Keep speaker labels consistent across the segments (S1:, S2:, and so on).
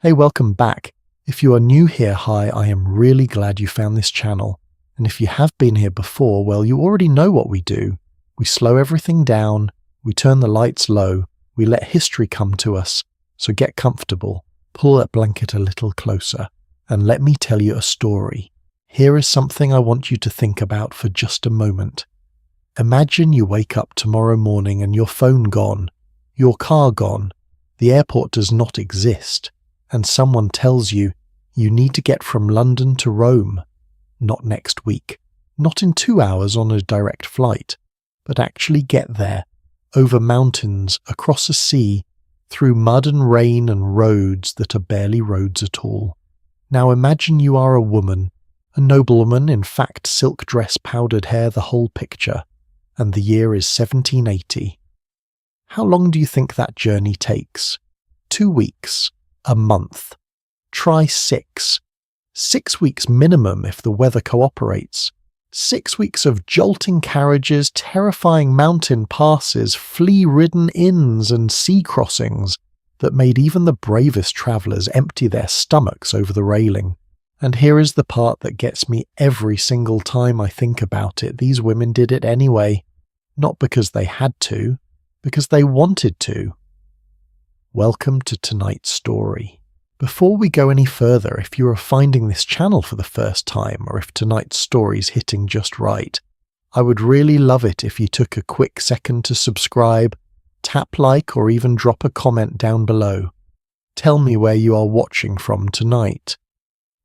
S1: Hey, welcome back. If you are new here, hi, I am really glad you found this channel. And if you have been here before, well, you already know what we do. We slow everything down, we turn the lights low, we let history come to us. So get comfortable, pull that blanket a little closer, and let me tell you a story. Here is something I want you to think about for just a moment. Imagine you wake up tomorrow morning and your phone gone, your car gone, the airport does not exist, and someone tells you you need to get from London to Rome. Not next week, not in 2 hours on a direct flight, but actually get there, over mountains, across a sea, through mud and rain and roads that are barely roads at all. Now imagine you are a woman, a noblewoman, in fact silk dress, powdered hair, the whole picture, and the year is 1780. How long do you think that journey takes? 2 weeks? A month? Try 6. 6 weeks minimum if the weather cooperates. 6 weeks of jolting carriages, terrifying mountain passes, flea-ridden inns and sea crossings that made even the bravest travellers empty their stomachs over the railing. And here is the part that gets me every single time I think about it. These women did it anyway. Not because they had to, because they wanted to. Welcome to tonight's story. Before we go any further, if you are finding this channel for the first time, or if tonight's story's hitting just right, I would really love it if you took a quick second to subscribe, tap like, or even drop a comment down below. Tell me where you are watching from tonight.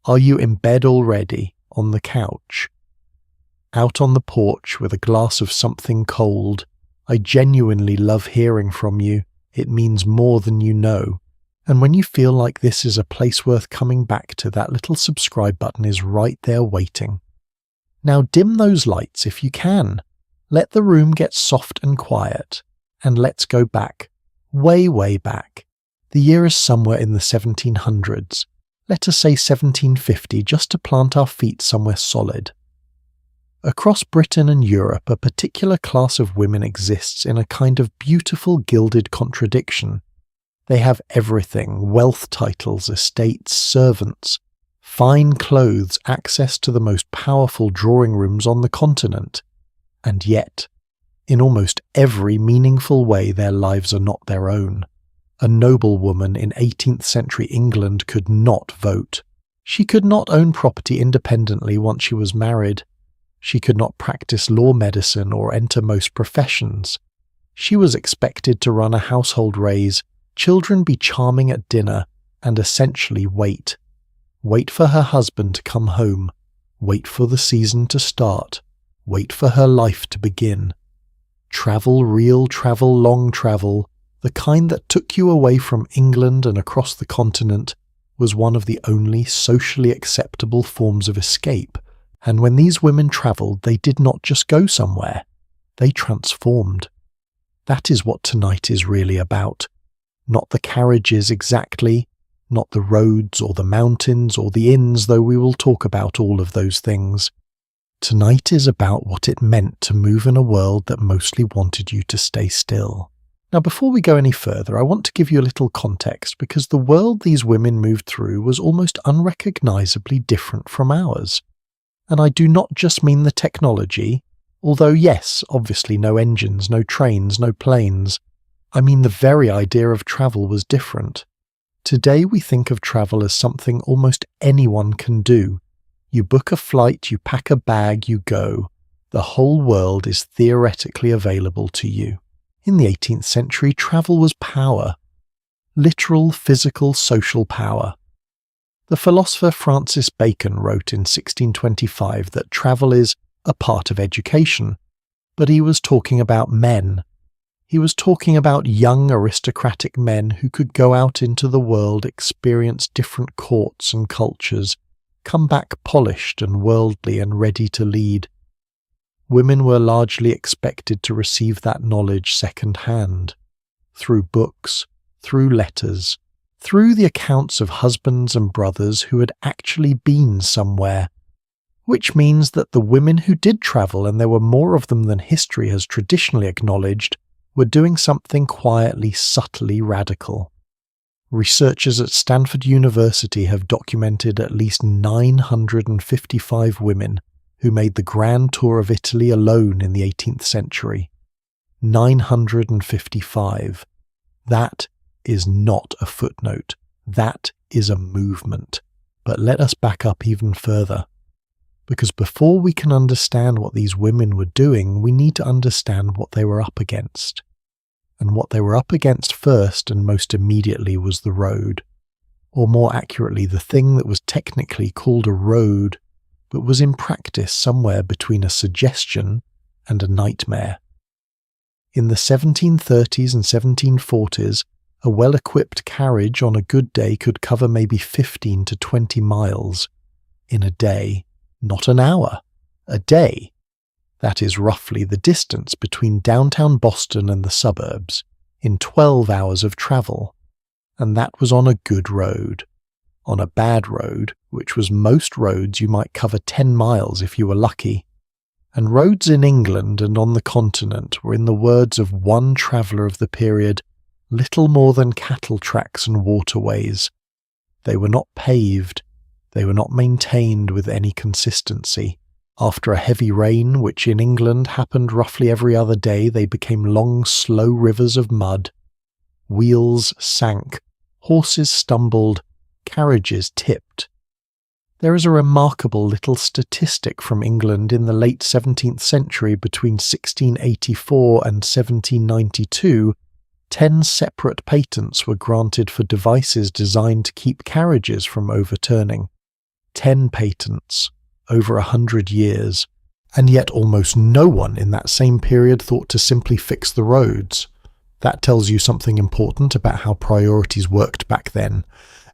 S1: Are you in bed already, on the couch? Out on the porch with a glass of something cold? I genuinely love hearing from you. It means more than you know. And when you feel like this is a place worth coming back to, that little subscribe button is right there waiting. Now dim those lights if you can. Let the room get soft and quiet. And let's go back. Way, way back. The year is somewhere in the 1700s. Let us say 1750, just to plant our feet somewhere solid. Across Britain and Europe, a particular class of women exists in a kind of beautiful gilded contradiction. They have everything: wealth, titles, estates, servants, fine clothes, access to the most powerful drawing rooms on the continent. And yet, in almost every meaningful way, their lives are not their own. A noblewoman in 18th century England could not vote. She could not own property independently once she was married. She could not practice law, medicine, or enter most professions. She was expected to run a household, raise children, be charming at dinner, and essentially wait. Wait for her husband to come home. Wait for the season to start. Wait for her life to begin. Travel, real travel, long travel, the kind that took you away from England and across the continent, was one of the only socially acceptable forms of escape. And when these women travelled, they did not just go somewhere. They transformed. That is what tonight is really about. Not the carriages exactly, not the roads or the mountains or the inns, though we will talk about all of those things. Tonight is about what it meant to move in a world that mostly wanted you to stay still. Now, before we go any further, I want to give you a little context, because the world these women moved through was almost unrecognisably different from ours. And I do not just mean the technology, although yes, obviously no engines, no trains, no planes. I mean the very idea of travel was different. Today we think of travel as something almost anyone can do. You book a flight, you pack a bag, you go. The whole world is theoretically available to you. In the 18th century, travel was power. Literal, physical, social power. The philosopher Francis Bacon wrote in 1625 that travel is a part of education, but he was talking about men. He was talking about young aristocratic men who could go out into the world, experience different courts and cultures, come back polished and worldly and ready to lead. Women were largely expected to receive that knowledge second-hand, through books, through letters, through the accounts of husbands and brothers who had actually been somewhere, which means that the women who did travel, and there were more of them than history has traditionally acknowledged, were doing something quietly, subtly radical. Researchers at Stanford University have documented at least 955 women who made the grand tour of Italy alone in the 18th century. 955. That is not a footnote. That is a movement. But let us back up even further. Because before we can understand what these women were doing, we need to understand what they were up against. And what they were up against first and most immediately was the road. Or more accurately, the thing that was technically called a road, but was in practice somewhere between a suggestion and a nightmare. In the 1730s and 1740s, a well-equipped carriage on a good day could cover maybe 15 to 20 miles. In a day, not an hour, a day. That is roughly the distance between downtown Boston and the suburbs, in 12 hours of travel. And that was on a good road. On a bad road, which was most roads, you might cover 10 miles if you were lucky. And roads in England and on the continent were, in the words of one traveller of the period, little more than cattle tracks and waterways. They were not paved. They were not maintained with any consistency. After a heavy rain, which in England happened roughly every other day, they became long, slow rivers of mud. Wheels sank, horses stumbled, carriages tipped. There is a remarkable little statistic from England in the late 17th century between 1684 and 1792. 10 separate patents were granted for devices designed to keep carriages from overturning. 10 patents. Over 100 years, and yet almost no one in that same period thought to simply fix the roads. That tells you something important about how priorities worked back then,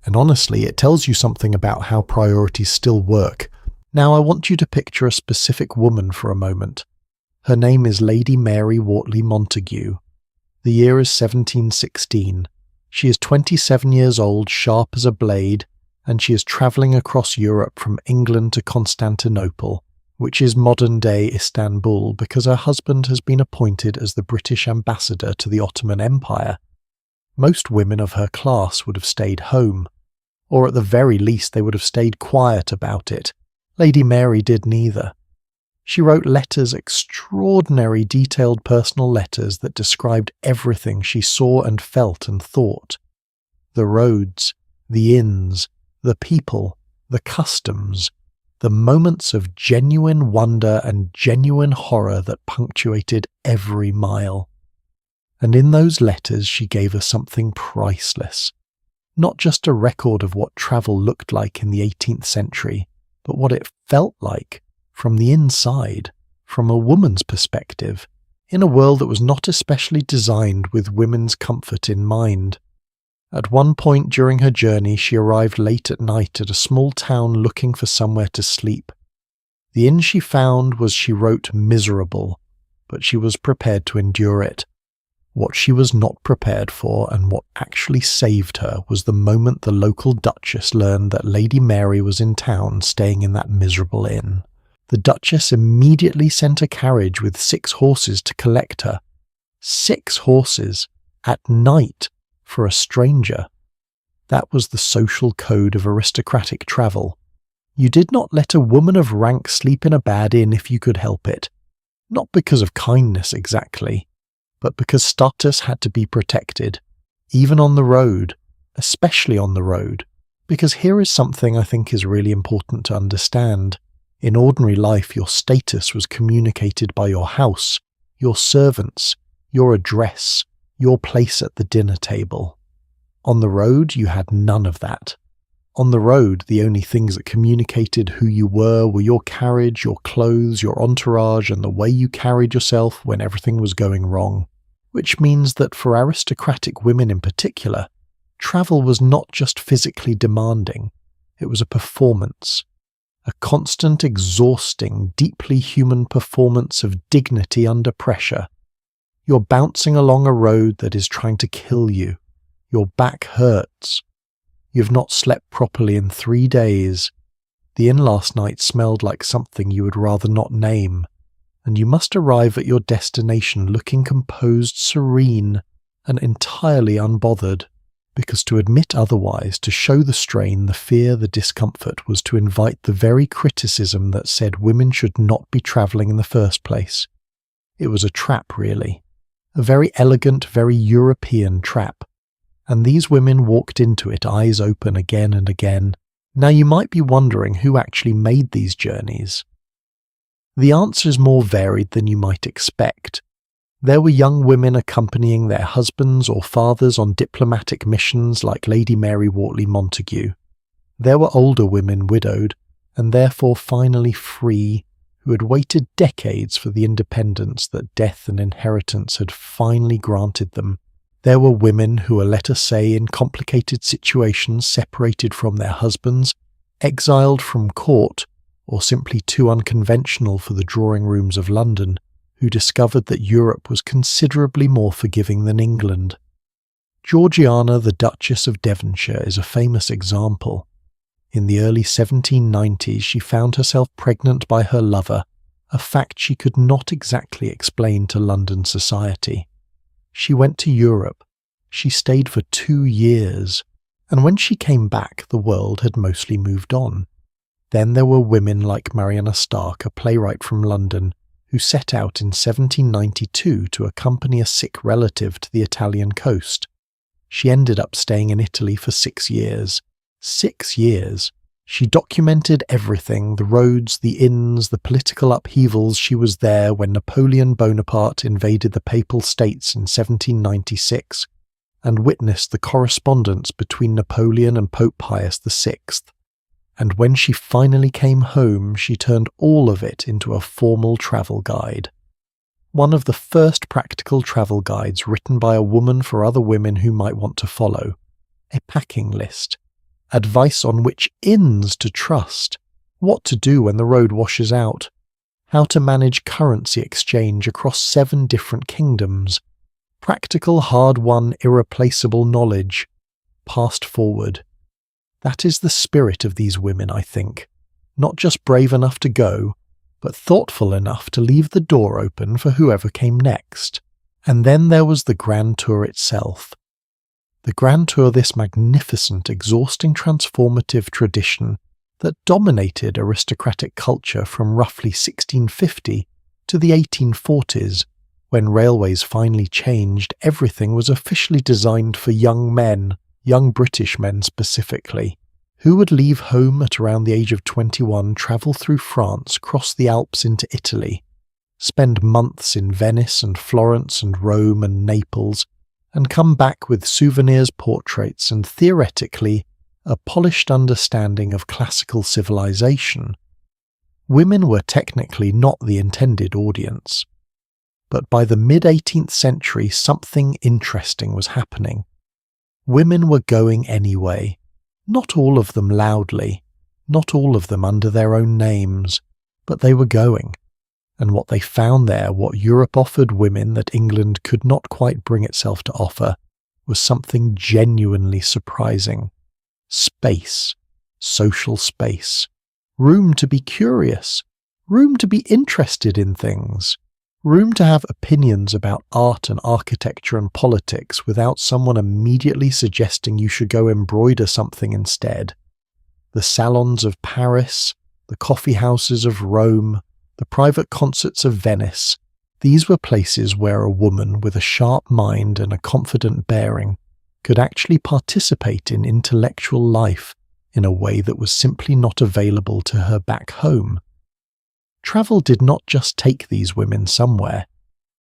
S1: and honestly, it tells you something about how priorities still work. Now I want you to picture a specific woman for a moment. Her name is Lady Mary Wortley Montagu. The year is 1716. She is 27 years old, sharp as a blade, and she is travelling across Europe from England to Constantinople, which is modern-day Istanbul, because her husband has been appointed as the British ambassador to the Ottoman Empire. Most women of her class would have stayed home, or at the very least they would have stayed quiet about it. Lady Mary did neither. She wrote letters, extraordinary detailed personal letters that described everything she saw and felt and thought. The roads, the inns, the people, the customs, the moments of genuine wonder and genuine horror that punctuated every mile. And in those letters she gave us something priceless. Not just a record of what travel looked like in the 18th century, but what it felt like from the inside, from a woman's perspective, in a world that was not especially designed with women's comfort in mind. At one point during her journey, she arrived late at night at a small town looking for somewhere to sleep. The inn she found was, she wrote, miserable, but she was prepared to endure it. What she was not prepared for, and what actually saved her, was the moment the local duchess learned that Lady Mary was in town staying in that miserable inn. The duchess immediately sent a carriage with 6 horses to collect her. 6 horses, at night, for a stranger. That was the social code of aristocratic travel. You did not let a woman of rank sleep in a bad inn if you could help it. Not because of kindness exactly, but because status had to be protected, even on the road, especially on the road. Because here is something I think is really important to understand. In ordinary life, your status was communicated by your house, your servants, your address, your place at the dinner table. On the road, you had none of that. On the road, the only things that communicated who you were your carriage, your clothes, your entourage, and the way you carried yourself when everything was going wrong. Which means that for aristocratic women in particular, travel was not just physically demanding, it was a performance. A constant, exhausting, deeply human performance of dignity under pressure. You're bouncing along a road that is trying to kill you. Your back hurts. You've not slept properly in 3 days. The inn last night smelled like something you would rather not name, and you must arrive at your destination looking composed, serene, and entirely unbothered. because to admit otherwise, to show the strain, the fear, the discomfort, was to invite the very criticism that said women should not be travelling in the first place. It was a trap, really. A very elegant, very European trap. And these women walked into it, eyes open again and again. Now you might be wondering who actually made these journeys. The answer is more varied than you might expect. There were young women accompanying their husbands or fathers on diplomatic missions like Lady Mary Wortley Montagu. There were older women widowed, and therefore finally free, who had waited decades for the independence that death and inheritance had finally granted them. There were women who were, let us say, in complicated situations, separated from their husbands, exiled from court, or simply too unconventional for the drawing rooms of London, who discovered that Europe was considerably more forgiving than England. Georgiana, the Duchess of Devonshire, is a famous example. In the early 1790s, she found herself pregnant by her lover, a fact she could not exactly explain to London society. She went to Europe. She stayed for 2 years, and when she came back, the world had mostly moved on. Then there were women like Mariana Stark, a playwright from London, who set out in 1792 to accompany a sick relative to the Italian coast. She ended up staying in Italy for 6 years. 6 years. She documented everything, the roads, the inns, the political upheavals. She was there when Napoleon Bonaparte invaded the Papal States in 1796 and witnessed the correspondence between Napoleon and Pope Pius VI. And when she finally came home, she turned all of it into a formal travel guide. One of the first practical travel guides written by a woman for other women who might want to follow. A packing list. Advice on which inns to trust, what to do when the road washes out, how to manage currency exchange across 7 different kingdoms, practical, hard-won, irreplaceable knowledge, passed forward. That is the spirit of these women, I think. Not just brave enough to go, but thoughtful enough to leave the door open for whoever came next. And then there was the Grand Tour itself. The Grand Tour, this magnificent, exhausting, transformative tradition that dominated aristocratic culture from roughly 1650 to the 1840s, when railways finally changed. Everything was officially designed for young men, young British men specifically, who would leave home at around the age of 21, travel through France, cross the Alps into Italy, spend months in Venice and Florence and Rome and Naples, and come back with souvenirs, portraits, and theoretically a polished understanding of classical civilization. Women were technically not the intended audience. But by the mid-18th century, something interesting was happening. Women were going anyway. Not all of them loudly, not all of them under their own names, but they were going. And what they found there, what Europe offered women that England could not quite bring itself to offer, was something genuinely surprising. Space. Social space. Room to be curious. Room to be interested in things. Room to have opinions about art and architecture and politics without someone immediately suggesting you should go embroider something instead. The salons of Paris, the coffee houses of Rome, the private concerts of Venice, these were places where a woman with a sharp mind and a confident bearing could actually participate in intellectual life in a way that was simply not available to her back home. Travel did not just take these women somewhere,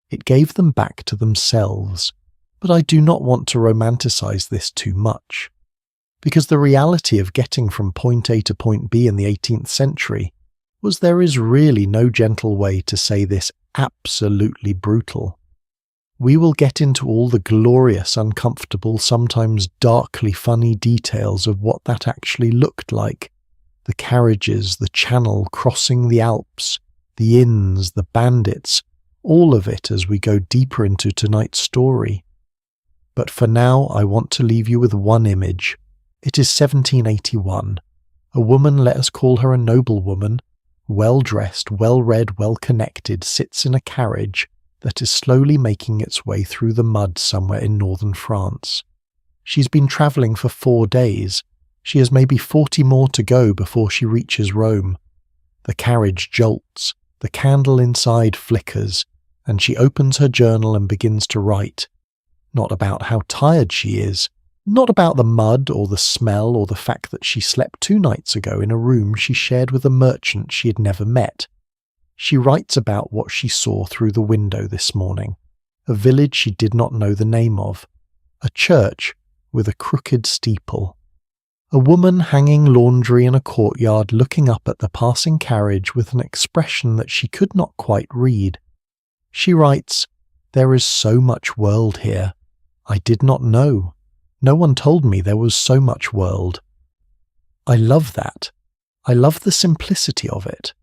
S1: it gave them back to themselves. But I do not want to romanticize this too much, because the reality of getting from point A to point B in the 18th century was there is really no gentle way to say this absolutely brutal. We will get into all the glorious, uncomfortable, sometimes darkly funny details of what that actually looked like. The carriages, the Channel, crossing the Alps, the inns, the bandits, all of it as we go deeper into tonight's story. But for now, I want to leave you with one image. It is 1781. A woman, let us call her a noblewoman, well-dressed, well-read, well-connected, sits in a carriage that is slowly making its way through the mud somewhere in northern France. She's been travelling for 4 days. She has maybe 40 more to go before she reaches Rome. The carriage jolts, the candle inside flickers, and she opens her journal and begins to write. Not about how tired she is, not about the mud or the smell or the fact that she slept 2 nights ago in a room she shared with a merchant she had never met. She writes about what she saw through the window this morning, a village she did not know the name of, a church with a crooked steeple, a woman hanging laundry in a courtyard looking up at the passing carriage with an expression that she could not quite read. She writes, "There is so much world here. I did not know. No one told me there was so much world." I love that. I love the simplicity of it.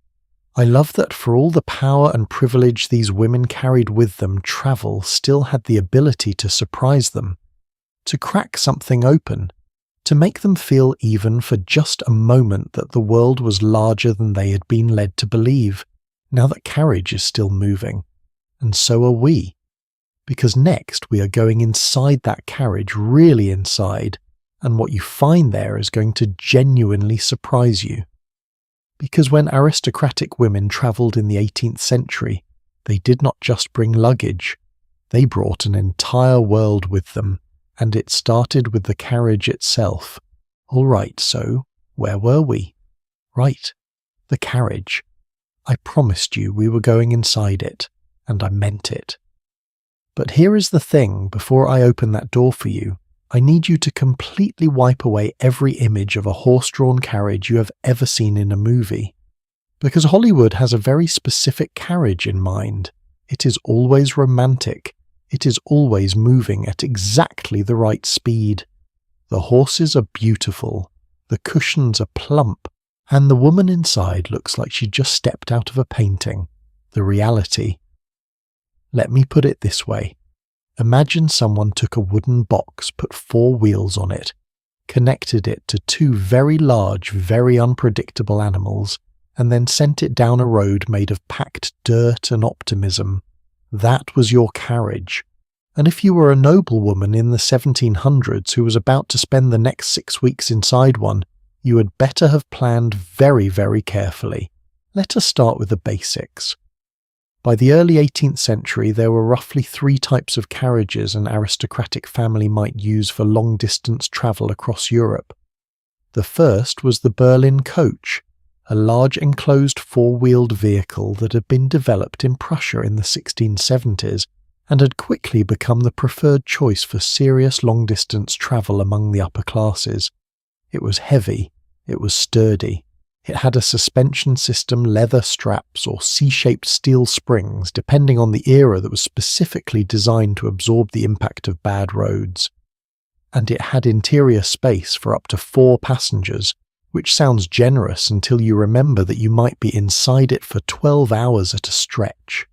S1: I love that for all the power and privilege these women carried with them, travel still had the ability to surprise them, to crack something open, to make them feel even for just a moment that the world was larger than they had been led to believe, now that carriage is still moving. And so are we. Because next we are going inside that carriage, really inside, and what you find there is going to genuinely surprise you. Because when aristocratic women travelled in the 18th century, they did not just bring luggage, they brought an entire world with them, and it started with the carriage itself. All right, so where were we? Right, the carriage. I promised you we were going inside it, and I meant it. But here is the thing, before I open that door for you, I need you to completely wipe away every image of a horse-drawn carriage you have ever seen in a movie. Because Hollywood has a very specific carriage in mind. It is always romantic. It is always moving at exactly the right speed. The horses are beautiful. The cushions are plump. And the woman inside looks like she just stepped out of a painting. The reality. Let me put it this way. Imagine someone took a wooden box, put 4 wheels on it, connected it to 2 very large, very unpredictable animals, and then sent it down a road made of packed dirt and optimism. That was your carriage. And if you were a noblewoman in the 1700s who was about to spend the next 6 weeks inside one, you had better have planned very, very carefully. Let us start with the basics. By the early 18th century, there were roughly 3 types of carriages an aristocratic family might use for long-distance travel across Europe. The first was the Berlin coach, a large enclosed 4-wheeled vehicle that had been developed in Prussia in the 1670s and had quickly become the preferred choice for serious long-distance travel among the upper classes. It was heavy, it was sturdy. It had a suspension system, leather straps, or C-shaped steel springs, depending on the era, that was specifically designed to absorb the impact of bad roads. And it had interior space for up to 4 passengers, which sounds generous until you remember that you might be inside it for 12 hours at a stretch.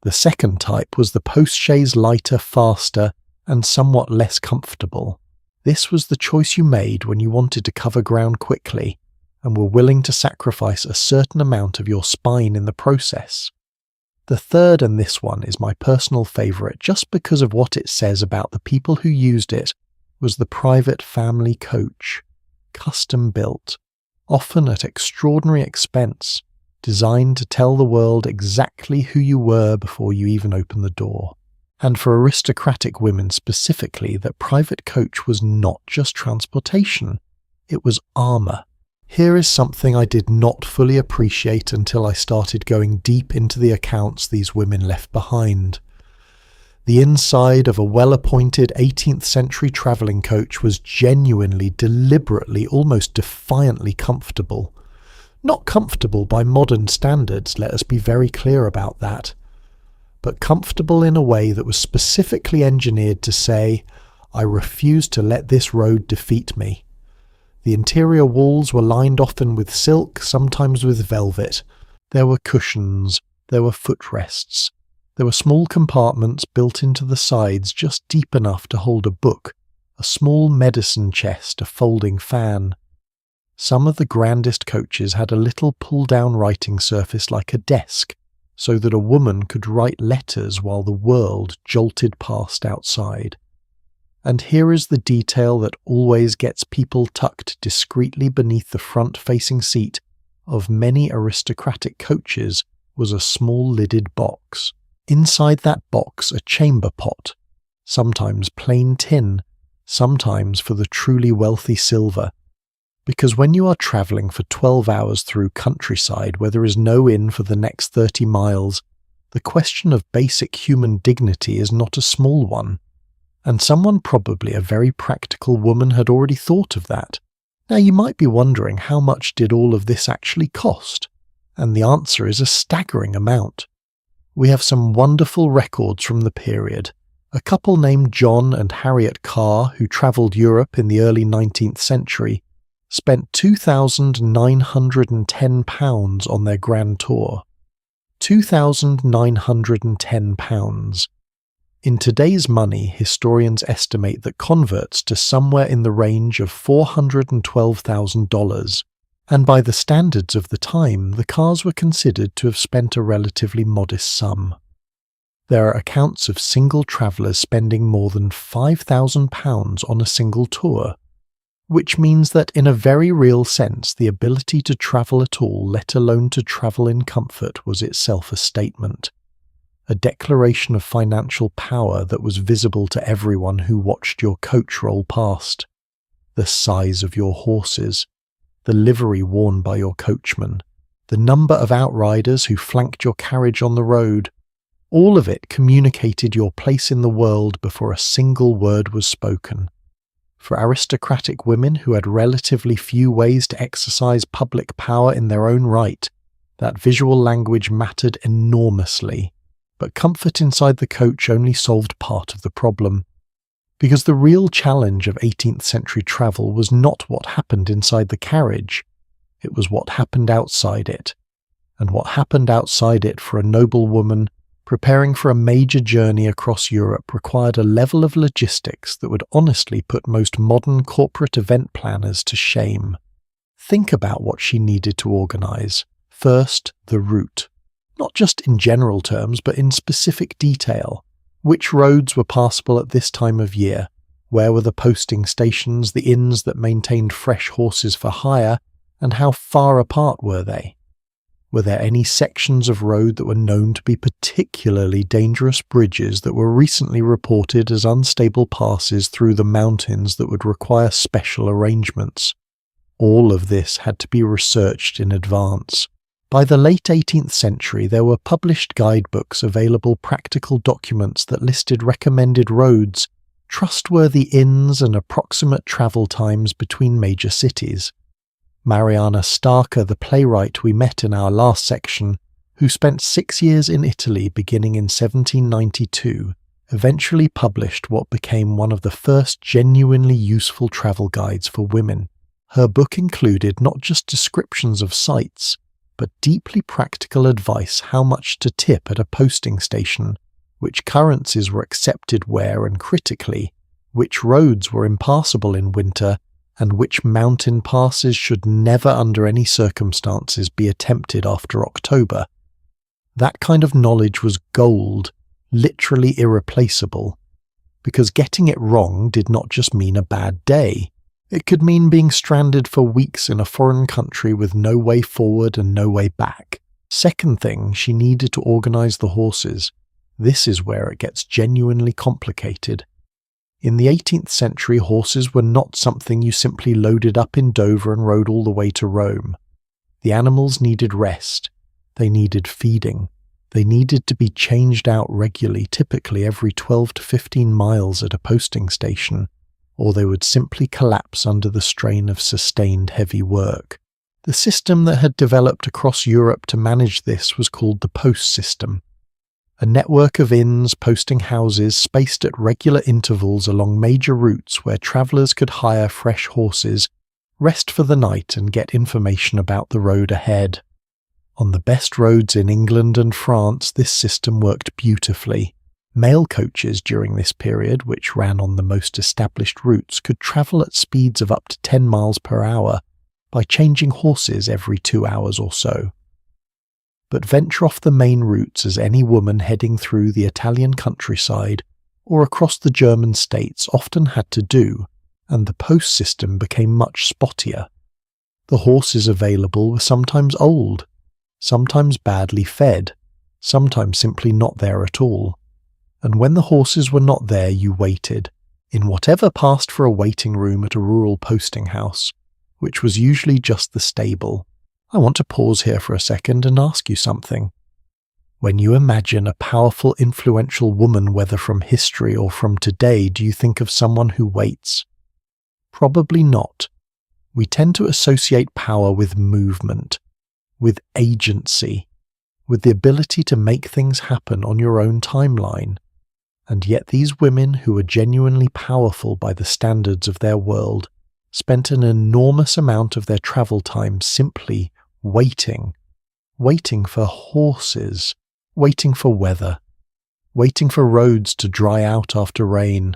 S1: The second type was the postchaise, lighter, faster, and somewhat less comfortable. This was the choice you made when you wanted to cover ground quickly, and were willing to sacrifice a certain amount of your spine in the process. The third, and this one is my personal favourite just because of what it says about the people who used it, was the private family coach, custom built, often at extraordinary expense, designed to tell the world exactly who you were before you even opened the door. And for aristocratic women specifically, that private coach was not just transportation, it was armour. Here is something I did not fully appreciate until I started going deep into the accounts these women left behind. The inside of a well-appointed 18th century travelling coach was genuinely, deliberately, almost defiantly comfortable. Not comfortable by modern standards, let us be very clear about that, but comfortable in a way that was specifically engineered to say, "I refuse to let this road defeat me." The interior walls were lined often with silk, sometimes with velvet. There were cushions, there were footrests. There were small compartments built into the sides just deep enough to hold a book, a small medicine chest, a folding fan. Some of the grandest coaches had a little pull-down writing surface like a desk, so that a woman could write letters while the world jolted past outside. And here is the detail that always gets people tucked discreetly beneath the front-facing seat of many aristocratic coaches was a small lidded box. Inside that box a chamber pot, sometimes plain tin, sometimes for the truly wealthy silver. Because when you are travelling for 12 hours through countryside where there is no inn for the next 30 miles, the question of basic human dignity is not a small one. And someone, probably a very practical woman, had already thought of that. Now you might be wondering, how much did all of this actually cost? And the answer is a staggering amount. We have some wonderful records from the period. A couple named John and Harriet Carr, who travelled Europe in the early 19th century, spent £2,910 on their grand tour. £2,910. In today's money, historians estimate that converts to somewhere in the range of $412,000, and by the standards of the time, the Carrs were considered to have spent a relatively modest sum. There are accounts of single travellers spending more than £5,000 on a single tour, which means that in a very real sense the ability to travel at all, let alone to travel in comfort, was itself a statement. A declaration of financial power that was visible to everyone who watched your coach roll past. The size of your horses, the livery worn by your coachman, the number of outriders who flanked your carriage on the road, all of it communicated your place in the world before a single word was spoken. For aristocratic women who had relatively few ways to exercise public power in their own right, that visual language mattered enormously. But comfort inside the coach only solved part of the problem. Because the real challenge of 18th century travel was not what happened inside the carriage, it was what happened outside it. And what happened outside it for a noble woman preparing for a major journey across Europe required a level of logistics that would honestly put most modern corporate event planners to shame. Think about what she needed to organise. First, the route. Not just in general terms, but in specific detail. Which roads were passable at this time of year? Where were the posting stations, the inns that maintained fresh horses for hire, and how far apart were they? Were there any sections of road that were known to be particularly dangerous bridges that were recently reported as unstable passes through the mountains that would require special arrangements? All of this had to be researched in advance. By the late 18th century, there were published guidebooks, available practical documents that listed recommended roads, trustworthy inns, and approximate travel times between major cities. Mariana Starker, the playwright we met in our last section, who spent 6 years in Italy beginning in 1792, eventually published what became one of the first genuinely useful travel guides for women. Her book included not just descriptions of sights, but deeply practical advice how much to tip at a posting station, which currencies were accepted where, and critically, which roads were impassable in winter, and which mountain passes should never under any circumstances be attempted after October. That kind of knowledge was gold, literally irreplaceable, because getting it wrong did not just mean a bad day. It could mean being stranded for weeks in a foreign country with no way forward and no way back. Second thing, she needed to organise the horses. This is where it gets genuinely complicated. In the 18th century, horses were not something you simply loaded up in Dover and rode all the way to Rome. The animals needed rest. They needed feeding. They needed to be changed out regularly, typically every 12 to 15 miles at a posting station, or they would simply collapse under the strain of sustained heavy work. The system that had developed across Europe to manage this was called the post system. A network of inns, posting houses, spaced at regular intervals along major routes where travellers could hire fresh horses, rest for the night and get information about the road ahead. On the best roads in England and France, this system worked beautifully. Mail coaches during this period, which ran on the most established routes, could travel at speeds of up to 10 miles per hour by changing horses every 2 hours or so. But venture off the main routes as any woman heading through the Italian countryside, or across the German states often had to do, and the post system became much spottier. The horses available were sometimes old, sometimes badly fed, sometimes simply not there at all. And when the horses were not there, you waited, in whatever passed for a waiting room at a rural posting house, which was usually just the stable. I want to pause here for a second and ask you something. When you imagine a powerful, influential woman, whether from history or from today, do you think of someone who waits? Probably not. We tend to associate power with movement, with agency, with the ability to make things happen on your own timeline. And yet these women who were genuinely powerful by the standards of their world spent an enormous amount of their travel time simply waiting for horses, waiting for weather, waiting for roads to dry out after rain,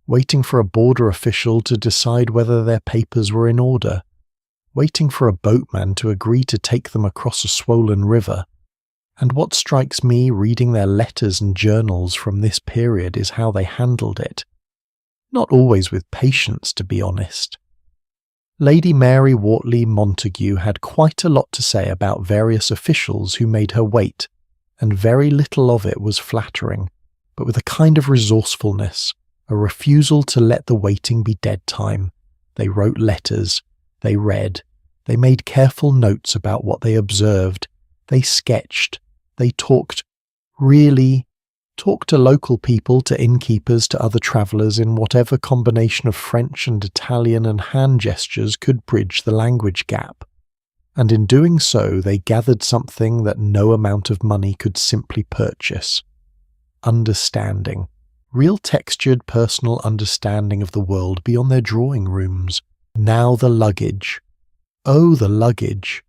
S1: waiting for a border official to decide whether their papers were in order, waiting for a boatman to agree to take them across a swollen river. And what strikes me reading their letters and journals from this period is how they handled it. Not always with patience, to be honest. Lady Mary Wortley Montagu had quite a lot to say about various officials who made her wait, and very little of it was flattering, but with a kind of resourcefulness, a refusal to let the waiting be dead time. They wrote letters, they read, they made careful notes about what they observed, they sketched, they talked to local people, to innkeepers, to other travellers in whatever combination of French and Italian and hand gestures could bridge the language gap. And in doing so they gathered something that no amount of money could simply purchase. Understanding. Real textured personal understanding of the world beyond their drawing rooms. Now the luggage. Oh, the luggage.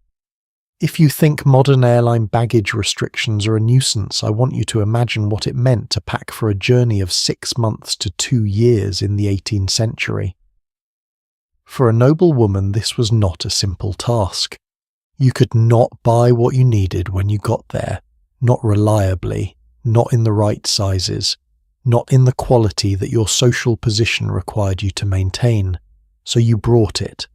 S1: If you think modern airline baggage restrictions are a nuisance, I want you to imagine what it meant to pack for a journey of 6 months to 2 years in the 18th century. For a noble woman, this was not a simple task. You could not buy what you needed when you got there, not reliably, not in the right sizes, not in the quality that your social position required you to maintain. So you brought it,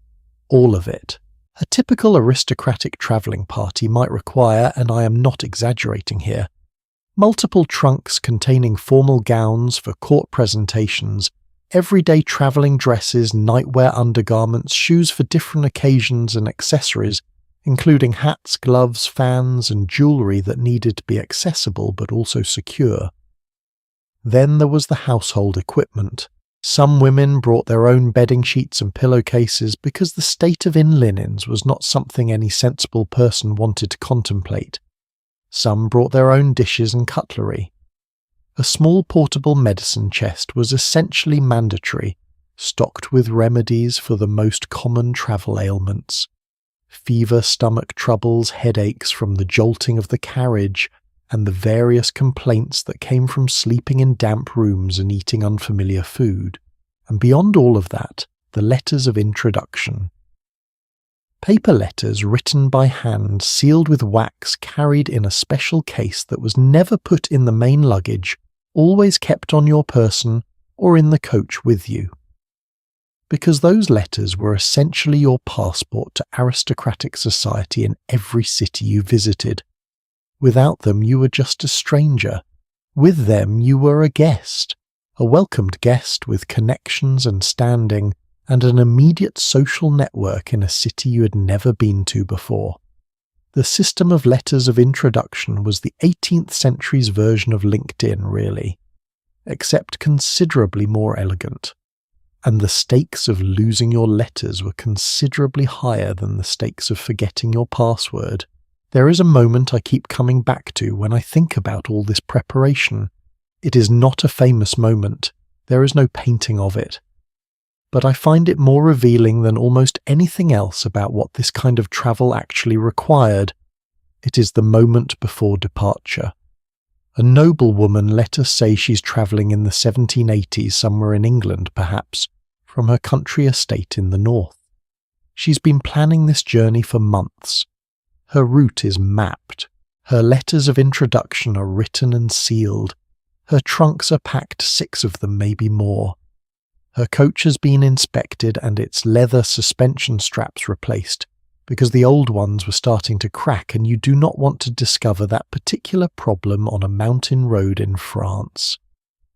S1: all of it. A typical aristocratic travelling party might require, and I am not exaggerating here, multiple trunks containing formal gowns for court presentations, everyday travelling dresses, nightwear undergarments, shoes for different occasions and accessories, including hats, gloves, fans, and jewellery that needed to be accessible but also secure. Then there was the household equipment. Some women brought their own bedding sheets and pillowcases because the state of inn linens was not something any sensible person wanted to contemplate. Some brought their own dishes and cutlery. A small portable medicine chest was essentially mandatory, stocked with remedies for the most common travel ailments. Fever, stomach troubles, headaches from the jolting of the carriage, and the various complaints that came from sleeping in damp rooms and eating unfamiliar food. And beyond all of that, the letters of introduction. Paper letters written by hand, sealed with wax, carried in a special case that was never put in the main luggage, always kept on your person or in the coach with you. Because those letters were essentially your passport to aristocratic society in every city you visited. Without them you were just a stranger. With them you were a guest, a welcomed guest with connections and standing, and an immediate social network in a city you had never been to before. The system of letters of introduction was the 18th century's version of LinkedIn, really, except considerably more elegant. And the stakes of losing your letters were considerably higher than the stakes of forgetting your password. There is a moment I keep coming back to when I think about all this preparation. It is not a famous moment. There is no painting of it. But I find it more revealing than almost anything else about what this kind of travel actually required. It is the moment before departure. A noblewoman, let us say she's travelling in the 1780s somewhere in England, perhaps, from her country estate in the north. She's been planning this journey for months. Her route is mapped. Her letters of introduction are written and sealed. Her trunks are packed, 6 of them, maybe more. Her coach has been inspected and its leather suspension straps replaced, because the old ones were starting to crack, and you do not want to discover that particular problem on a mountain road in France.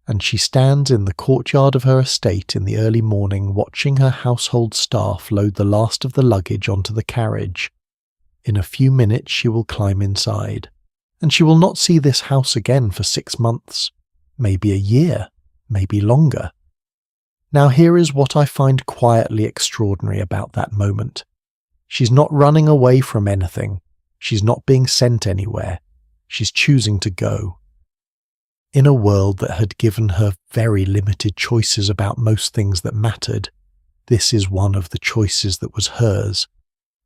S1: And she stands in the courtyard of her estate in the early morning, watching her household staff load the last of the luggage onto the carriage. In a few minutes she will climb inside, and she will not see this house again for 6 months, maybe a year, maybe longer. Now here is what I find quietly extraordinary about that moment. She's not running away from anything. She's not being sent anywhere. She's choosing to go. In a world that had given her very limited choices about most things that mattered, this is one of the choices that was hers.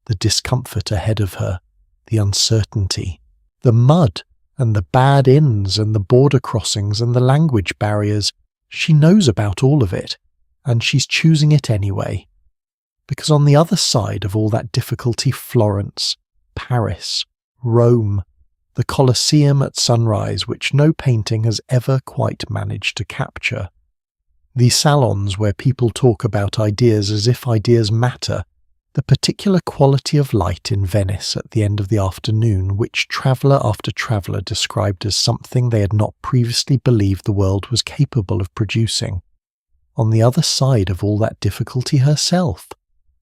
S1: The discomfort ahead of her, the uncertainty, the mud and the bad inns and the border crossings and the language barriers. She knows about all of it, and she's choosing it anyway. Because on the other side of all that difficulty, Florence, Paris, Rome, the Colosseum at sunrise, which no painting has ever quite managed to capture. These salons where people talk about ideas as if ideas matter, the particular quality of light in Venice at the end of the afternoon, which traveller after traveller described as something they had not previously believed the world was capable of producing. On the other side of all that difficulty, herself,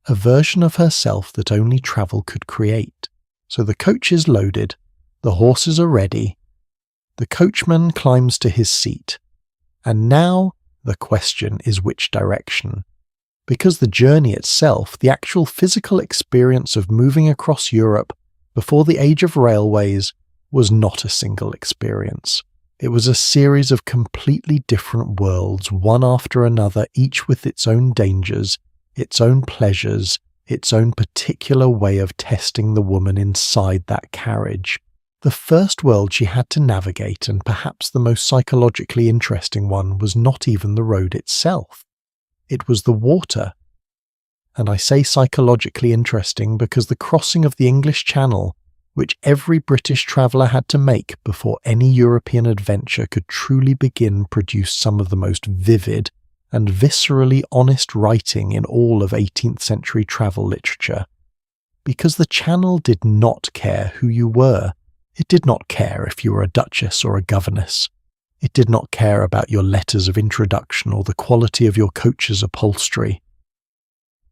S1: a version of herself that only travel could create. So the coach is loaded, the horses are ready, the coachman climbs to his seat, and now the question is which direction. Because the journey itself, the actual physical experience of moving across Europe before the age of railways, was not a single experience. It was a series of completely different worlds, one after another, each with its own dangers, its own pleasures, its own particular way of testing the woman inside that carriage. The first world she had to navigate, and perhaps the most psychologically interesting one, was not even the road itself. It was the water. And I say psychologically interesting because the crossing of the English Channel, which every British traveller had to make before any European adventure could truly begin, produced some of the most vivid and viscerally honest writing in all of 18th century travel literature. Because the Channel did not care who you were. It did not care if you were a duchess or a governess. It did not care about your letters of introduction or the quality of your coach's upholstery.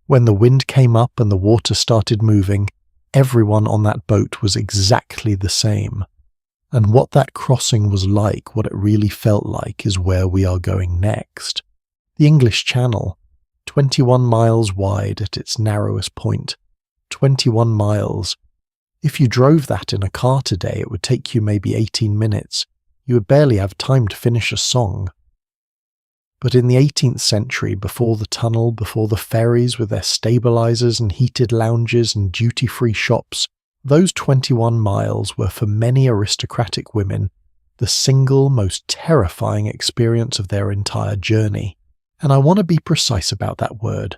S1: When the wind came up and the water started moving, everyone on that boat was exactly the same. And what that crossing was like, what it really felt like, is where we are going next. The English Channel, 21 miles wide at its narrowest point. 21 miles. If you drove that in a car today, it would take you maybe 18 minutes. You would barely have time to finish a song. But in the 18th century, before the tunnel, before the ferries with their stabilizers and heated lounges and duty-free shops, those 21 miles were for many aristocratic women the single most terrifying experience of their entire journey. And I want to be precise about that word.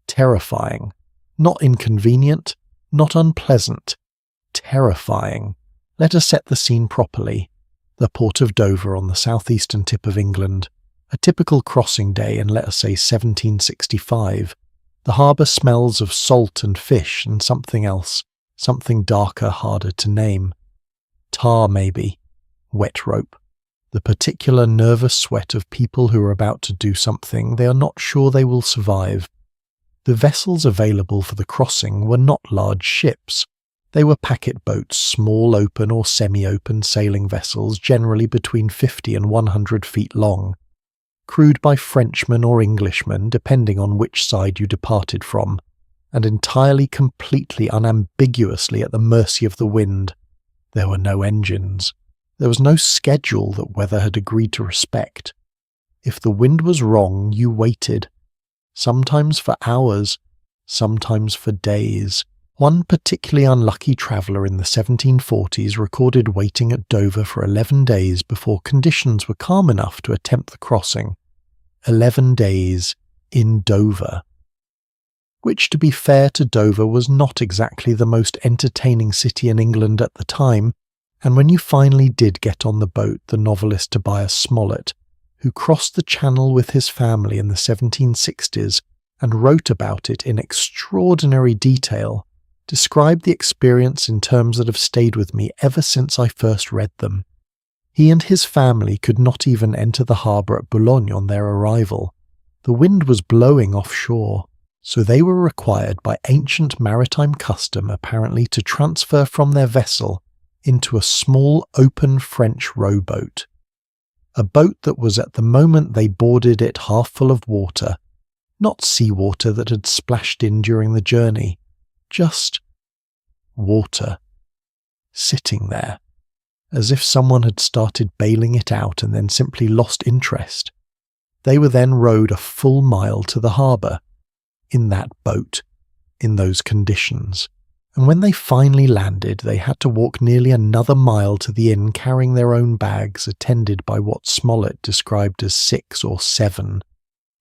S1: Terrifying. Not inconvenient, not unpleasant. Terrifying. Let us set the scene properly. The port of Dover on the southeastern tip of England. A typical crossing day in, let us say, 1765. The harbour smells of salt and fish and something else, something darker, harder to name. Tar, maybe. Wet rope. The particular nervous sweat of people who are about to do something they are not sure they will survive. The vessels available for the crossing were not large ships. They were packet boats, small open or semi-open sailing vessels, generally between 50 and 100 feet long. Crewed by Frenchmen or Englishmen, depending on which side you departed from, and entirely, completely, unambiguously at the mercy of the wind. There were no engines. There was no schedule that weather had agreed to respect. If the wind was wrong, you waited. Sometimes for hours, sometimes for days. One particularly unlucky traveller in the 1740s recorded waiting at Dover for 11 days before conditions were calm enough to attempt the crossing. 11 days in Dover. Which, to be fair to Dover, was not exactly the most entertaining city in England at the time, And when you finally did get on the boat, the novelist Tobias Smollett, who crossed the Channel with his family in the 1760s and wrote about it in extraordinary detail, described the experience in terms that have stayed with me ever since I first read them. He and his family could not even enter the harbour at Boulogne on their arrival. The wind was blowing offshore, so they were required by ancient maritime custom apparently to transfer from their vessel into a small open French rowboat. A boat that was at the moment they boarded it half full of water, not seawater that had splashed in during the journey, just water, sitting there, as if someone had started bailing it out and then simply lost interest. They were then rowed a full mile to the harbour, in that boat, in those conditions. And when they finally landed, they had to walk nearly another mile to the inn carrying their own bags, attended by what Smollett described as 6 or 7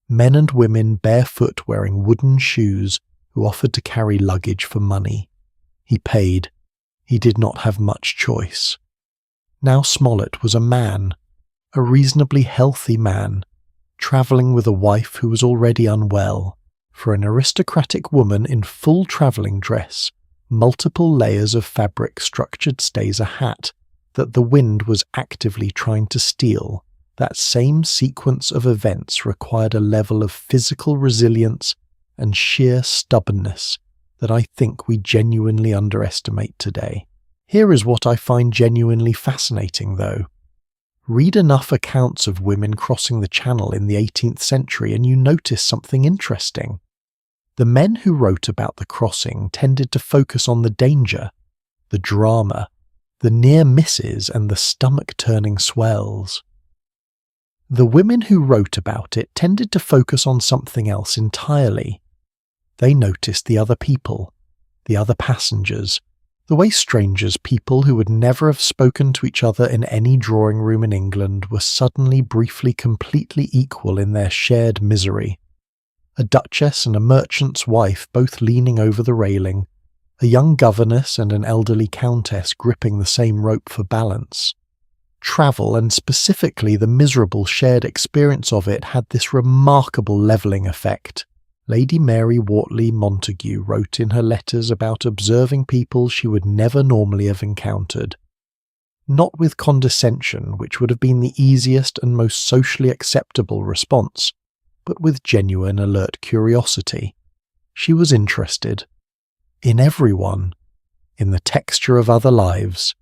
S1: men and women barefoot wearing wooden shoes who offered to carry luggage for money. He paid. He did not have much choice. Now Smollett was a man, a reasonably healthy man, travelling with a wife who was already unwell. For an aristocratic woman in full travelling dress, multiple layers of fabric structured stays a hat that the wind was actively trying to steal, that same sequence of events required a level of physical resilience and sheer stubbornness that I think we genuinely underestimate today. Here is what I find genuinely fascinating, though. Read enough accounts of women crossing the Channel in the 18th century and you notice something interesting. The men who wrote about the crossing tended to focus on the danger, the drama, the near misses and the stomach-turning swells. The women who wrote about it tended to focus on something else entirely. They noticed the other people, the other passengers, the way strangers, people who would never have spoken to each other in any drawing room in England, were suddenly briefly completely equal in their shared misery. A duchess and a merchant's wife both leaning over the railing, a young governess and an elderly countess gripping the same rope for balance. Travel, and specifically the miserable shared experience of it, had this remarkable levelling effect. Lady Mary Wortley Montagu wrote in her letters about observing people she would never normally have encountered. Not with condescension, which would have been the easiest and most socially acceptable response, but with genuine alert curiosity. She was interested. In everyone. In the texture of other lives.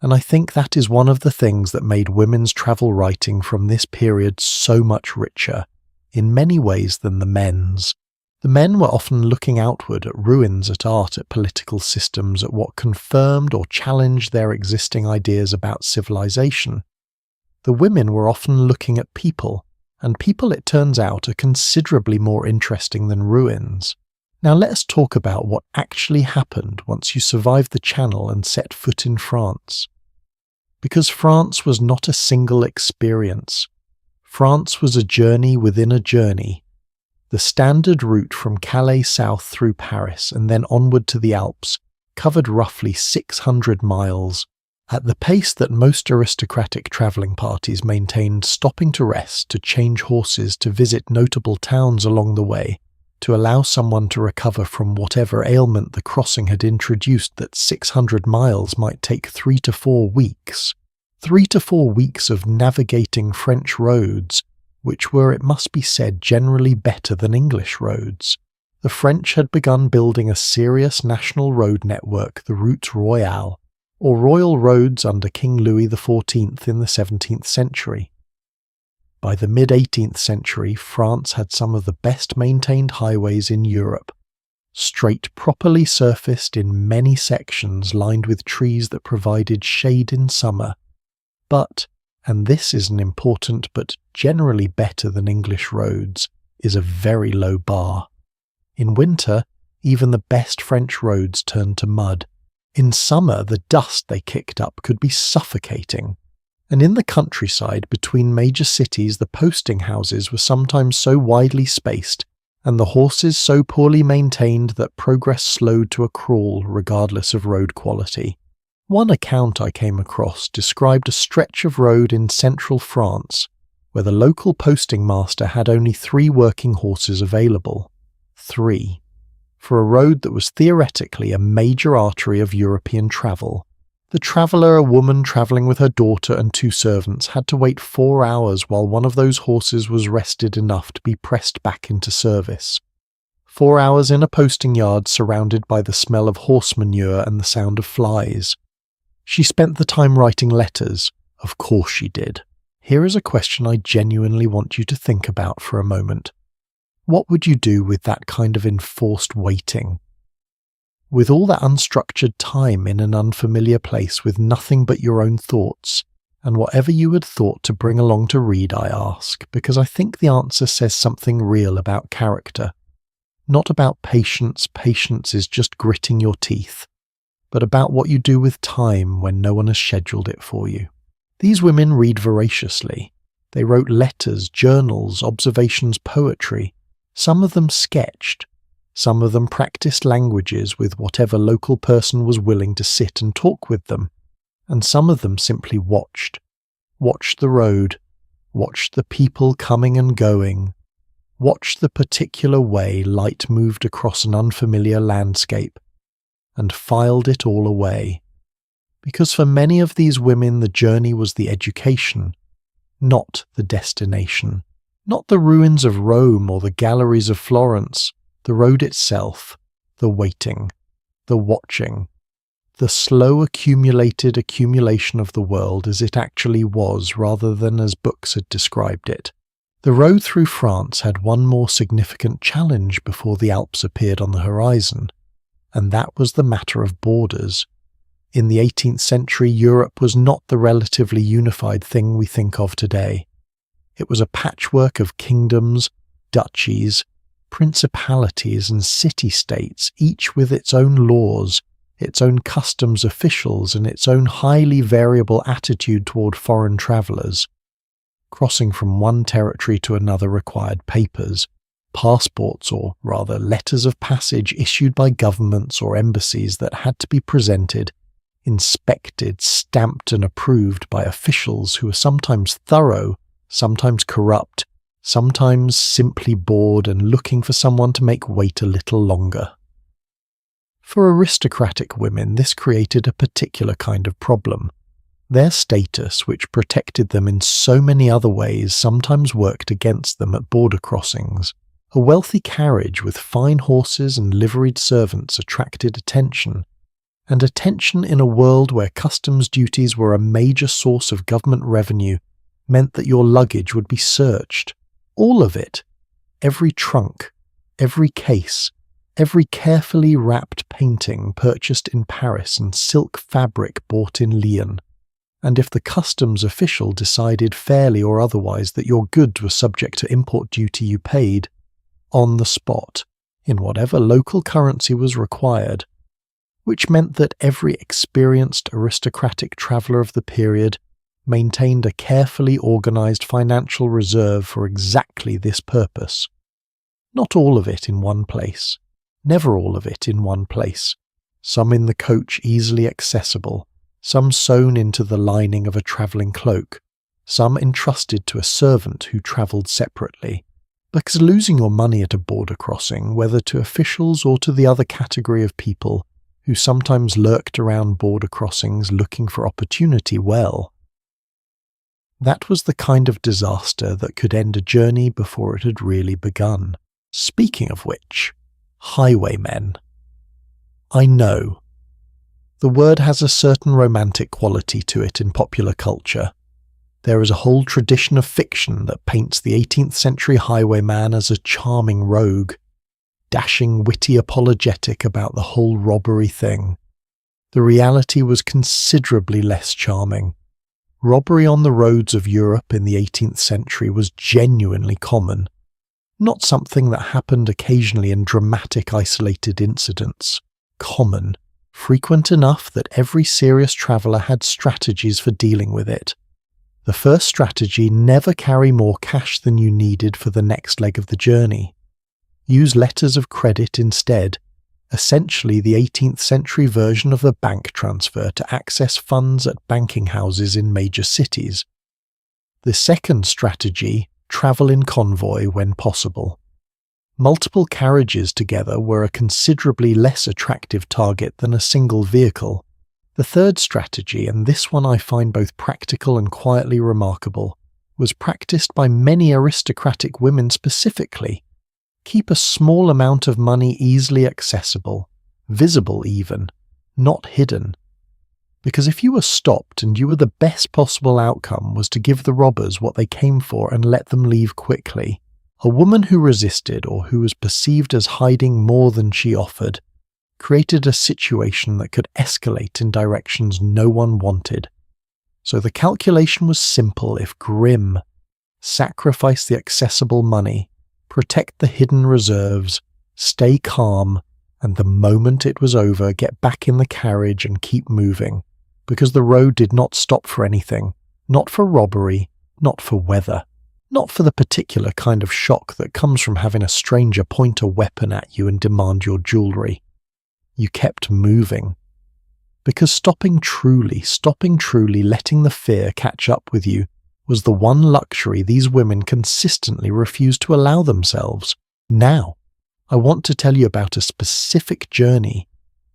S1: And I think that is one of the things that made women's travel writing from this period so much richer, in many ways, than the men's. The men were often looking outward at ruins, at art, at political systems, at what confirmed or challenged their existing ideas about civilization. The women were often looking at people, and people, it turns out, are considerably more interesting than ruins. Now let us talk about what actually happened once you survived the Channel and set foot in France. Because France was not a single experience. France was a journey within a journey. The standard route from Calais south through Paris and then onward to the Alps covered roughly 600 miles, at the pace that most aristocratic travelling parties maintained, stopping to rest, to change horses, to visit notable towns along the way, to allow someone to recover from whatever ailment the crossing had introduced. That 600 miles might take 3 to 4 weeks. 3 to 4 weeks of navigating French roads, which were, it must be said, generally better than English roads. The French had begun building a serious national road network, the Route Royale, or royal roads, under King Louis XIV in the 17th century. By the mid-18th century, France had some of the best-maintained highways in Europe, straight, properly surfaced in many sections, lined with trees that provided shade in summer. But, and this is an important but generally better than English roads, is a very low bar. In winter, even the best French roads turned to mud. In summer, the dust they kicked up could be suffocating. And in the countryside between major cities, the posting houses were sometimes so widely spaced, and the horses so poorly maintained, that progress slowed to a crawl regardless of road quality. One account I came across described a stretch of road in central France where the local posting master had only 3 working horses available. 3. For a road that was theoretically a major artery of European travel. The traveller, a woman travelling with her daughter and 2 servants, had to wait 4 hours while one of those horses was rested enough to be pressed back into service. 4 hours in a posting yard surrounded by the smell of horse manure and the sound of flies. She spent the time writing letters. Of course she did. Here is a question I genuinely want you to think about for a moment. What would you do with that kind of enforced waiting? With all that unstructured time in an unfamiliar place with nothing but your own thoughts, and whatever you had thought to bring along to read, I ask, because I think the answer says something real about character. Not about patience is just gritting your teeth, but about what you do with time when no one has scheduled it for you. These women read voraciously. They wrote letters, journals, observations, poetry. Some of them sketched. Some of them practiced languages with whatever local person was willing to sit and talk with them. And some of them simply watched. Watched the road. Watched the people coming and going. Watched the particular way light moved across an unfamiliar landscape. And filed it all away. Because for many of these women the journey was the education, not the destination. Not the ruins of Rome or the galleries of Florence, the road itself, the waiting, the watching, the slow accumulation of the world as it actually was rather than as books had described it. The road through France had one more significant challenge before the Alps appeared on the horizon, and that was the matter of borders. In the 18th century, Europe was not the relatively unified thing we think of today. It was a patchwork of kingdoms, duchies, principalities and city-states, each with its own laws, its own customs officials, and its own highly variable attitude toward foreign travellers. Crossing from one territory to another required papers, passports, or rather letters of passage issued by governments or embassies that had to be presented, inspected, stamped and approved by officials who were sometimes thorough, sometimes corrupt, sometimes simply bored and looking for someone to make wait a little longer. For aristocratic women, this created a particular kind of problem. Their status, which protected them in so many other ways, sometimes worked against them at border crossings. A wealthy carriage with fine horses and liveried servants attracted attention, and attention in a world where customs duties were a major source of government revenue meant that your luggage would be searched. All of it. Every trunk, every case, every carefully wrapped painting purchased in Paris and silk fabric bought in Lyon. And if the customs official decided fairly or otherwise that your goods were subject to import duty, you paid, on the spot, in whatever local currency was required, which meant that every experienced aristocratic traveller of the period maintained a carefully organised financial reserve for exactly this purpose. Not all of it in one place, never all of it in one place, some in the coach easily accessible, some sewn into the lining of a travelling cloak, some entrusted to a servant who travelled separately, because losing your money at a border crossing, whether to officials or to the other category of people who sometimes lurked around border crossings looking for opportunity, well, that was the kind of disaster that could end a journey before it had really begun. Speaking of which, highwaymen. I know. The word has a certain romantic quality to it in popular culture. There is a whole tradition of fiction that paints the 18th century highwayman as a charming rogue, dashing, witty, apologetic about the whole robbery thing. The reality was considerably less charming. Robbery on the roads of Europe in the 18th century was genuinely common, not something that happened occasionally in dramatic isolated incidents. Common, frequent enough that every serious traveller had strategies for dealing with it. The first strategy: never carry more cash than you needed for the next leg of the journey. Use letters of credit instead, essentially the 18th century version of a bank transfer to access funds at banking houses in major cities. The second strategy, travel in convoy when possible. Multiple carriages together were a considerably less attractive target than a single vehicle. The third strategy, and this one I find both practical and quietly remarkable, was practiced by many aristocratic women specifically. Keep a small amount of money easily accessible, visible even, not hidden. Because if you were stopped and the best possible outcome was to give the robbers what they came for and let them leave quickly, a woman who resisted or who was perceived as hiding more than she offered created a situation that could escalate in directions no one wanted. So the calculation was simple if grim. Sacrifice the accessible money, protect the hidden reserves, stay calm, and the moment it was over, get back in the carriage and keep moving, because the road did not stop for anything, not for robbery, not for weather, not for the particular kind of shock that comes from having a stranger point a weapon at you and demand your jewellery. You kept moving. Because stopping truly, letting the fear catch up with you, was the one luxury these women consistently refused to allow themselves. Now, I want to tell you about a specific journey,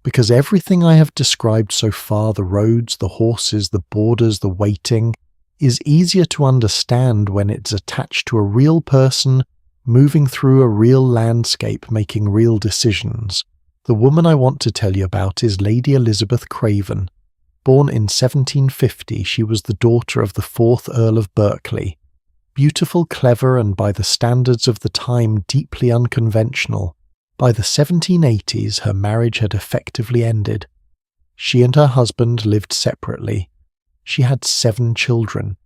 S1: because everything I have described so far, the roads, the horses, the borders, the waiting, is easier to understand when it's attached to a real person moving through a real landscape making real decisions. The woman I want to tell you about is Lady Elizabeth Craven. Born in 1750, she was the daughter of the 4th Earl of Berkeley. Beautiful, clever, and by the standards of the time deeply unconventional. By the 1780s, her marriage had effectively ended. She and her husband lived separately. She had 7 children,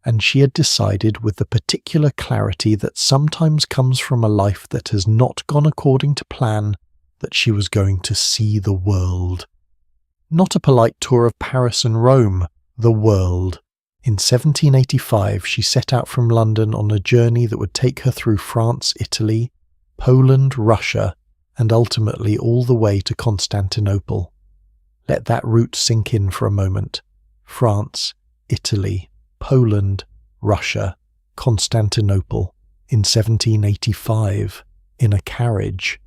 S1: and she had decided with the particular clarity that sometimes comes from a life that has not gone according to plan, that she was going to see the world. Not a polite tour of Paris and Rome, the world. In 1785 she set out from London on a journey that would take her through France, Italy, Poland, Russia, and ultimately all the way to Constantinople. Let that route sink in for a moment. France, Italy, Poland, Russia, Constantinople, in 1785, in a carriage.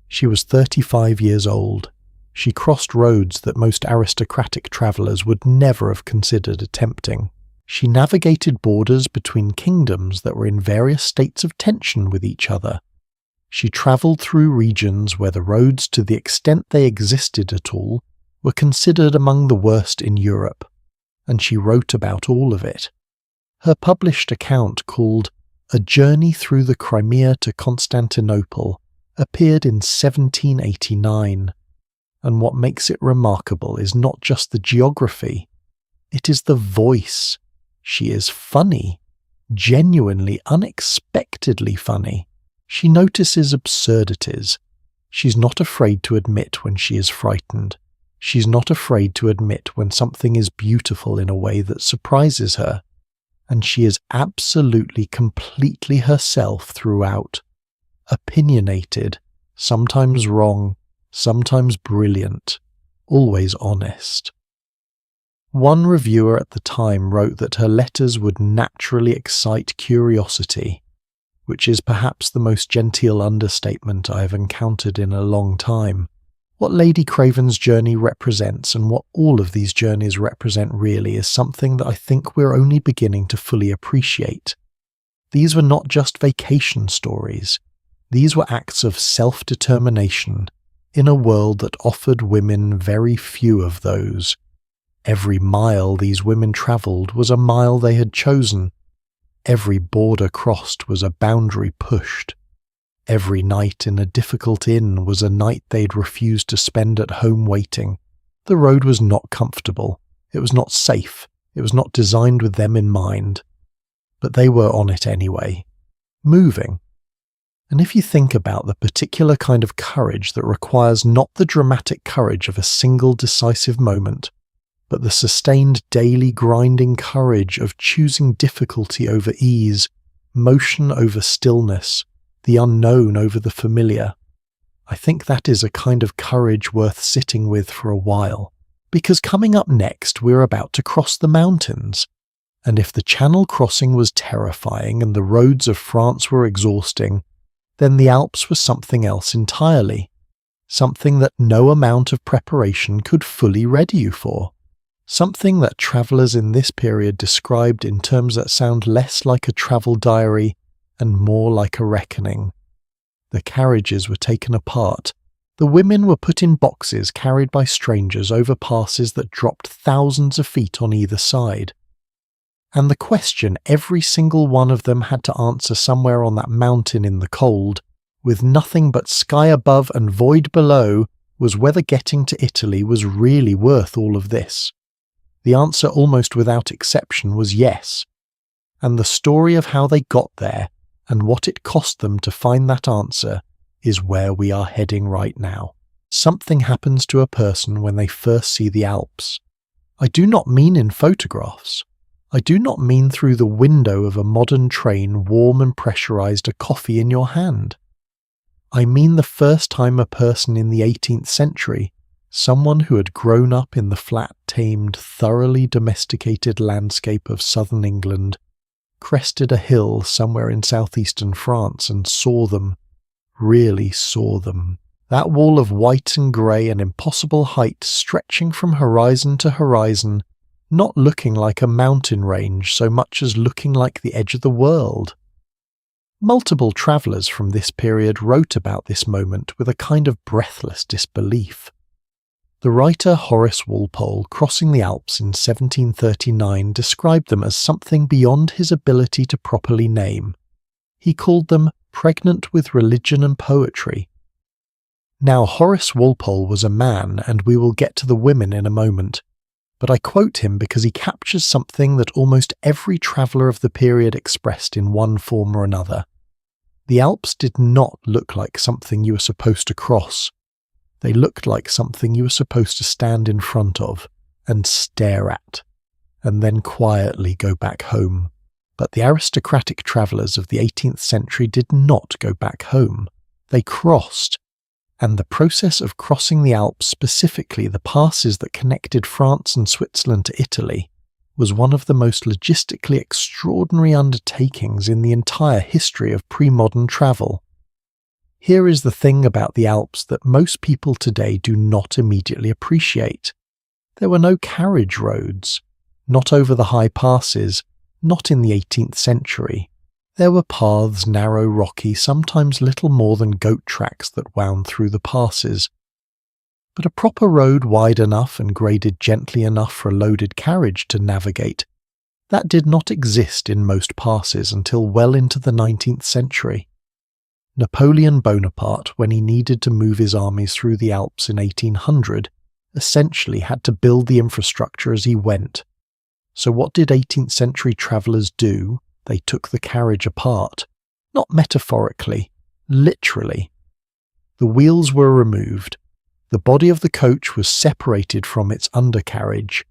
S1: She was 35 years old. She crossed roads that most aristocratic travellers would never have considered attempting. She navigated borders between kingdoms that were in various states of tension with each other. She travelled through regions where the roads, to the extent they existed at all, were considered among the worst in Europe, and she wrote about all of it. Her published account, called A Journey Through the Crimea to Constantinople, appeared in 1789, and what makes it remarkable is not just the geography, it is the voice. She is funny, genuinely, unexpectedly funny. She notices absurdities. She's not afraid to admit when she is frightened. She's not afraid to admit when something is beautiful in a way that surprises her. And she is absolutely, completely herself throughout. Opinionated, sometimes wrong, sometimes brilliant, always honest. One reviewer at the time wrote that her letters would naturally excite curiosity, which is perhaps the most genteel understatement I have encountered in a long time. What Lady Craven's journey represents, and what all of these journeys represent really, is something that I think we're only beginning to fully appreciate. These were not just vacation stories. These were acts of self-determination in a world that offered women very few of those. Every mile these women travelled was a mile they had chosen. Every border crossed was a boundary pushed. Every night in a difficult inn was a night they'd refused to spend at home waiting. The road was not comfortable. It was not safe. It was not designed with them in mind. But they were on it anyway, moving. And if you think about the particular kind of courage that requires not the dramatic courage of a single decisive moment, but the sustained daily grinding courage of choosing difficulty over ease, motion over stillness, the unknown over the familiar, I think that is a kind of courage worth sitting with for a while, because coming up next we're about to cross the mountains, and if the Channel crossing was terrifying and the roads of France were exhausting, then the Alps were something else entirely, something that no amount of preparation could fully ready you for, something that travellers in this period described in terms that sound less like a travel diary and more like a reckoning. The carriages were taken apart. The women were put in boxes carried by strangers over passes that dropped thousands of feet on either side. And the question every single one of them had to answer somewhere on that mountain in the cold, with nothing but sky above and void below, was whether getting to Italy was really worth all of this. The answer almost without exception was yes. And the story of how they got there, and what it cost them to find that answer, is where we are heading right now. Something happens to a person when they first see the Alps. I do not mean in photographs. I do not mean through the window of a modern train warm and pressurized a coffee in your hand. I mean the first time a person in the 18th century, someone who had grown up in the flat, tamed, thoroughly domesticated landscape of southern England, crested a hill somewhere in southeastern France and saw them, really saw them. That wall of white and grey and impossible height stretching from horizon to horizon, not looking like a mountain range so much as looking like the edge of the world. Multiple travellers from this period wrote about this moment with a kind of breathless disbelief. The writer Horace Walpole, crossing the Alps in 1739, described them as something beyond his ability to properly name. He called them pregnant with religion and poetry. Now, Horace Walpole was a man, and we will get to the women in a moment, but I quote him because he captures something that almost every traveller of the period expressed in one form or another. The Alps did not look like something you were supposed to cross. They looked like something you were supposed to stand in front of and stare at, and then quietly go back home. But the aristocratic travellers of the 18th century did not go back home. They crossed, and the process of crossing the Alps, specifically the passes that connected France and Switzerland to Italy, was one of the most logistically extraordinary undertakings in the entire history of pre-modern travel. Here is the thing about the Alps that most people today do not immediately appreciate. There were no carriage roads, not over the high passes, not in the 18th century. There were paths, narrow, rocky, sometimes little more than goat tracks that wound through the passes. But a proper road wide enough and graded gently enough for a loaded carriage to navigate, that did not exist in most passes until well into the 19th century. Napoleon Bonaparte, when he needed to move his armies through the Alps in 1800, essentially had to build the infrastructure as he went. So what did 18th century travellers do? They took the carriage apart. Not metaphorically, literally. The wheels were removed. The body of the coach was separated from its undercarriage.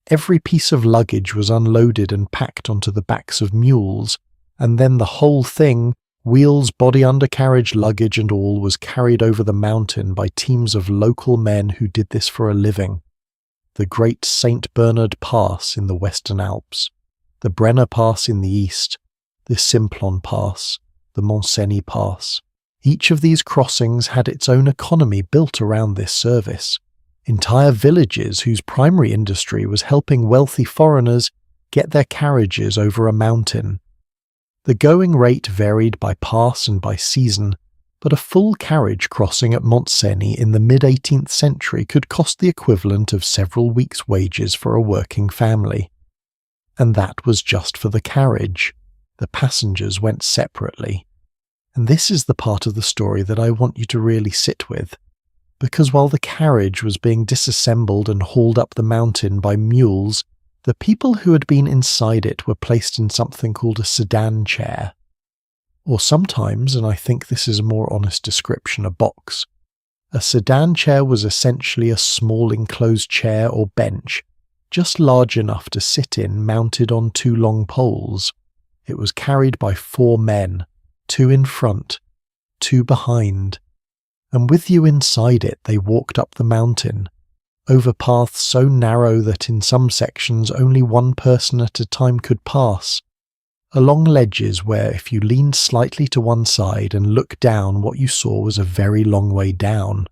S1: Every piece of luggage was unloaded and packed onto the backs of mules, and then the whole thing, wheels, body, undercarriage, luggage and all, was carried over the mountain by teams of local men who did this for a living. The great St. Bernard Pass in the Western Alps, the Brenner Pass in the east, the Simplon Pass, the Mont-Cenis Pass. Each of these crossings had its own economy built around this service. Entire villages whose primary industry was helping wealthy foreigners get their carriages over a mountain. The going rate varied by pass and by season, but a full carriage crossing at Mont-Cenis in the mid-18th century could cost the equivalent of several weeks' wages for a working family. And that was just for the carriage. The passengers went separately. And this is the part of the story that I want you to really sit with, because while the carriage was being disassembled and hauled up the mountain by mules, the people who had been inside it were placed in something called a sedan chair. Or sometimes, and I think this is a more honest description, a box. A sedan chair was essentially a small enclosed chair or bench, just large enough to sit in, mounted on two long poles. It was carried by 4 men, 2 in front, 2 behind, and with you inside it they walked up the mountain, over paths so narrow that in some sections only one person at a time could pass, along ledges where if you leaned slightly to one side and looked down what you saw was a very long way down,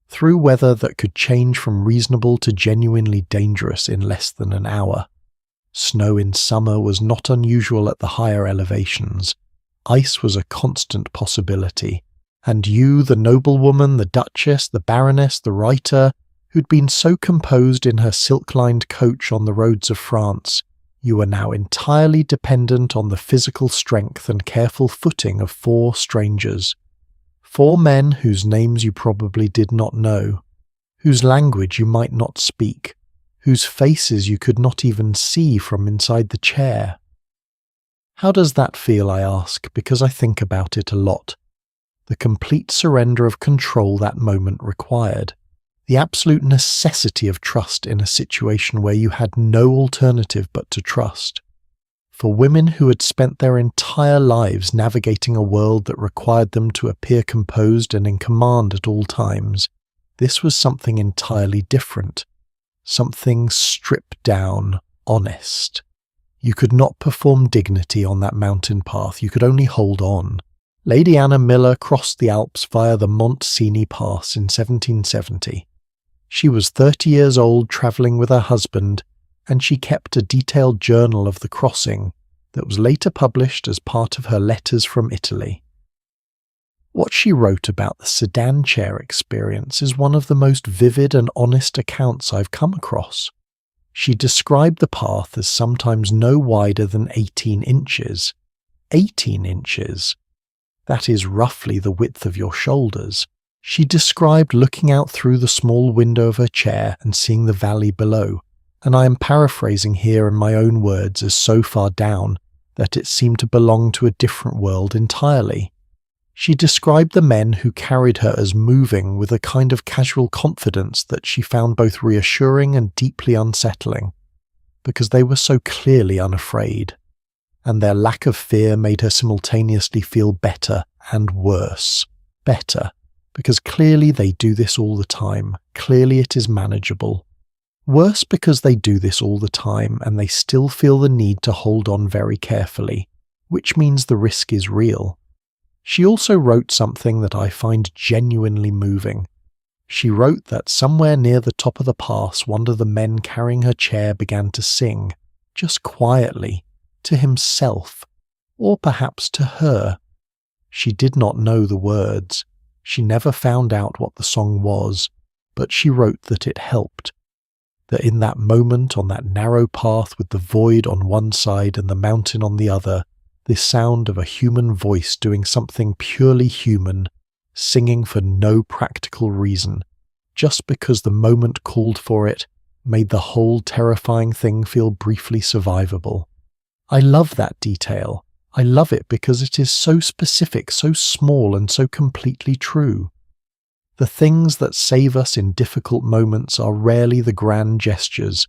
S1: through weather that could change from reasonable to genuinely dangerous in less than an hour. Snow in summer was not unusual at the higher elevations. Ice was a constant possibility, and you, the noblewoman, the duchess, the baroness, the writer, who'd been so composed in her silk-lined coach on the roads of France, you were now entirely dependent on the physical strength and careful footing of 4 strangers. 4 men whose names you probably did not know, whose language you might not speak, whose faces you could not even see from inside the chair. How does that feel, I ask, because I think about it a lot. The complete surrender of control that moment required. The absolute necessity of trust in a situation where you had no alternative but to trust. For women who had spent their entire lives navigating a world that required them to appear composed and in command at all times, this was something entirely different. Something stripped down, honest. You could not perform dignity on that mountain path, you could only hold on. Lady Anna Miller crossed the Alps via the Mont Cenis Pass in 1770. She was 30 years old, travelling with her husband, and she kept a detailed journal of the crossing that was later published as part of her letters from Italy. What she wrote about the sedan chair experience is one of the most vivid and honest accounts I've come across. She described the path as sometimes no wider than 18 inches. 18 inches! That is roughly the width of your shoulders. She described looking out through the small window of her chair and seeing the valley below, and I am paraphrasing here in my own words as so far down that it seemed to belong to a different world entirely. She described the men who carried her as moving with a kind of casual confidence that she found both reassuring and deeply unsettling, because they were so clearly unafraid, and their lack of fear made her simultaneously feel better and worse. Better, because clearly they do this all the time, clearly it is manageable. Worse because they do this all the time and they still feel the need to hold on very carefully, which means the risk is real. She also wrote something that I find genuinely moving. She wrote that somewhere near the top of the pass one of the men carrying her chair began to sing, just quietly, to himself, or perhaps to her. She did not know the words. She never found out what the song was, but she wrote that it helped. That in that moment on that narrow path with the void on one side and the mountain on the other, this sound of a human voice doing something purely human, singing for no practical reason, just because the moment called for it, made the whole terrifying thing feel briefly survivable. I love that detail. I love it because it is so specific, so small, and so completely true. The things that save us in difficult moments are rarely the grand gestures.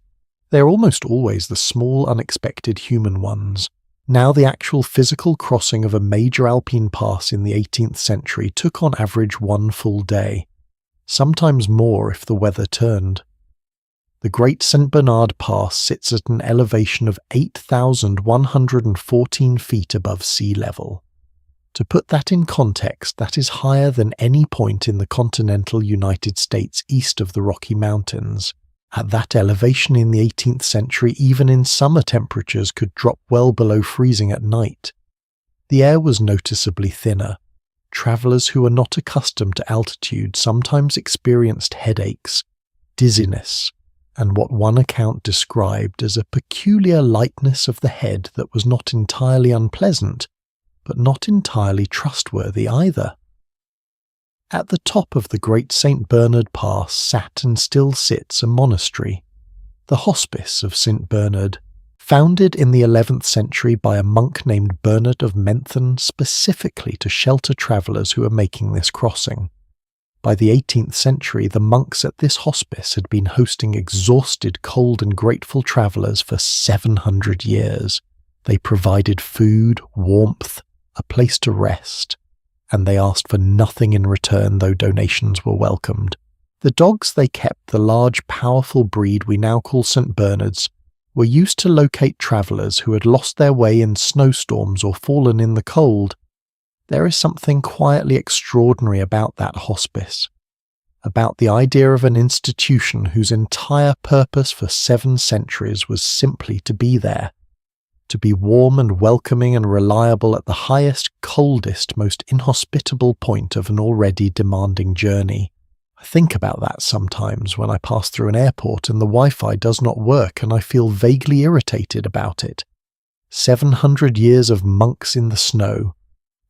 S1: They are almost always the small, unexpected human ones. Now the actual physical crossing of a major Alpine pass in the 18th century took on average 1 full day, sometimes more if the weather turned. The Great St. Bernard Pass sits at an elevation of 8,114 feet above sea level. To put that in context, that is higher than any point in the continental United States east of the Rocky Mountains. At that elevation in the 18th century, even in summer temperatures could drop well below freezing at night. The air was noticeably thinner. Travellers who were not accustomed to altitude sometimes experienced headaches, dizziness, and what one account described as a peculiar lightness of the head that was not entirely unpleasant, but not entirely trustworthy either. At the top of the Great St. Bernard Pass sat and still sits a monastery, the Hospice of St. Bernard, founded in the 11th century by a monk named Bernard of Menthon specifically to shelter travellers who were making this crossing. By the 18th century, the monks at this hospice had been hosting exhausted, cold and grateful travellers for 700 years. They provided food, warmth, a place to rest. and they asked for nothing in return, though donations were welcomed. The dogs they kept, the large, powerful breed we now call St. Bernards, were used to locate travellers who had lost their way in snowstorms or fallen in the cold. There is something quietly extraordinary about that hospice, about the idea of an institution whose entire purpose for 7 centuries was simply to be there, to be warm and welcoming and reliable at the highest, coldest, most inhospitable point of an already demanding journey. I think about that sometimes when I pass through an airport and the Wi-Fi does not work and I feel vaguely irritated about it. 700 years of monks in the snow.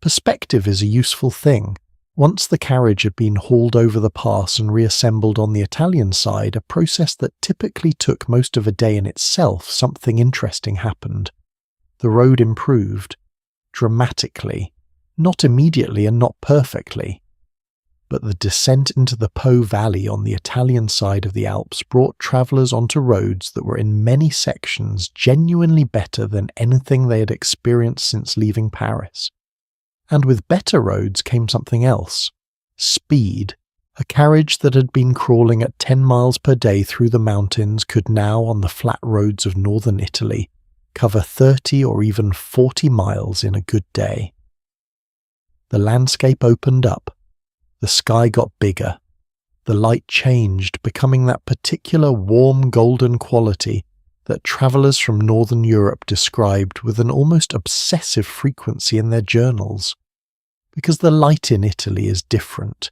S1: Perspective is a useful thing. Once the carriage had been hauled over the pass and reassembled on the Italian side, a process that typically took most of a day in itself, something interesting happened. The road improved. Dramatically. Not immediately and not perfectly. But the descent into the Po Valley on the Italian side of the Alps brought travellers onto roads that were in many sections genuinely better than anything they had experienced since leaving Paris. And with better roads came something else. Speed. A carriage that had been crawling at 10 miles per day through the mountains could now, on the flat roads of northern Italy, cover 30 or even 40 miles in a good day. The landscape opened up. The sky got bigger. The light changed, becoming that particular warm golden quality that travellers from northern Europe described with an almost obsessive frequency in their journals. Because the light in Italy is different.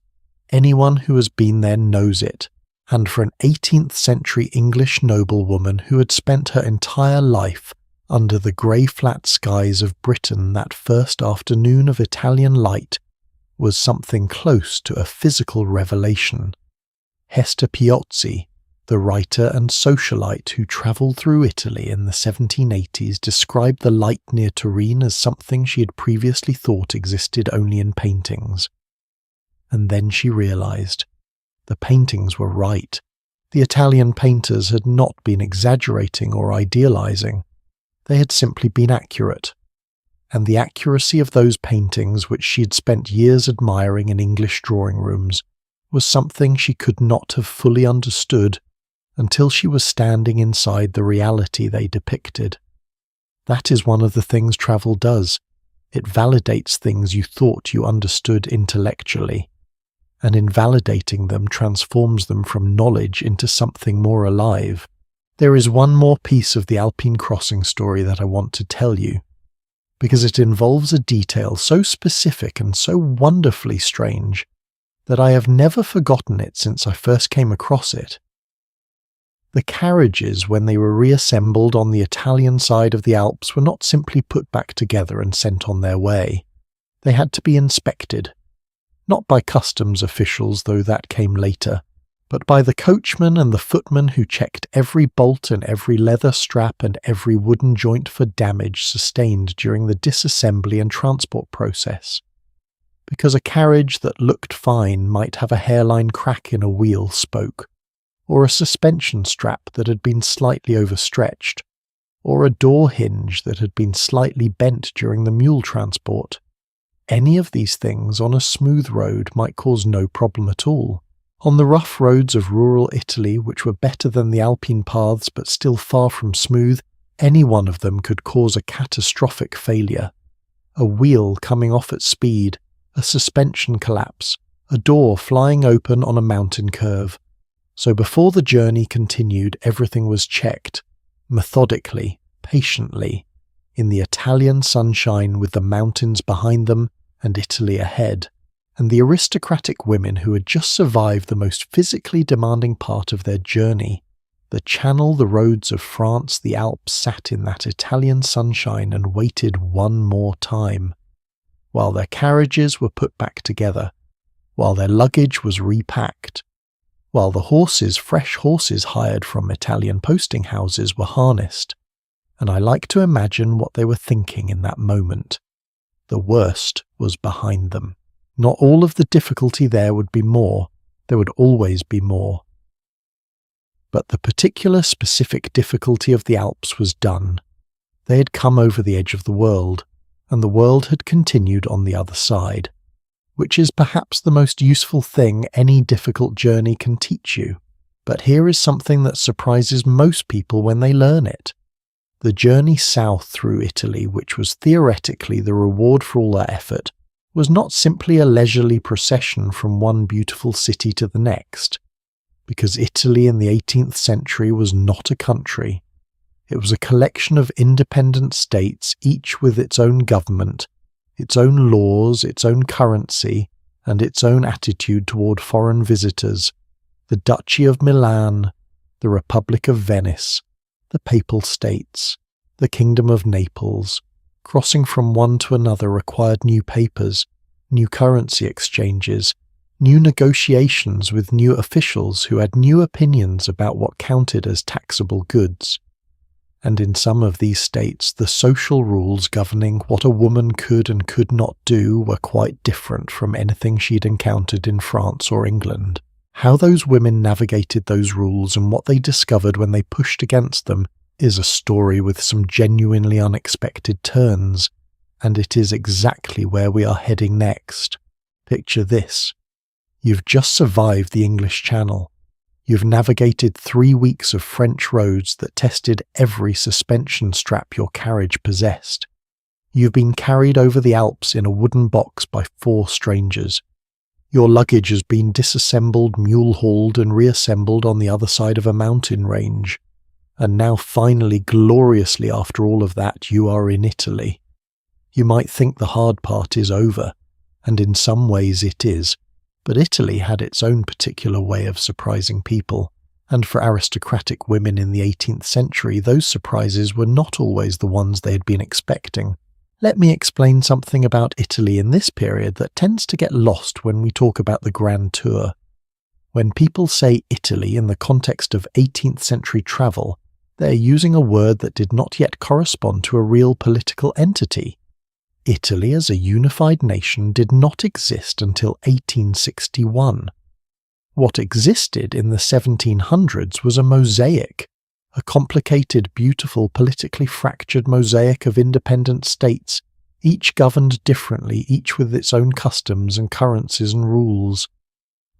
S1: Anyone who has been there knows it. And for an 18th century English noblewoman who had spent her entire life under the grey flat skies of Britain, that first afternoon of Italian light was something close to a physical revelation. Hester Piozzi, the writer and socialite who travelled through Italy in the 1780s, described the light near Turin as something she had previously thought existed only in paintings. And then she realised. The paintings were right. The Italian painters had not been exaggerating or idealising. They had simply been accurate. And the accuracy of those paintings, which she had spent years admiring in English drawing rooms, was something she could not have fully understood until she was standing inside the reality they depicted. That is one of the things travel does. It validates things you thought you understood intellectually, and in validating them transforms them from knowledge into something more alive. There is one more piece of the Alpine crossing story that I want to tell you, because it involves a detail so specific and so wonderfully strange that I have never forgotten it since I first came across it. The carriages, when they were reassembled on the Italian side of the Alps, were not simply put back together and sent on their way. They had to be inspected, not by customs officials, though that came later, but by the coachman and the footman who checked every bolt and every leather strap and every wooden joint for damage sustained during the disassembly and transport process. Because a carriage that looked fine might have a hairline crack in a wheel spoke, or a suspension strap that had been slightly overstretched, or a door hinge that had been slightly bent during the mule transport. Any of these things on a smooth road might cause no problem at all. On the rough roads of rural Italy, which were better than the Alpine paths but still far from smooth, any one of them could cause a catastrophic failure. A wheel coming off at speed, a suspension collapse, a door flying open on a mountain curve. So before the journey continued, everything was checked, methodically, patiently, in the Italian sunshine with the mountains behind them and Italy ahead. And the aristocratic women who had just survived the most physically demanding part of their journey, the Channel, the roads of France, the Alps, sat in that Italian sunshine and waited one more time, while their carriages were put back together, while their luggage was repacked, while the horses, fresh horses hired from Italian posting houses, were harnessed. And I like to imagine what they were thinking in that moment. The worst was behind them. Not all of the difficulty there would be more. There would always be more. But the particular specific difficulty of the Alps was done. They had come over the edge of the world, and the world had continued on the other side. which is perhaps the most useful thing any difficult journey can teach you. But here is something that surprises most people when they learn it. The journey south through Italy, which was theoretically the reward for all their effort, was not simply a leisurely procession from one beautiful city to the next, because Italy in the 18th century was not a country. It was a collection of independent states, each with its own government, its own laws, its own currency, and its own attitude toward foreign visitors. The Duchy of Milan, the Republic of Venice, the Papal States, the Kingdom of Naples. Crossing from one to another required new papers, new currency exchanges, new negotiations with new officials who had new opinions about what counted as taxable goods. And in some of these states, the social rules governing what a woman could and could not do were quite different from anything she'd encountered in France or England. How those women navigated those rules and what they discovered when they pushed against them is a story with some genuinely unexpected turns, and it is exactly where we are heading next. Picture this. You've just survived the English Channel. You've navigated 3 weeks of French roads that tested every suspension strap your carriage possessed. You've been carried over the Alps in a wooden box by 4 strangers. Your luggage has been disassembled, mule-hauled and reassembled on the other side of a mountain range. And now finally, gloriously after all of that, you are in Italy. You might think the hard part is over, and in some ways it is, but Italy had its own particular way of surprising people, and for aristocratic women in the 18th century, those surprises were not always the ones they had been expecting. Let me explain something about Italy in this period that tends to get lost when we talk about the Grand Tour. When people say Italy in the context of 18th century travel, they are using a word that did not yet correspond to a real political entity. Italy as a unified nation did not exist until 1861. What existed in the 1700s was a mosaic, a complicated, beautiful, politically fractured mosaic of independent states, each governed differently, each with its own customs and currencies and rules.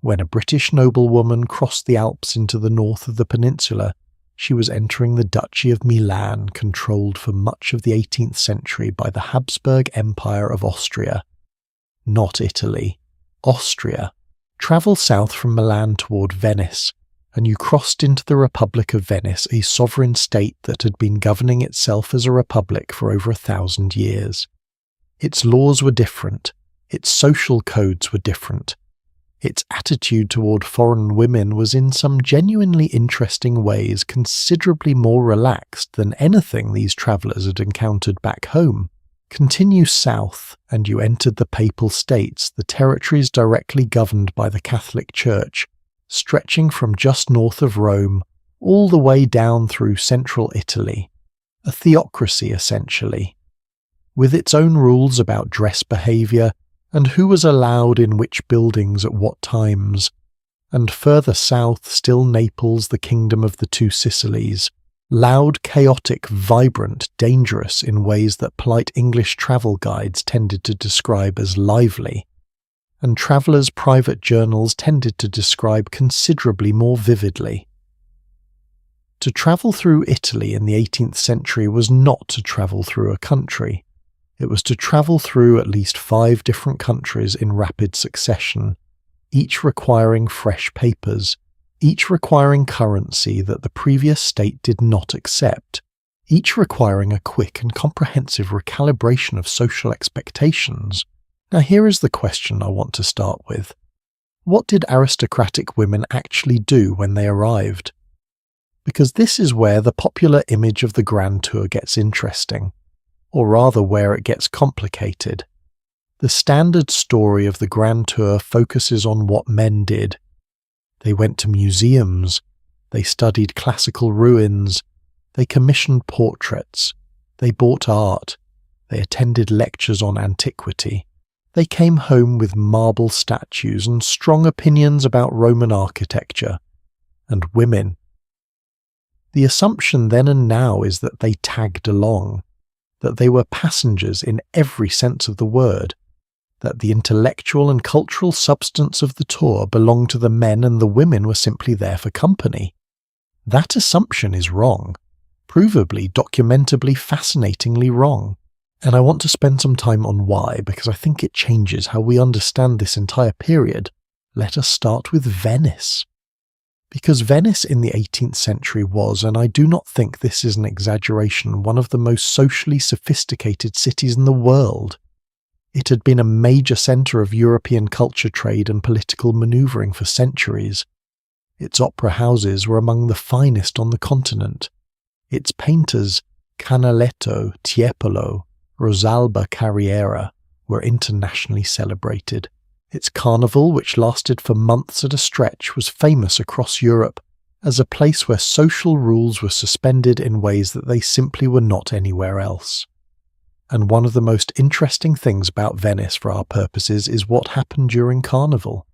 S1: When a British noblewoman crossed the Alps into the north of the peninsula, she was entering the Duchy of Milan, controlled for much of the 18th century by the Habsburg Empire of Austria. Not Italy. Austria. Travel south from Milan toward Venice, and you crossed into the Republic of Venice, a sovereign state that had been governing itself as a republic for over 1,000 years. Its laws were different. Its social codes were different. Its attitude toward foreign women was in some genuinely interesting ways considerably more relaxed than anything these travellers had encountered back home. Continue south, and you entered the Papal States, the territories directly governed by the Catholic Church, stretching from just north of Rome all the way down through central Italy. A theocracy, essentially, with its own rules about dress behaviour, and who was allowed in which buildings at what times, and further south still Naples, the kingdom of the two Sicilies, loud, chaotic, vibrant, dangerous in ways that polite English travel guides tended to describe as lively, and travellers' private journals tended to describe considerably more vividly. To travel through Italy in the 18th century was not to travel through a country. It was to travel through at least 5 different countries in rapid succession, each requiring fresh papers, each requiring currency that the previous state did not accept, each requiring a quick and comprehensive recalibration of social expectations. Now here is the question I want to start with. What did aristocratic women actually do when they arrived? Because this is where the popular image of the Grand Tour gets interesting. Or rather where it gets complicated. The standard story of the Grand Tour focuses on what men did. They went to museums, they studied classical ruins, they commissioned portraits, they bought art, they attended lectures on antiquity, they came home with marble statues and strong opinions about Roman architecture, and women. The assumption then and now is that they tagged along, that they were passengers in every sense of the word, that the intellectual and cultural substance of the tour belonged to the men and the women were simply there for company. That assumption is wrong, provably, documentably, fascinatingly wrong. And I want to spend some time on why, because I think it changes how we understand this entire period. Let us start with Venice. Because Venice in the 18th century was, and I do not think this is an exaggeration, one of the most socially sophisticated cities in the world. It had been a major centre of European culture, trade and political manoeuvring for centuries. Its opera houses were among the finest on the continent. Its painters, Canaletto, Tiepolo, Rosalba Carriera, were internationally celebrated. Its carnival, which lasted for months at a stretch, was famous across Europe as a place where social rules were suspended in ways that they simply were not anywhere else. And one of the most interesting things about Venice for our purposes is what happened during Carnival.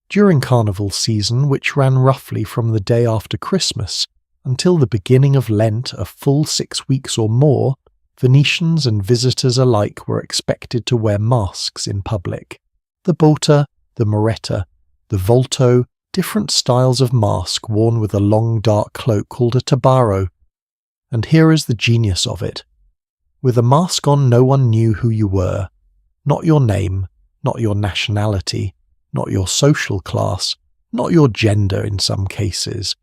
S1: During Carnival season, which ran roughly from the day after Christmas until the beginning of Lent, a full 6 weeks or more, Venetians and visitors alike were expected to wear masks in public. The botta, the moretta, the volto, different styles of mask worn with a long dark cloak called a tabaro. And here is the genius of it. With a mask on, no one knew who you were. Not your name, not your nationality, not your social class, not your gender in some cases.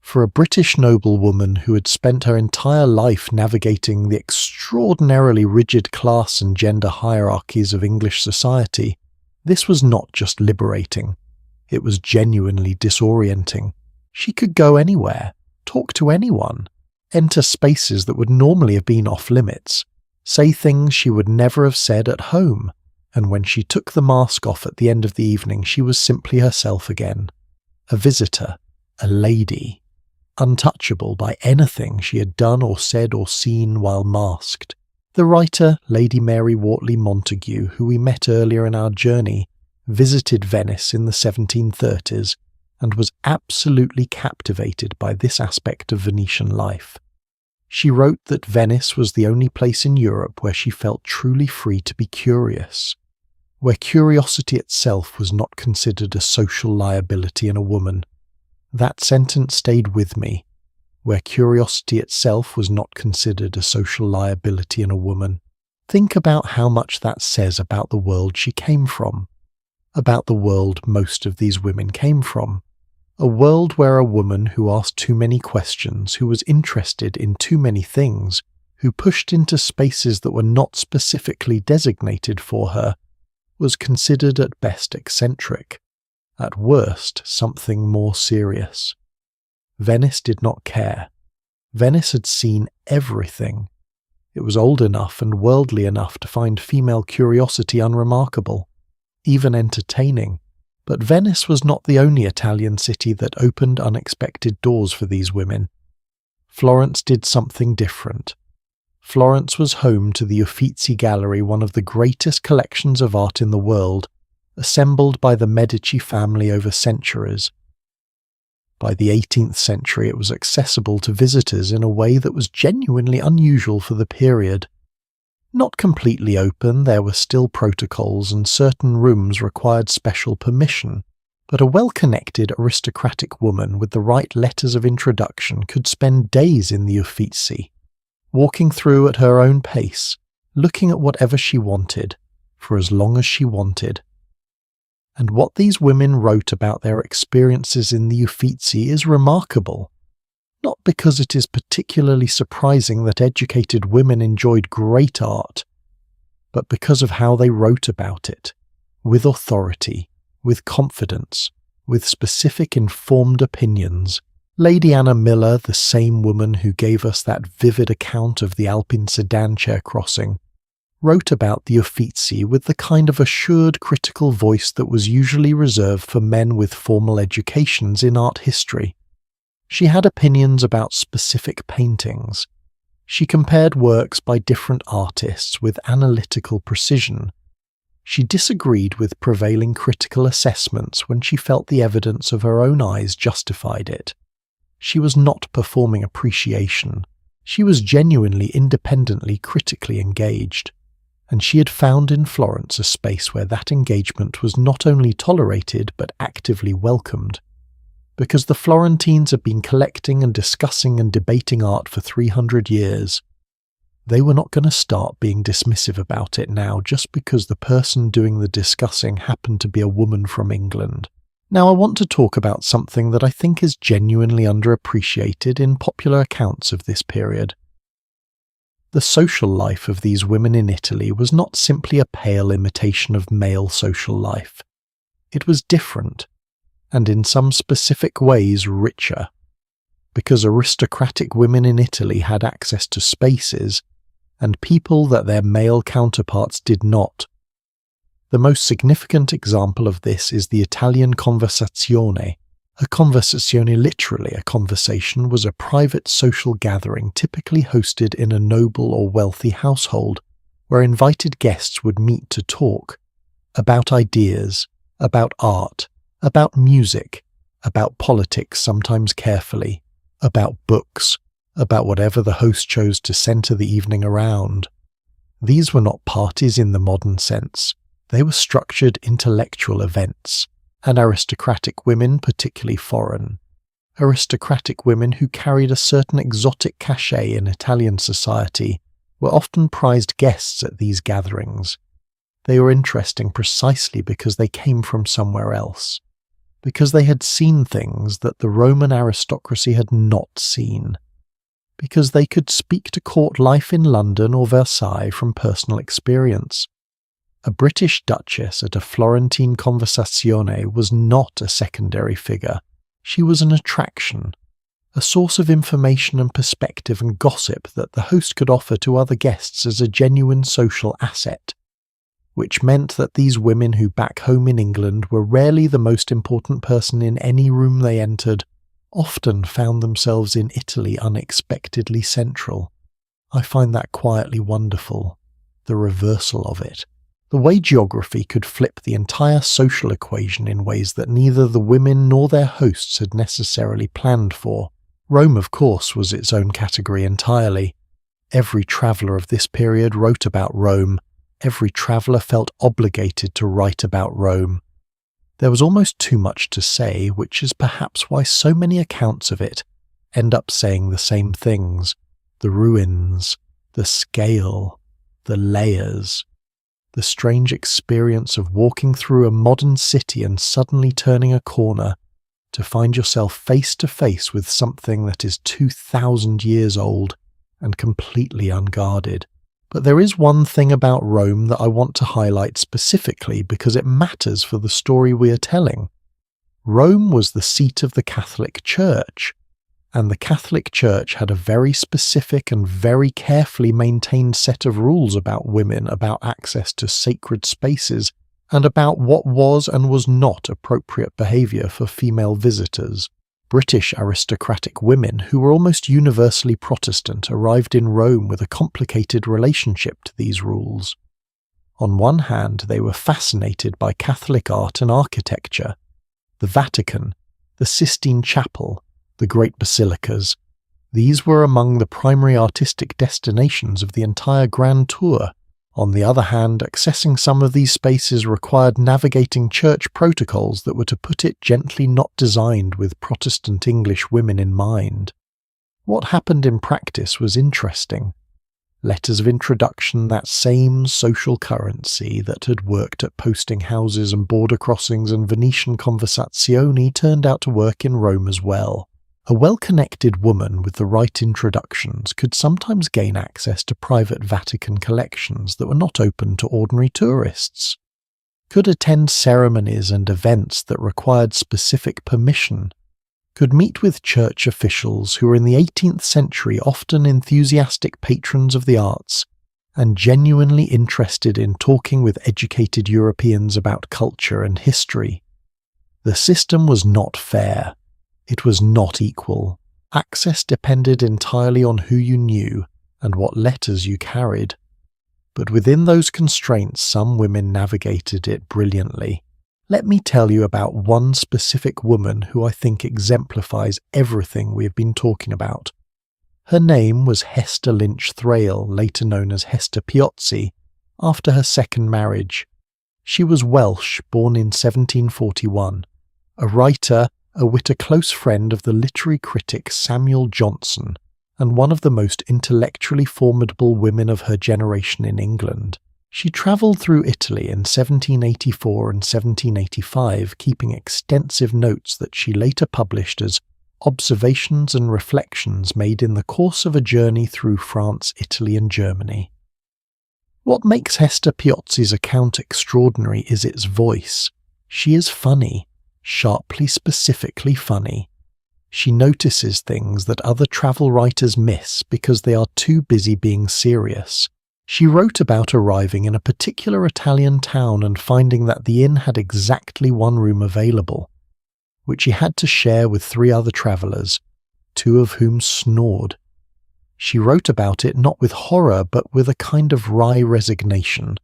S1: For a British noblewoman who had spent her entire life navigating the extraordinarily rigid class and gender hierarchies of English society, this was not just liberating. It was genuinely disorienting. She could go anywhere, talk to anyone, enter spaces that would normally have been off limits, say things she would never have said at home, and when she took the mask off at the end of the evening, she was simply herself again. A visitor, a lady, untouchable by anything she had done or said or seen while masked. The writer, Lady Mary Wortley Montagu, who we met earlier in our journey, visited Venice in the 1730s and was absolutely captivated by this aspect of Venetian life. She wrote that Venice was the only place in Europe where she felt truly free to be curious, where curiosity itself was not considered a social liability in a woman. That sentence stayed with me, where curiosity itself was not considered a social liability in a woman. Think about how much that says about the world she came from, about the world most of these women came from. A world where a woman who asked too many questions, who was interested in too many things, who pushed into spaces that were not specifically designated for her, was considered at best eccentric, at worst something more serious. Venice did not care. Venice had seen everything. It was old enough and worldly enough to find female curiosity unremarkable, even entertaining. But Venice was not the only Italian city that opened unexpected doors for these women. Florence did something different. Florence was home to the Uffizi Gallery, one of the greatest collections of art in the world, assembled by the Medici family over centuries. By the 18th century it was accessible to visitors in a way that was genuinely unusual for the period. Not completely open, there were still protocols and certain rooms required special permission, but a well-connected aristocratic woman with the right letters of introduction could spend days in the Uffizi, walking through at her own pace, looking at whatever she wanted, for as long as she wanted. And what these women wrote about their experiences in the Uffizi is remarkable, not because it is particularly surprising that educated women enjoyed great art, but because of how they wrote about it, with authority, with confidence, with specific informed opinions. Lady Anna Miller, the same woman who gave us that vivid account of the Alpine sedan chair crossing, wrote about the Uffizi with the kind of assured critical voice that was usually reserved for men with formal educations in art history. She had opinions about specific paintings. She compared works by different artists with analytical precision. She disagreed with prevailing critical assessments when she felt the evidence of her own eyes justified it. She was not performing appreciation. She was genuinely independently critically engaged. and she had found in Florence a space where that engagement was not only tolerated but actively welcomed. Because the Florentines had been collecting and discussing and debating art for 300 years, they were not going to start being dismissive about it now just because the person doing the discussing happened to be a woman from England. Now I want to talk about something that I think is genuinely underappreciated in popular accounts of this period. The social life of these women in Italy was not simply a pale imitation of male social life. It was different, and in some specific ways richer, because aristocratic women in Italy had access to spaces and people that their male counterparts did not. The most significant example of this is the Italian conversazione. A conversazione, literally a conversation, was a private social gathering typically hosted in a noble or wealthy household, where invited guests would meet to talk about ideas, about art, about music, about politics, sometimes carefully, about books, about whatever the host chose to centre the evening around. These were not parties in the modern sense. They were structured intellectual events, and aristocratic women, particularly foreign, aristocratic women who carried a certain exotic cachet in Italian society, were often prized guests at these gatherings. They were interesting precisely because they came from somewhere else, because they had seen things that the Roman aristocracy had not seen, because they could speak to court life in London or Versailles from personal experience. A British duchess at a Florentine conversazione was not a secondary figure. She was an attraction, a source of information and perspective and gossip that the host could offer to other guests as a genuine social asset, which meant that these women who back home in England were rarely the most important person in any room they entered, often found themselves in Italy unexpectedly central. I find that quietly wonderful, the reversal of it. The way geography could flip the entire social equation in ways that neither the women nor their hosts had necessarily planned for. Rome, of course, was its own category entirely. Every traveller of this period wrote about Rome. Every traveller felt obligated to write about Rome. There was almost too much to say, which is perhaps why so many accounts of it end up saying the same things. The ruins, the scale, the layers. The strange experience of walking through a modern city and suddenly turning a corner to find yourself face to face with something that is 2,000 years old and completely unguarded. But there is one thing about Rome that I want to highlight specifically because it matters for the story we are telling. Rome was the seat of the Catholic Church, and the Catholic Church had a very specific and very carefully maintained set of rules about women, about access to sacred spaces, and about what was and was not appropriate behaviour for female visitors. British aristocratic women, who were almost universally Protestant, arrived in Rome with a complicated relationship to these rules. On one hand, they were fascinated by Catholic art and architecture, the Vatican, the Sistine Chapel, the great basilicas. These were among the primary artistic destinations of the entire Grand Tour. On the other hand, accessing some of these spaces required navigating church protocols that were, to put it gently, not designed with Protestant English women in mind. What happened in practice was interesting. Letters of introduction, that same social currency that had worked at posting houses and border crossings and Venetian conversazioni, turned out to work in Rome as well. A well-connected woman with the right introductions could sometimes gain access to private Vatican collections that were not open to ordinary tourists, could attend ceremonies and events that required specific permission, could meet with church officials who were in the 18th century often enthusiastic patrons of the arts and genuinely interested in talking with educated Europeans about culture and history. The system was not fair. It was not equal. Access depended entirely on who you knew and what letters you carried. But within those constraints, some women navigated it brilliantly. Let me tell you about one specific woman who I think exemplifies everything we have been talking about. Her name was Hester Lynch Thrale, later known as Hester Piozzi, after her second marriage. She was Welsh, born in 1741, a writer, a wit a close friend of the literary critic Samuel Johnson, and one of the most intellectually formidable women of her generation in England. She travelled through Italy in 1784 and 1785, keeping extensive notes that she later published as Observations and Reflections made in the course of a journey through France, Italy and Germany. What makes Hester Piozzi's account extraordinary is its voice. She is funny, sharply specifically funny. She notices things that other travel writers miss because they are too busy being serious. She wrote about arriving in a particular Italian town and finding that the inn had exactly one room available, which she had to share with 3 other travellers, 2 of whom snored. She wrote about it not with horror but with a kind of wry resignation,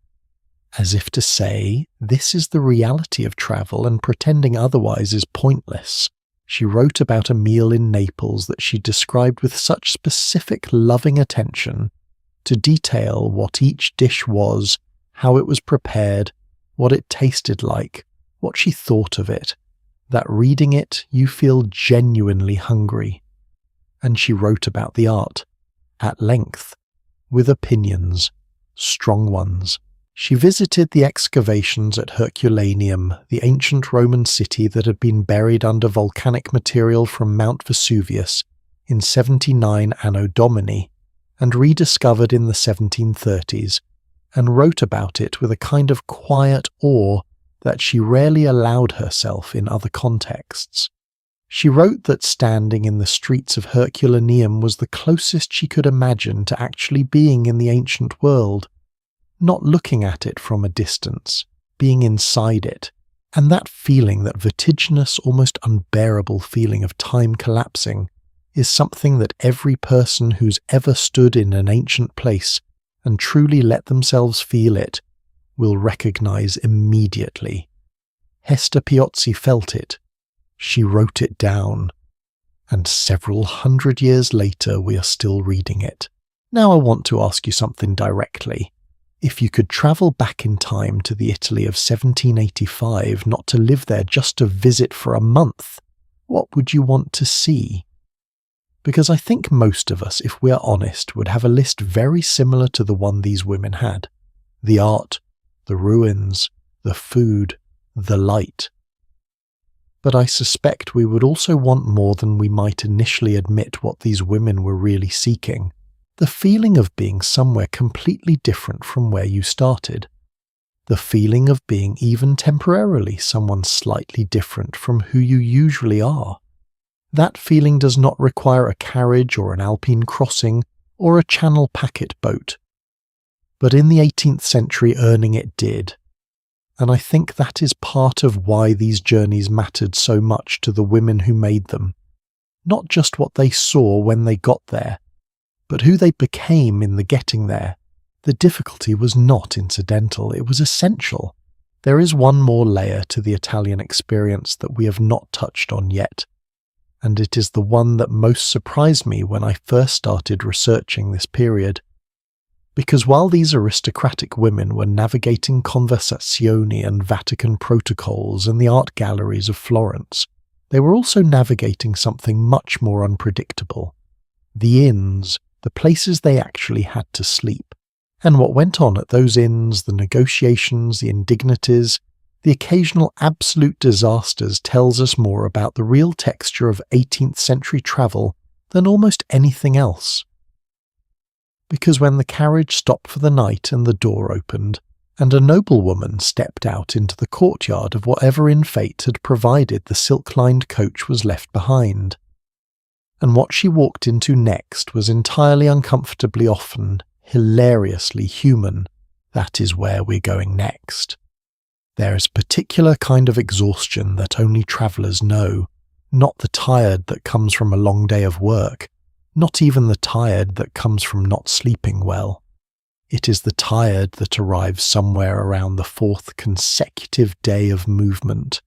S1: as if to say, this is the reality of travel and pretending otherwise is pointless. She wrote about a meal in Naples that she described with such specific loving attention to detail what each dish was, how it was prepared, what it tasted like, what she thought of it, that reading it you feel genuinely hungry. And she wrote about the art, at length, with opinions, strong ones. She visited the excavations at Herculaneum, the ancient Roman city that had been buried under volcanic material from Mount Vesuvius in 79 Anno Domini, and rediscovered in the 1730s, and wrote about it with a kind of quiet awe that she rarely allowed herself in other contexts. She wrote that standing in the streets of Herculaneum was the closest she could imagine to actually being in the ancient world, not looking at it from a distance, being inside it, and that feeling, that vertiginous, almost unbearable feeling of time collapsing, is something that every person who's ever stood in an ancient place and truly let themselves feel it will recognize immediately. Hester Piozzi felt it. She wrote it down, and several hundred years later we are still reading it. Now I want to ask you something directly. If you could travel back in time to the Italy of 1785, not to live there, just to visit for a month, what would you want to see? Because I think most of us, if we are honest, would have a list very similar to the one these women had. The art, the ruins, the food, the light. But I suspect we would also want more than we might initially admit what these women were really seeking. The feeling of being somewhere completely different from where you started. The feeling of being even temporarily someone slightly different from who you usually are. That feeling does not require a carriage or an Alpine crossing or a Channel packet boat. But in the 18th century earning it did. And I think that is part of why these journeys mattered so much to the women who made them. Not just what they saw when they got there, but who they became in the getting there. The difficulty was not incidental, it was essential. There is one more layer to the Italian experience that we have not touched on yet, and it is the one that most surprised me when I first started researching this period. Because while these aristocratic women were navigating conversazioni and Vatican protocols and the art galleries of Florence, they were also navigating something much more unpredictable. The inns, the places they actually had to sleep. And what went on at those inns, the negotiations, the indignities, the occasional absolute disasters tells us more about the real texture of 18th century travel than almost anything else. Because when the carriage stopped for the night and the door opened, and a noblewoman stepped out into the courtyard of whatever in fate had provided the silk-lined coach was left behind. And what she walked into next was entirely uncomfortably often, hilariously human. That is where we're going next. There is a particular kind of exhaustion that only travellers know, not the tired that comes from a long day of work, not even the tired that comes from not sleeping well. It is the tired that arrives somewhere around the 4th consecutive day of movement,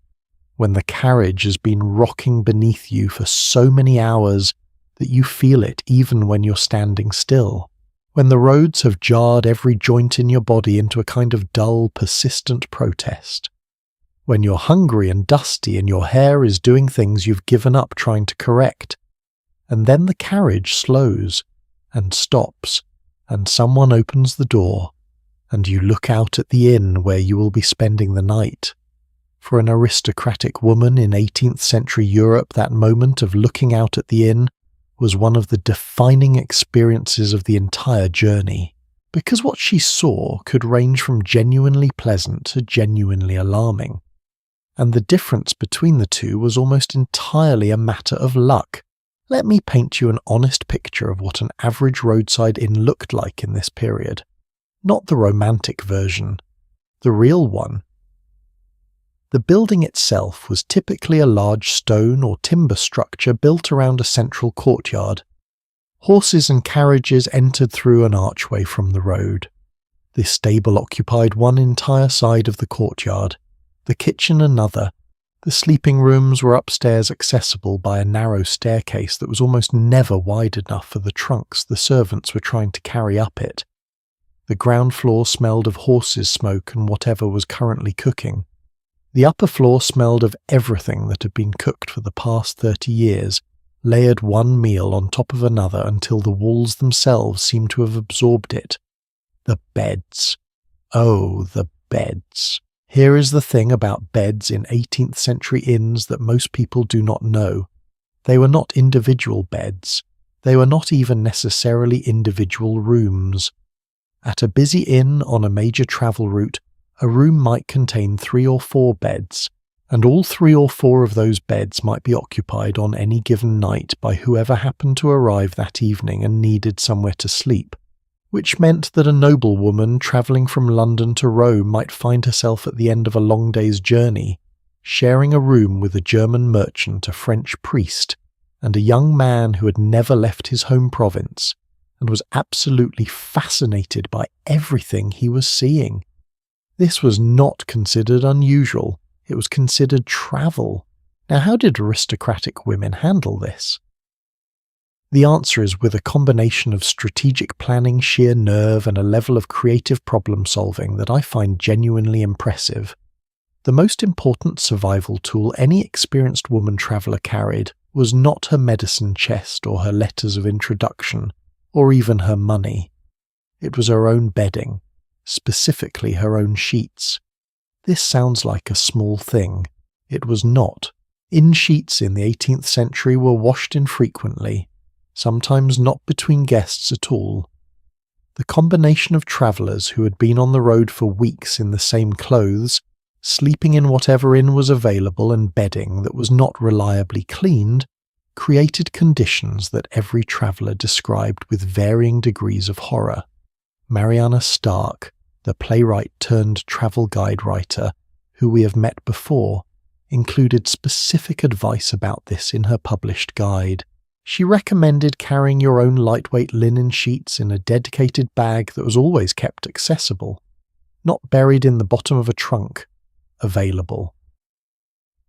S1: when the carriage has been rocking beneath you for so many hours that you feel it even when you're standing still, when the roads have jarred every joint in your body into a kind of dull, persistent protest, when you're hungry and dusty and your hair is doing things you've given up trying to correct, and then the carriage slows and stops, and someone opens the door, and you look out at the inn where you will be spending the night. For an aristocratic woman in 18th century Europe, that moment of looking out at the inn was one of the defining experiences of the entire journey, because what she saw could range from genuinely pleasant to genuinely alarming. And the difference between the two was almost entirely a matter of luck. Let me paint you an honest picture of what an average roadside inn looked like in this period. Not the romantic version, the real one. The building itself was typically a large stone or timber structure built around a central courtyard. Horses and carriages entered through an archway from the road. This stable occupied one entire side of the courtyard, the kitchen another. The sleeping rooms were upstairs, accessible by a narrow staircase that was almost never wide enough for the trunks the servants were trying to carry up it. The ground floor smelled of horses' smoke and whatever was currently cooking. The upper floor smelled of everything that had been cooked for the past 30 years, layered one meal on top of another until the walls themselves seemed to have absorbed it. The beds. Oh, the beds. Here is the thing about beds in 18th century inns that most people do not know. They were not individual beds. They were not even necessarily individual rooms. At a busy inn on a major travel route, a room might contain 3 or 4 beds, and all 3 or 4 of those beds might be occupied on any given night by whoever happened to arrive that evening and needed somewhere to sleep, which meant that a noblewoman travelling from London to Rome might find herself at the end of a long day's journey, sharing a room with a German merchant, a French priest, and a young man who had never left his home province and was absolutely fascinated by everything he was seeing. This was not considered unusual, it was considered travel. Now, how did aristocratic women handle this? The answer is with a combination of strategic planning, sheer nerve, and a level of creative problem-solving that I find genuinely impressive. The most important survival tool any experienced woman traveller carried was not her medicine chest or her letters of introduction, or even her money. It was her own bedding. Specifically her own sheets. This sounds like a small thing. It was not. Inn sheets in the 18th century were washed infrequently, sometimes not between guests at all. The combination of travellers who had been on the road for weeks in the same clothes, sleeping in whatever inn was available and bedding that was not reliably cleaned, created conditions that every traveller described with varying degrees of horror. Mariana Stark, the playwright-turned-travel guide writer, who we have met before, included specific advice about this in her published guide. She recommended carrying your own lightweight linen sheets in a dedicated bag that was always kept accessible, not buried in the bottom of a trunk, available.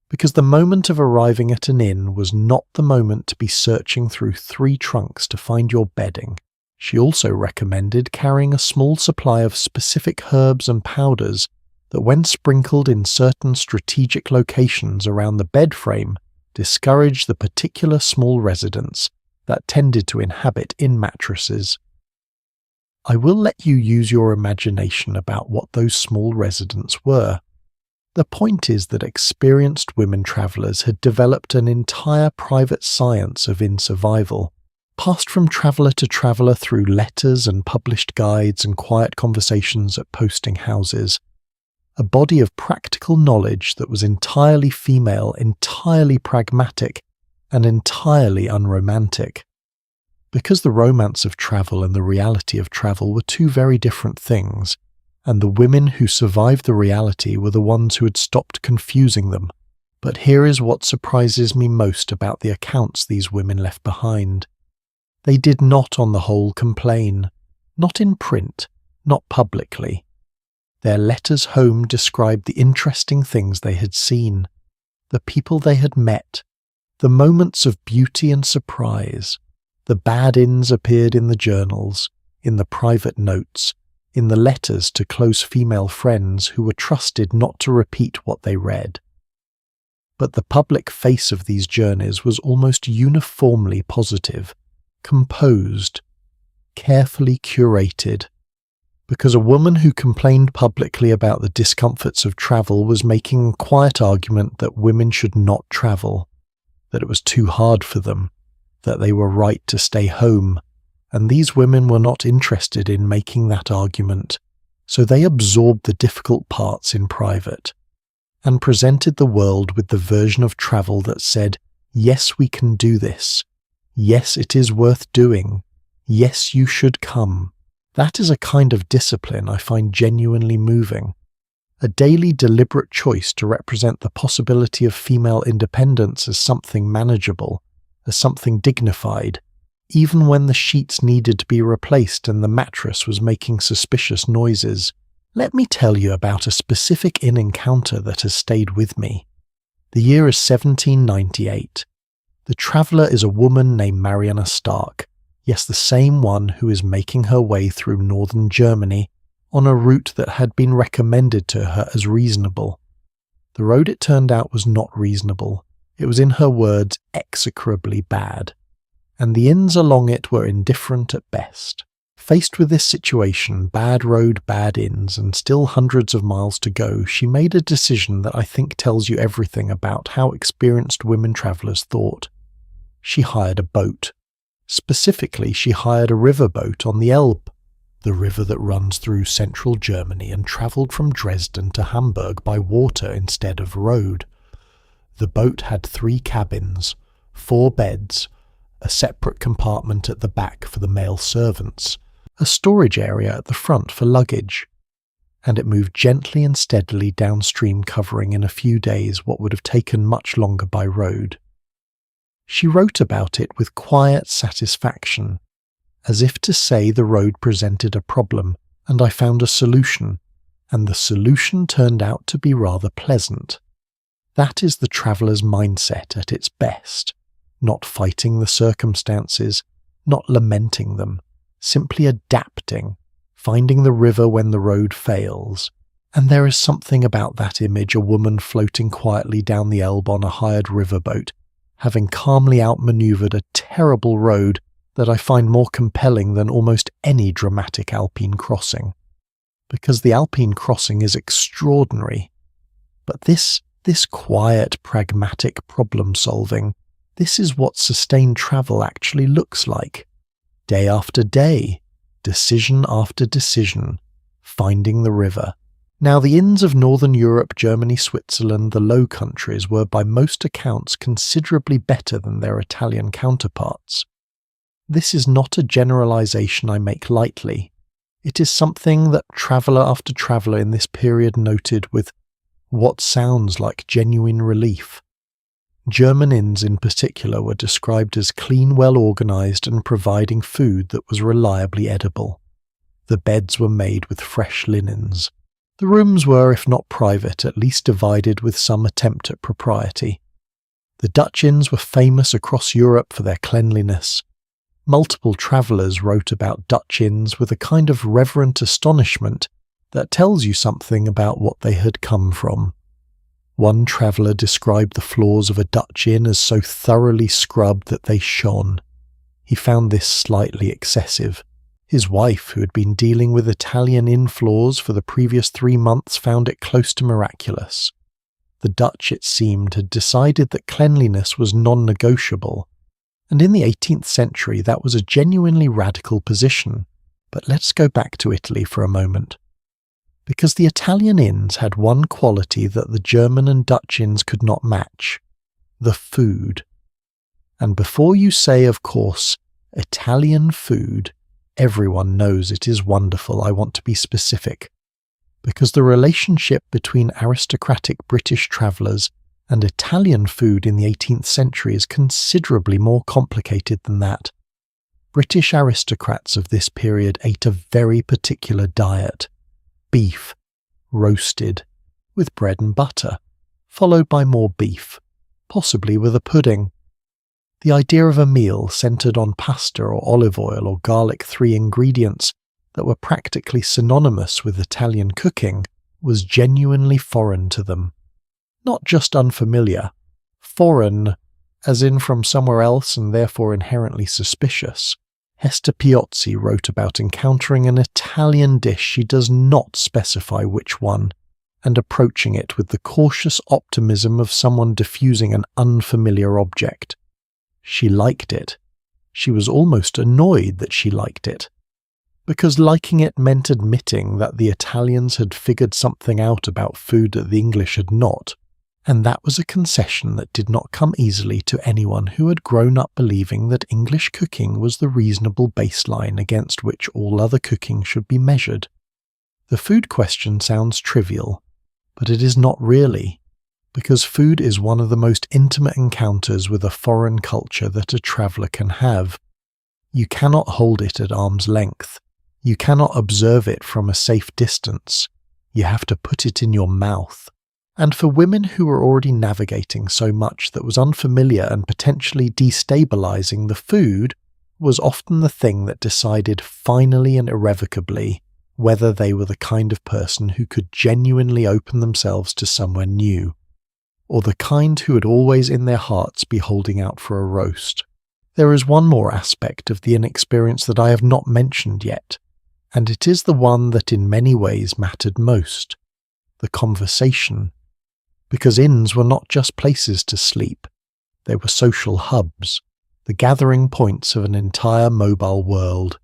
S1: Because the moment of arriving at an inn was not the moment to be searching through 3 trunks to find your bedding. She also recommended carrying a small supply of specific herbs and powders that, when sprinkled in certain strategic locations around the bed frame, discouraged the particular small residents that tended to inhabit inn mattresses. I will let you use your imagination about what those small residents were. The point is that experienced women travellers had developed an entire private science of inn survival, passed from traveller to traveller through letters and published guides and quiet conversations at posting houses. A body of practical knowledge that was entirely female, entirely pragmatic, and entirely unromantic. Because the romance of travel and the reality of travel were 2 very different things, and the women who survived the reality were the ones who had stopped confusing them. But here is what surprises me most about the accounts these women left behind. They did not, on the whole, complain. Not in print, not publicly. Their letters home described the interesting things they had seen, the people they had met, the moments of beauty and surprise. The bad inns appeared in the journals, in the private notes, in the letters to close female friends who were trusted not to repeat what they read. But the public face of these journeys was almost uniformly positive, composed, carefully curated, because a woman who complained publicly about the discomforts of travel was making a quiet argument that women should not travel, that it was too hard for them, that they were right to stay home, and these women were not interested in making that argument, so they absorbed the difficult parts in private, and presented the world with the version of travel that said, yes, we can do this, yes, it is worth doing, yes, you should come. That is a kind of discipline I find genuinely moving. A daily deliberate choice to represent the possibility of female independence as something manageable, as something dignified, even when the sheets needed to be replaced and the mattress was making suspicious noises. Let me tell you about a specific inn encounter that has stayed with me. The year is 1798. The traveller is a woman named Mariana Stark, yes, the same one who is making her way through northern Germany on a route that had been recommended to her as reasonable. The road, it turned out, was not reasonable. It was, in her words, execrably bad, and the inns along it were indifferent at best. Faced with this situation, bad road, bad inns, and still hundreds of miles to go, she made a decision that I think tells you everything about how experienced women travellers thought. She hired a boat. Specifically, she hired a riverboat on the Elbe, the river that runs through central Germany and travelled from Dresden to Hamburg by water instead of road. The boat had 3 cabins, 4 beds, a separate compartment at the back for the male servants, a storage area at the front for luggage, and it moved gently and steadily downstream, covering in a few days what would have taken much longer by road. She wrote about it with quiet satisfaction, as if to say the road presented a problem, and I found a solution, and the solution turned out to be rather pleasant. That is the traveller's mindset at its best, not fighting the circumstances, not lamenting them, simply adapting, finding the river when the road fails. And there is something about that image, a woman floating quietly down the Elbe on a hired riverboat, having calmly outmanoeuvred a terrible road, that I find more compelling than almost any dramatic Alpine crossing. Because the Alpine crossing is extraordinary. But this quiet, pragmatic problem-solving, this is what sustained travel actually looks like. Day after day, decision after decision, finding the river. Now, the inns of Northern Europe, Germany, Switzerland, the Low Countries were by most accounts considerably better than their Italian counterparts. This is not a generalization I make lightly. It is something that traveller after traveller in this period noted with what sounds like genuine relief. German inns in particular were described as clean, well organised, and providing food that was reliably edible. The beds were made with fresh linens. The rooms were, if not private, at least divided with some attempt at propriety. The Dutch inns were famous across Europe for their cleanliness. Multiple travellers wrote about Dutch inns with a kind of reverent astonishment that tells you something about what they had come from. One traveller described the floors of a Dutch inn as so thoroughly scrubbed that they shone. He found this slightly excessive. His wife, who had been dealing with Italian inn floors for the previous 3 months, found it close to miraculous. The Dutch, it seemed, had decided that cleanliness was non-negotiable, and in the 18th century that was a genuinely radical position. But let's go back to Italy for a moment. Because the Italian inns had one quality that the German and Dutch inns could not match: the food. And before you say, of course, Italian food, everyone knows it is wonderful. I want to be specific, because the relationship between aristocratic British travellers and Italian food in the 18th century is considerably more complicated than that. British aristocrats of this period ate a very particular diet: beef, roasted, with bread and butter, followed by more beef, possibly with a pudding. The idea of a meal centered on pasta or olive oil or garlic, 3 ingredients that were practically synonymous with Italian cooking, was genuinely foreign to them. Not just unfamiliar, foreign as in from somewhere else and therefore inherently suspicious. Hester Piozzi wrote about encountering an Italian dish, she does not specify which one, and approaching it with the cautious optimism of someone diffusing an unfamiliar object. She liked it. She was almost annoyed that she liked it. Because liking it meant admitting that the Italians had figured something out about food that the English had not, and that was a concession that did not come easily to anyone who had grown up believing that English cooking was the reasonable baseline against which all other cooking should be measured. The food question sounds trivial, but it is not really, because food is one of the most intimate encounters with a foreign culture that a traveller can have. You cannot hold it at arm's length. You cannot observe it from a safe distance. You have to put it in your mouth. And for women who were already navigating so much that was unfamiliar and potentially destabilizing, the food was often the thing that decided finally and irrevocably whether they were the kind of person who could genuinely open themselves to somewhere new, or the kind who would always in their hearts be holding out for a roast. There is one more aspect of the inexperience that I have not mentioned yet, and it is the one that in many ways mattered most: the conversation. Because inns were not just places to sleep, they were social hubs, the gathering points of an entire mobile world.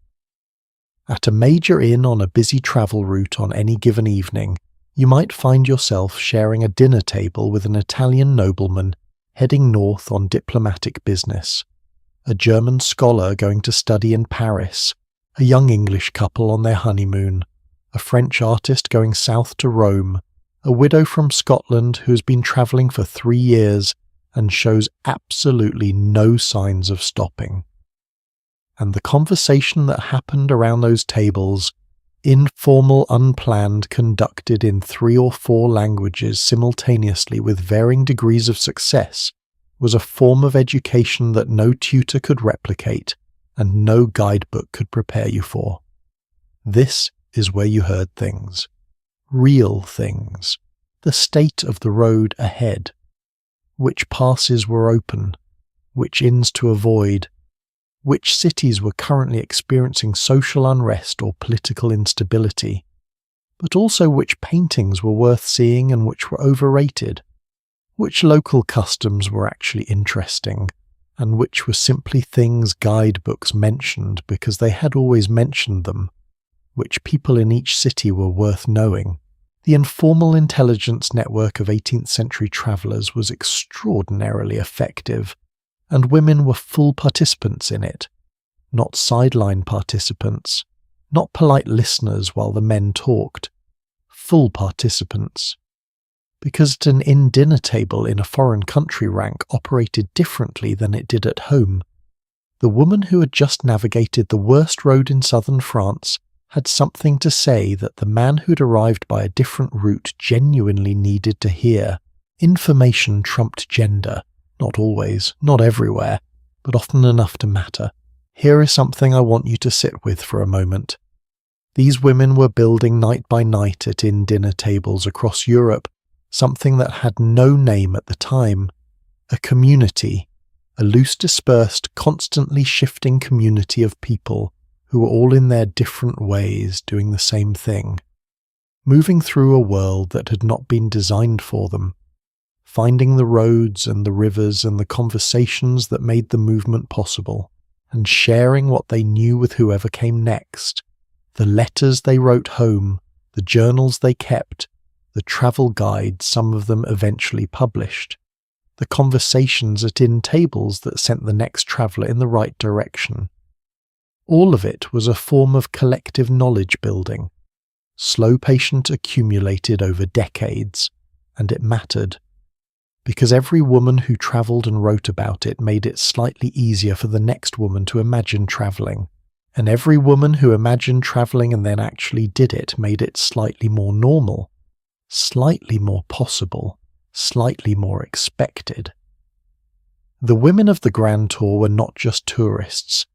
S1: At a major inn on a busy travel route on any given evening, you might find yourself sharing a dinner table with an Italian nobleman heading north on diplomatic business, a German scholar going to study in Paris, a young English couple on their honeymoon, a French artist going south to Rome, a widow from Scotland who has been travelling for 3 years and shows absolutely no signs of stopping. And the conversation that happened around those tables, informal, unplanned, conducted in 3 or 4 languages simultaneously with varying degrees of success, was a form of education that no tutor could replicate and no guidebook could prepare you for. This is where you heard things. Real things, the state of the road ahead, which passes were open, which inns to avoid, which cities were currently experiencing social unrest or political instability, but also which paintings were worth seeing and which were overrated, which local customs were actually interesting, and which were simply things guidebooks mentioned because they had always mentioned them, which people in each city were worth knowing. The informal intelligence network of 18th century travellers was extraordinarily effective, and women were full participants in it, not sideline participants, not polite listeners while the men talked, full participants. Because at an inn dinner table in a foreign country rank operated differently than it did at home. The woman who had just navigated the worst road in southern France had something to say that the man who'd arrived by a different route genuinely needed to hear. Information trumped gender, not always, not everywhere, but often enough to matter. Here is something I want you to sit with for a moment. These women were building night by night at inn dinner tables across Europe, something that had no name at the time, a community, a loose dispersed, constantly shifting community of people who were all in their different ways doing the same thing, moving through a world that had not been designed for them, finding the roads and the rivers and the conversations that made the movement possible, and sharing what they knew with whoever came next, the letters they wrote home, the journals they kept, the travel guides some of them eventually published, the conversations at inn tables that sent the next traveller in the right direction. All of it was a form of collective knowledge building, slow patient accumulated over decades, and it mattered, because every woman who travelled and wrote about it made it slightly easier for the next woman to imagine travelling, and every woman who imagined travelling and then actually did it made it slightly more normal, slightly more possible, slightly more expected. The women of the Grand Tour were not just tourists.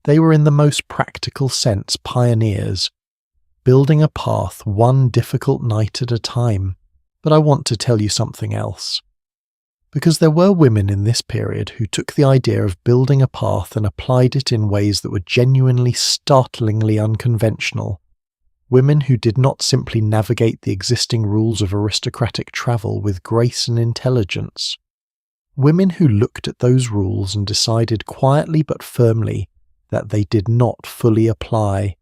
S1: They were in the most practical sense pioneers, building a path one difficult night at a time. But I want to tell you something else. Because there were women in this period who took the idea of building a path and applied it in ways that were genuinely startlingly unconventional. Women who did not simply navigate the existing rules of aristocratic travel with grace and intelligence. Women who looked at those rules and decided quietly but firmly that they did not fully apply.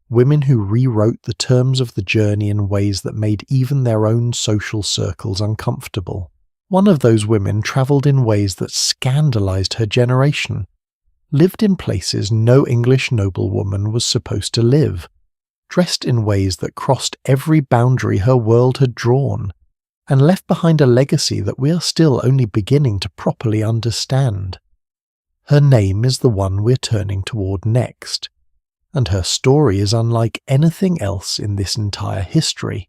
S1: Women who rewrote the terms of the journey in ways that made even their own social circles uncomfortable. One of those women travelled in ways that scandalised her generation, lived in places no English noblewoman was supposed to live, dressed in ways that crossed every boundary her world had drawn, and left behind a legacy that we are still only beginning to properly understand. Her name is the one we're turning toward next, and her story is unlike anything else in this entire history.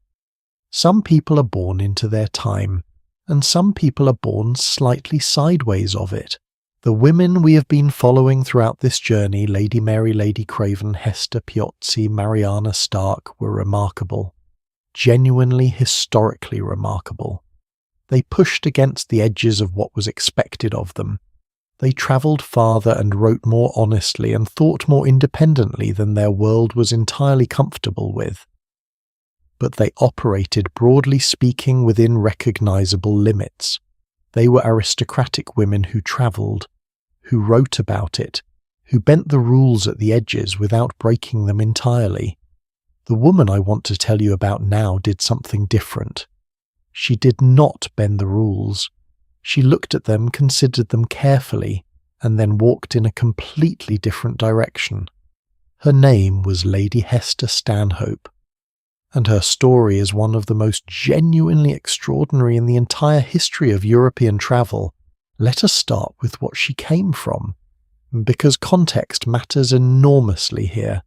S1: Some people are born into their time, and some people are born slightly sideways of it. The women we have been following throughout this journey, Lady Mary, Lady Craven, Hester, Piozzi, Mariana Stark, were remarkable. Genuinely historically remarkable. They pushed against the edges of what was expected of them. They travelled farther and wrote more honestly and thought more independently than their world was entirely comfortable with. But they operated, broadly speaking, within recognisable limits. They were aristocratic women who travelled, who wrote about it, who bent the rules at the edges without breaking them entirely. The woman I want to tell you about now did something different. She did not bend the rules. She looked at them, considered them carefully, and then walked in a completely different direction. Her name was Lady Hester Stanhope, and her story is one of the most genuinely extraordinary in the entire history of European travel. Let us start with what she came from, because context matters enormously here.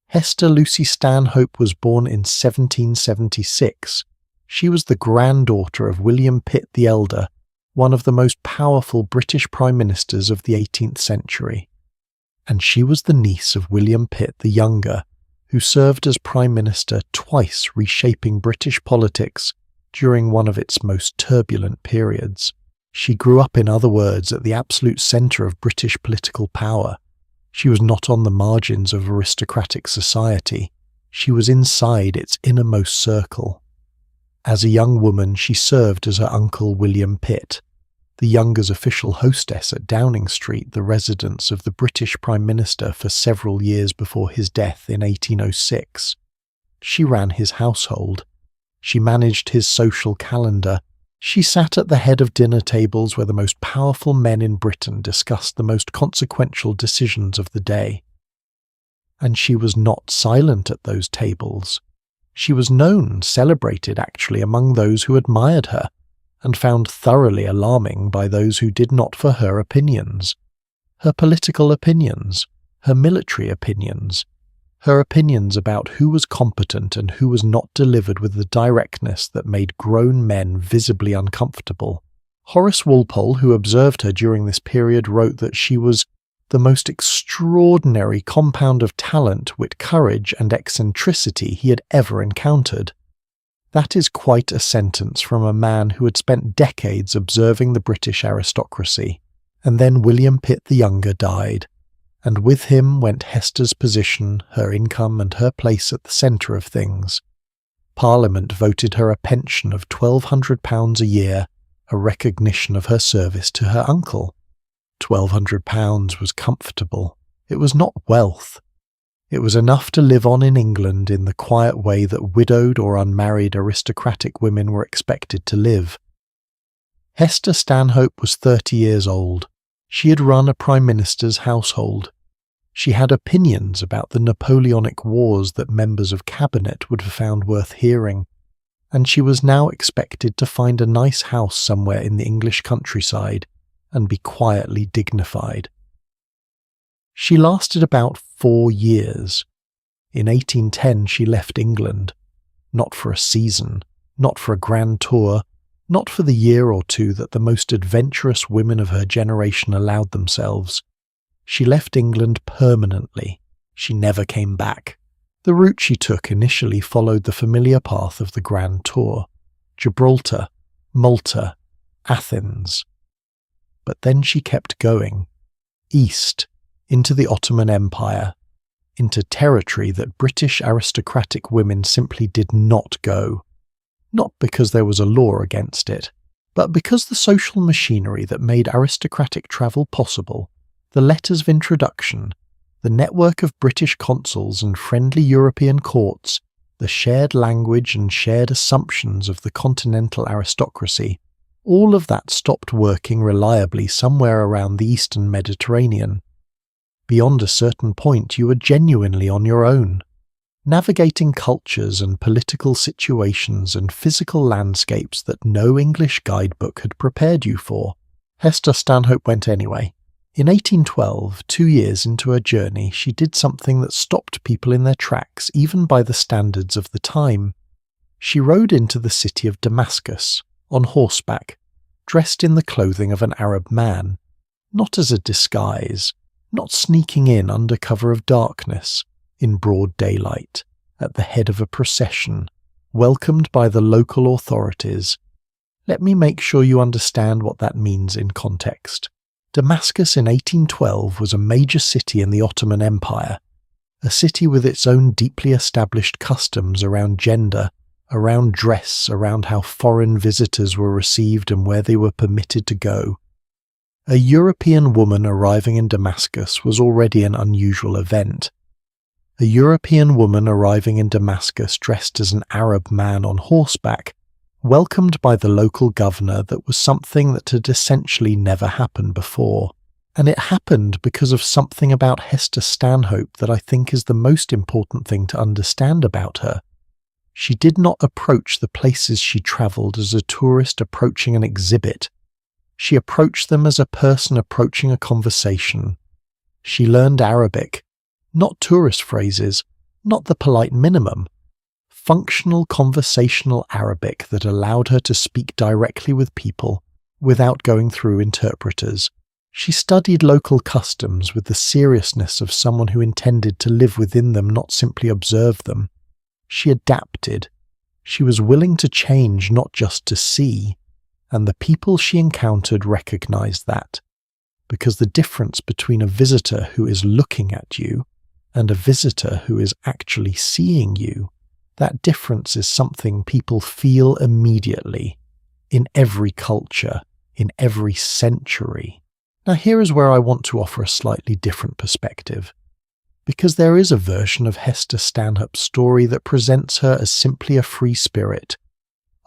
S1: Hester Lucy Stanhope was born in 1776. She was the granddaughter of William Pitt the Elder, one of the most powerful British Prime Ministers of the 18th century. And she was the niece of William Pitt the Younger, who served as Prime Minister twice, reshaping British politics during one of its most turbulent periods. She grew up, in other words, at the absolute centre of British political power. She was not on the margins of aristocratic society. She was inside its innermost circle. As a young woman, she served as her uncle William Pitt, the Younger's official hostess at Downing Street, the residence of the British Prime Minister for several years before his death in 1806. She ran his household. She managed his social calendar. She sat at the head of dinner tables where the most powerful men in Britain discussed the most consequential decisions of the day. And she was not silent at those tables. She was known, celebrated actually, among those who admired her, and found thoroughly alarming by those who did not for her opinions. Her political opinions, her military opinions, her opinions about who was competent and who was not delivered with the directness that made grown men visibly uncomfortable. Horace Walpole, who observed her during this period, wrote that she was the most extraordinary compound of talent, wit, courage, and eccentricity he had ever encountered. That is quite a sentence from a man who had spent decades observing the British aristocracy. And then William Pitt the Younger died, and with him went Hester's position, her income, and her place at the centre of things. Parliament voted her a pension of £1,200 a year, a recognition of her service to her uncle. £1,200 was comfortable. It was not wealth. It was enough to live on in England in the quiet way that widowed or unmarried aristocratic women were expected to live. Hester Stanhope was 30 years old. She had run a Prime Minister's household. She had opinions about the Napoleonic Wars that members of Cabinet would have found worth hearing, and she was now expected to find a nice house somewhere in the English countryside and be quietly dignified. She lasted about 4 years. In 1810 she left England, not for a season, not for a grand tour, not for the year or two that the most adventurous women of her generation allowed themselves. She left England permanently. She never came back. The route she took initially followed the familiar path of the Grand Tour: Gibraltar, Malta, Athens. But then she kept going, east, into the Ottoman Empire, into territory that British aristocratic women simply did not go. Not because there was a law against it, but because the social machinery that made aristocratic travel possible, the letters of introduction, the network of British consuls and friendly European courts, the shared language and shared assumptions of the continental aristocracy, all of that stopped working reliably somewhere around the Eastern Mediterranean. Beyond a certain point, you were genuinely on your own, navigating cultures and political situations and physical landscapes that no English guidebook had prepared you for. Hester Stanhope went anyway. In 1812, 2 years into her journey, she did something that stopped people in their tracks even by the standards of the time. She rode into the city of Damascus, on horseback, dressed in the clothing of an Arab man, not as a disguise, not sneaking in under cover of darkness, in broad daylight, at the head of a procession, welcomed by the local authorities. Let me make sure you understand what that means in context. Damascus in 1812 was a major city in the Ottoman Empire, a city with its own deeply established customs around gender, around dress, around how foreign visitors were received and where they were permitted to go. A European woman arriving in Damascus was already an unusual event. A European woman arriving in Damascus dressed as an Arab man on horseback, welcomed by the local governor, that was something that had essentially never happened before. And it happened because of something about Hester Stanhope that I think is the most important thing to understand about her. She did not approach the places she travelled as a tourist approaching an exhibit. She approached them as a person approaching a conversation. She learned Arabic, not tourist phrases, not the polite minimum. Functional conversational Arabic that allowed her to speak directly with people without going through interpreters. She studied local customs with the seriousness of someone who intended to live within them, not simply observe them. She adapted. She was willing to change, not just to see, and the people she encountered recognized that, because the difference between a visitor who is looking at you and a visitor who is actually seeing you, that difference is something people feel immediately, in every culture, in every century. Now here is where I want to offer a slightly different perspective, because there is a version of Hester Stanhope's story that presents her as simply a free spirit,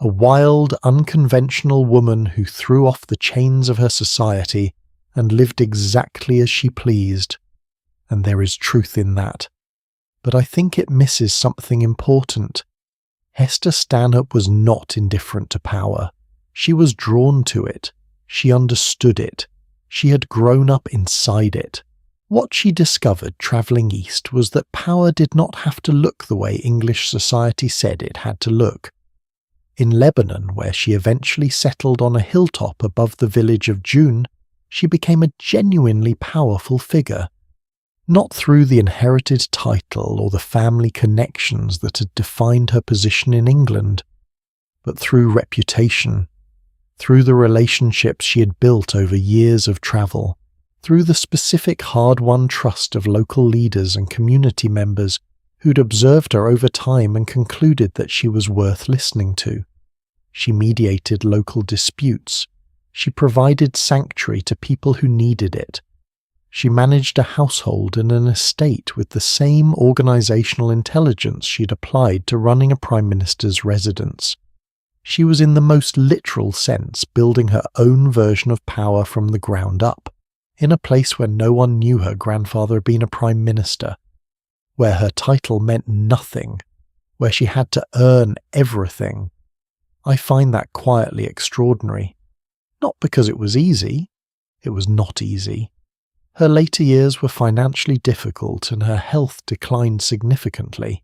S1: a wild, unconventional woman who threw off the chains of her society and lived exactly as she pleased, and there is truth in that. But I think it misses something important. Hester Stanhope was not indifferent to power. She was drawn to it. She understood it. She had grown up inside it. What she discovered travelling east was that power did not have to look the way English society said it had to look. In Lebanon, where she eventually settled on a hilltop above the village of June, she became a genuinely powerful figure. Not through the inherited title or the family connections that had defined her position in England, but through reputation, through the relationships she had built over years of travel, through the specific hard-won trust of local leaders and community members who'd observed her over time and concluded that she was worth listening to. She mediated local disputes. She provided sanctuary to people who needed it. She managed a household and an estate with the same organisational intelligence she'd applied to running a Prime Minister's residence. She was in the most literal sense building her own version of power from the ground up, in a place where no one knew her grandfather had been a Prime Minister, where her title meant nothing, where she had to earn everything. I find that quietly extraordinary. Not because it was easy. It was not easy. Her later years were financially difficult and her health declined significantly.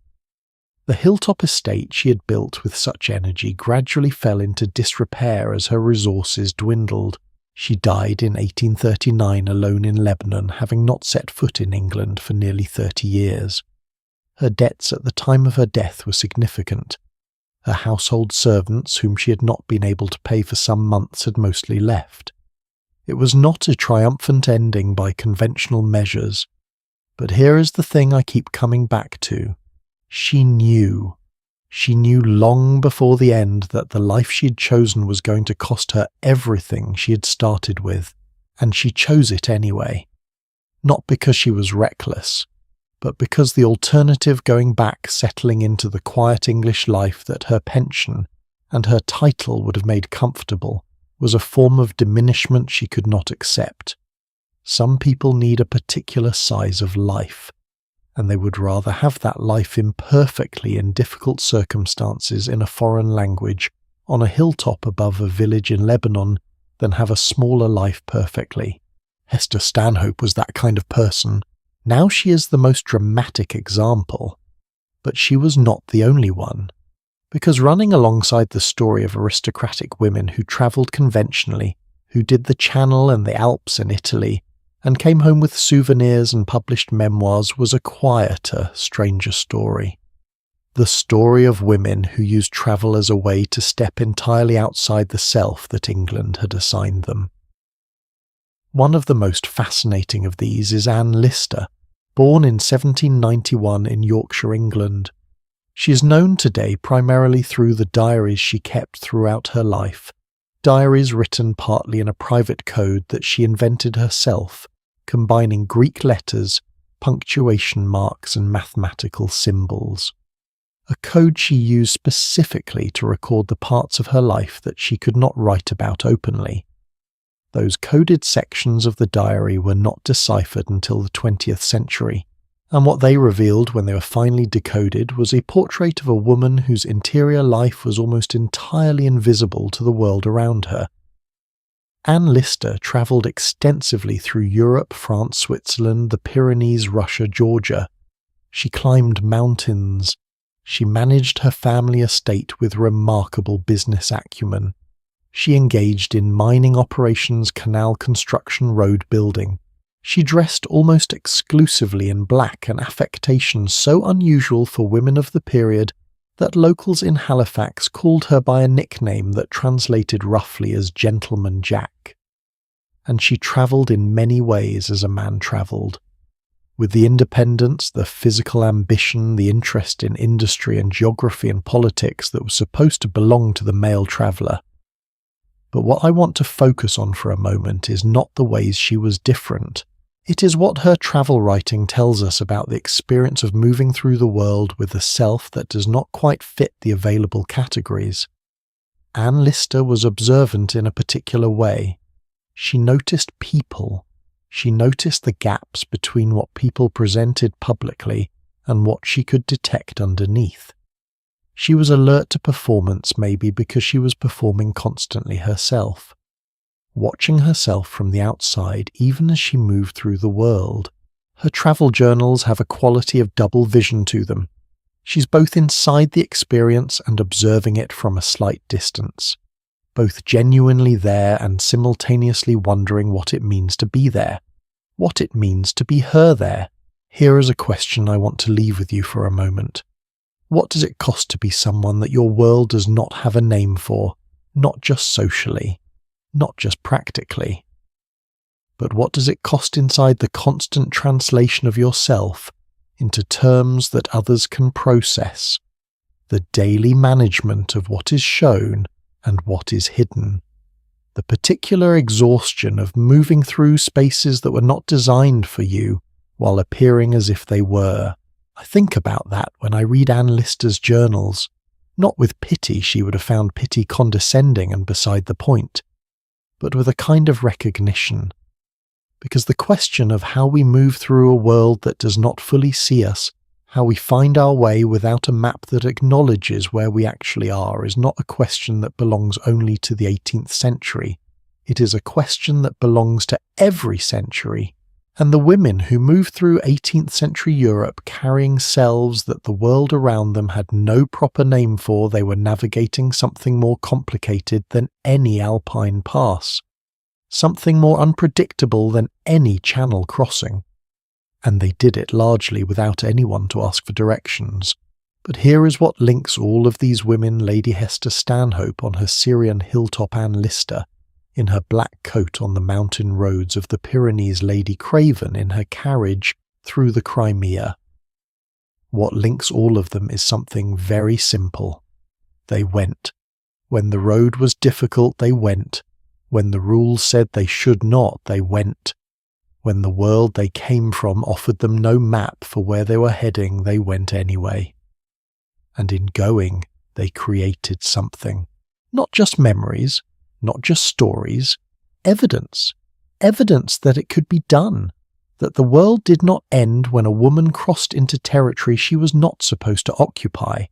S1: The hilltop estate she had built with such energy gradually fell into disrepair as her resources dwindled. She died in 1839 alone in Lebanon, having not set foot in England for nearly 30 years. Her debts at the time of her death were significant. Her household servants, whom she had not been able to pay for some months, had mostly left. It was not a triumphant ending by conventional measures. But here is the thing I keep coming back to. She knew. She knew long before the end that the life she had chosen was going to cost her everything she had started with, and she chose it anyway. Not because she was reckless, but because the alternative going back settling into the quiet English life that her pension and her title would have made comfortable was a form of diminishment she could not accept. Some people need a particular size of life, and they would rather have that life imperfectly in difficult circumstances in a foreign language on a hilltop above a village in Lebanon than have a smaller life perfectly. Hester Stanhope was that kind of person. Now she is the most dramatic example, but she was not the only one, because running alongside the story of aristocratic women who travelled conventionally, who did the Channel and the Alps and Italy, and came home with souvenirs and published memoirs was a quieter, stranger story. The story of women who used travel as a way to step entirely outside the self that England had assigned them. One of the most fascinating of these is Anne Lister, born in 1791 in Yorkshire, England. She is known today primarily through the diaries she kept throughout her life, diaries written partly in a private code that she invented herself, combining Greek letters, punctuation marks and mathematical symbols. A code she used specifically to record the parts of her life that she could not write about openly. Those coded sections of the diary were not deciphered until the 20th century, and what they revealed when they were finally decoded was a portrait of a woman whose interior life was almost entirely invisible to the world around her. Anne Lister travelled extensively through Europe, France, Switzerland, the Pyrenees, Russia, Georgia. She climbed mountains. She managed her family estate with remarkable business acumen. She engaged in mining operations, canal construction, road building. She dressed almost exclusively in black, an affectation so unusual for women of the period that locals in Halifax called her by a nickname that translated roughly as Gentleman Jack. And she travelled in many ways as a man travelled. With the independence, the physical ambition, the interest in industry and geography and politics that was supposed to belong to the male traveller. But what I want to focus on for a moment is not the ways she was different. It is what her travel writing tells us about the experience of moving through the world with a self that does not quite fit the available categories. Anne Lister was observant in a particular way. She noticed people. She noticed the gaps between what people presented publicly and what she could detect underneath. She was alert to performance maybe because she was performing constantly herself. Watching herself from the outside even as she moved through the world. Her travel journals have a quality of double vision to them. She's both inside the experience and observing it from a slight distance, both genuinely there and simultaneously wondering what it means to be there, what it means to be her there. Here is a question I want to leave with you for a moment. What does it cost to be someone that your world does not have a name for, not just socially? Not just practically. But what does it cost inside the constant translation of yourself into terms that others can process, the daily management of what is shown and what is hidden, the particular exhaustion of moving through spaces that were not designed for you while appearing as if they were? I think about that when I read Anne Lister's journals, not with pity. She would have found pity condescending and beside the point, but with a kind of recognition, because the question of how we move through a world that does not fully see us, how we find our way without a map that acknowledges where we actually are, is not a question that belongs only to the 18th century. It is a question that belongs to every century, And the women who moved through 18th century Europe carrying selves that the world around them had no proper name for, they were navigating something more complicated than any Alpine pass, something more unpredictable than any channel crossing. And they did it largely without anyone to ask for directions. But here is what links all of these women: Lady Hester Stanhope on her Syrian hilltop Anne Lister, in her black coat on the mountain roads of the Pyrenees, Lady Craven in her carriage through the Crimea. What links all of them is something very simple. They went. When the road was difficult, they went. When the rules said they should not, they went. When the world they came from offered them no map for where they were heading, they went anyway. And in going, they created something. Not just memories, not just stories, evidence. Evidence that it could be done, that the world did not end when a woman crossed into territory she was not supposed to occupy,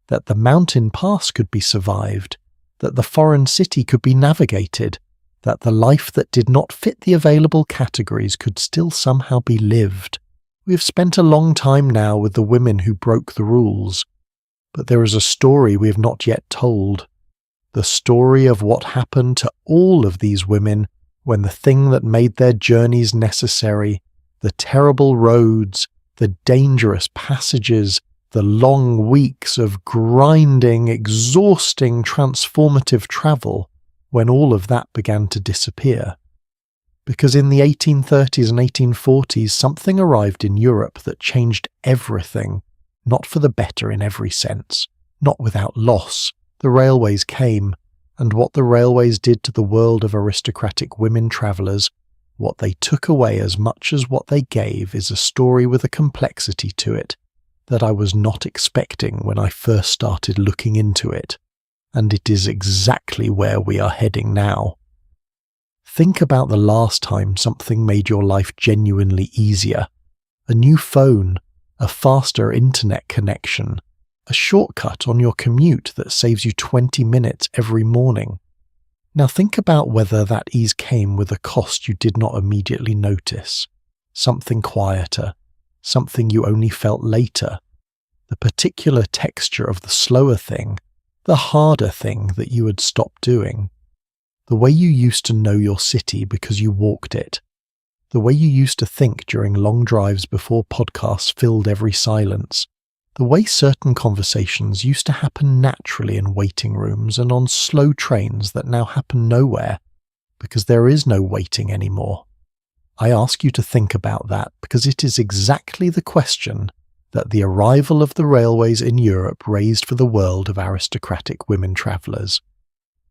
S1: that the mountain pass could be survived, that the foreign city could be navigated, that the life that did not fit the available categories could still somehow be lived. We have spent a long time now with the women who broke the rules, but there is a story we have not yet told. The story of what happened to all of these women when the thing that made their journeys necessary, the terrible roads, the dangerous passages, the long weeks of grinding, exhausting, transformative travel, when all of that began to disappear. Because in the 1830s and 1840s, something arrived in Europe that changed everything, not for the better in every sense, not without loss. The railways came, and what the railways did to the world of aristocratic women travellers, what they took away as much as what they gave, is a story with a complexity to it that I was not expecting when I first started looking into it, and it is exactly where we are heading now. Think about the last time something made your life genuinely easier. A new phone, a faster internet connection, a shortcut on your commute that saves you 20 minutes every morning. Now think about whether that ease came with a cost you did not immediately notice. Something quieter, something you only felt later. The particular texture of the slower thing, the harder thing that you had stopped doing. The way you used to know your city because you walked it. The way you used to think during long drives before podcasts filled every silence. The way certain conversations used to happen naturally in waiting rooms and on slow trains that now happen nowhere, because there is no waiting anymore. I ask you to think about that because it is exactly the question that the arrival of the railways in Europe raised for the world of aristocratic women travellers.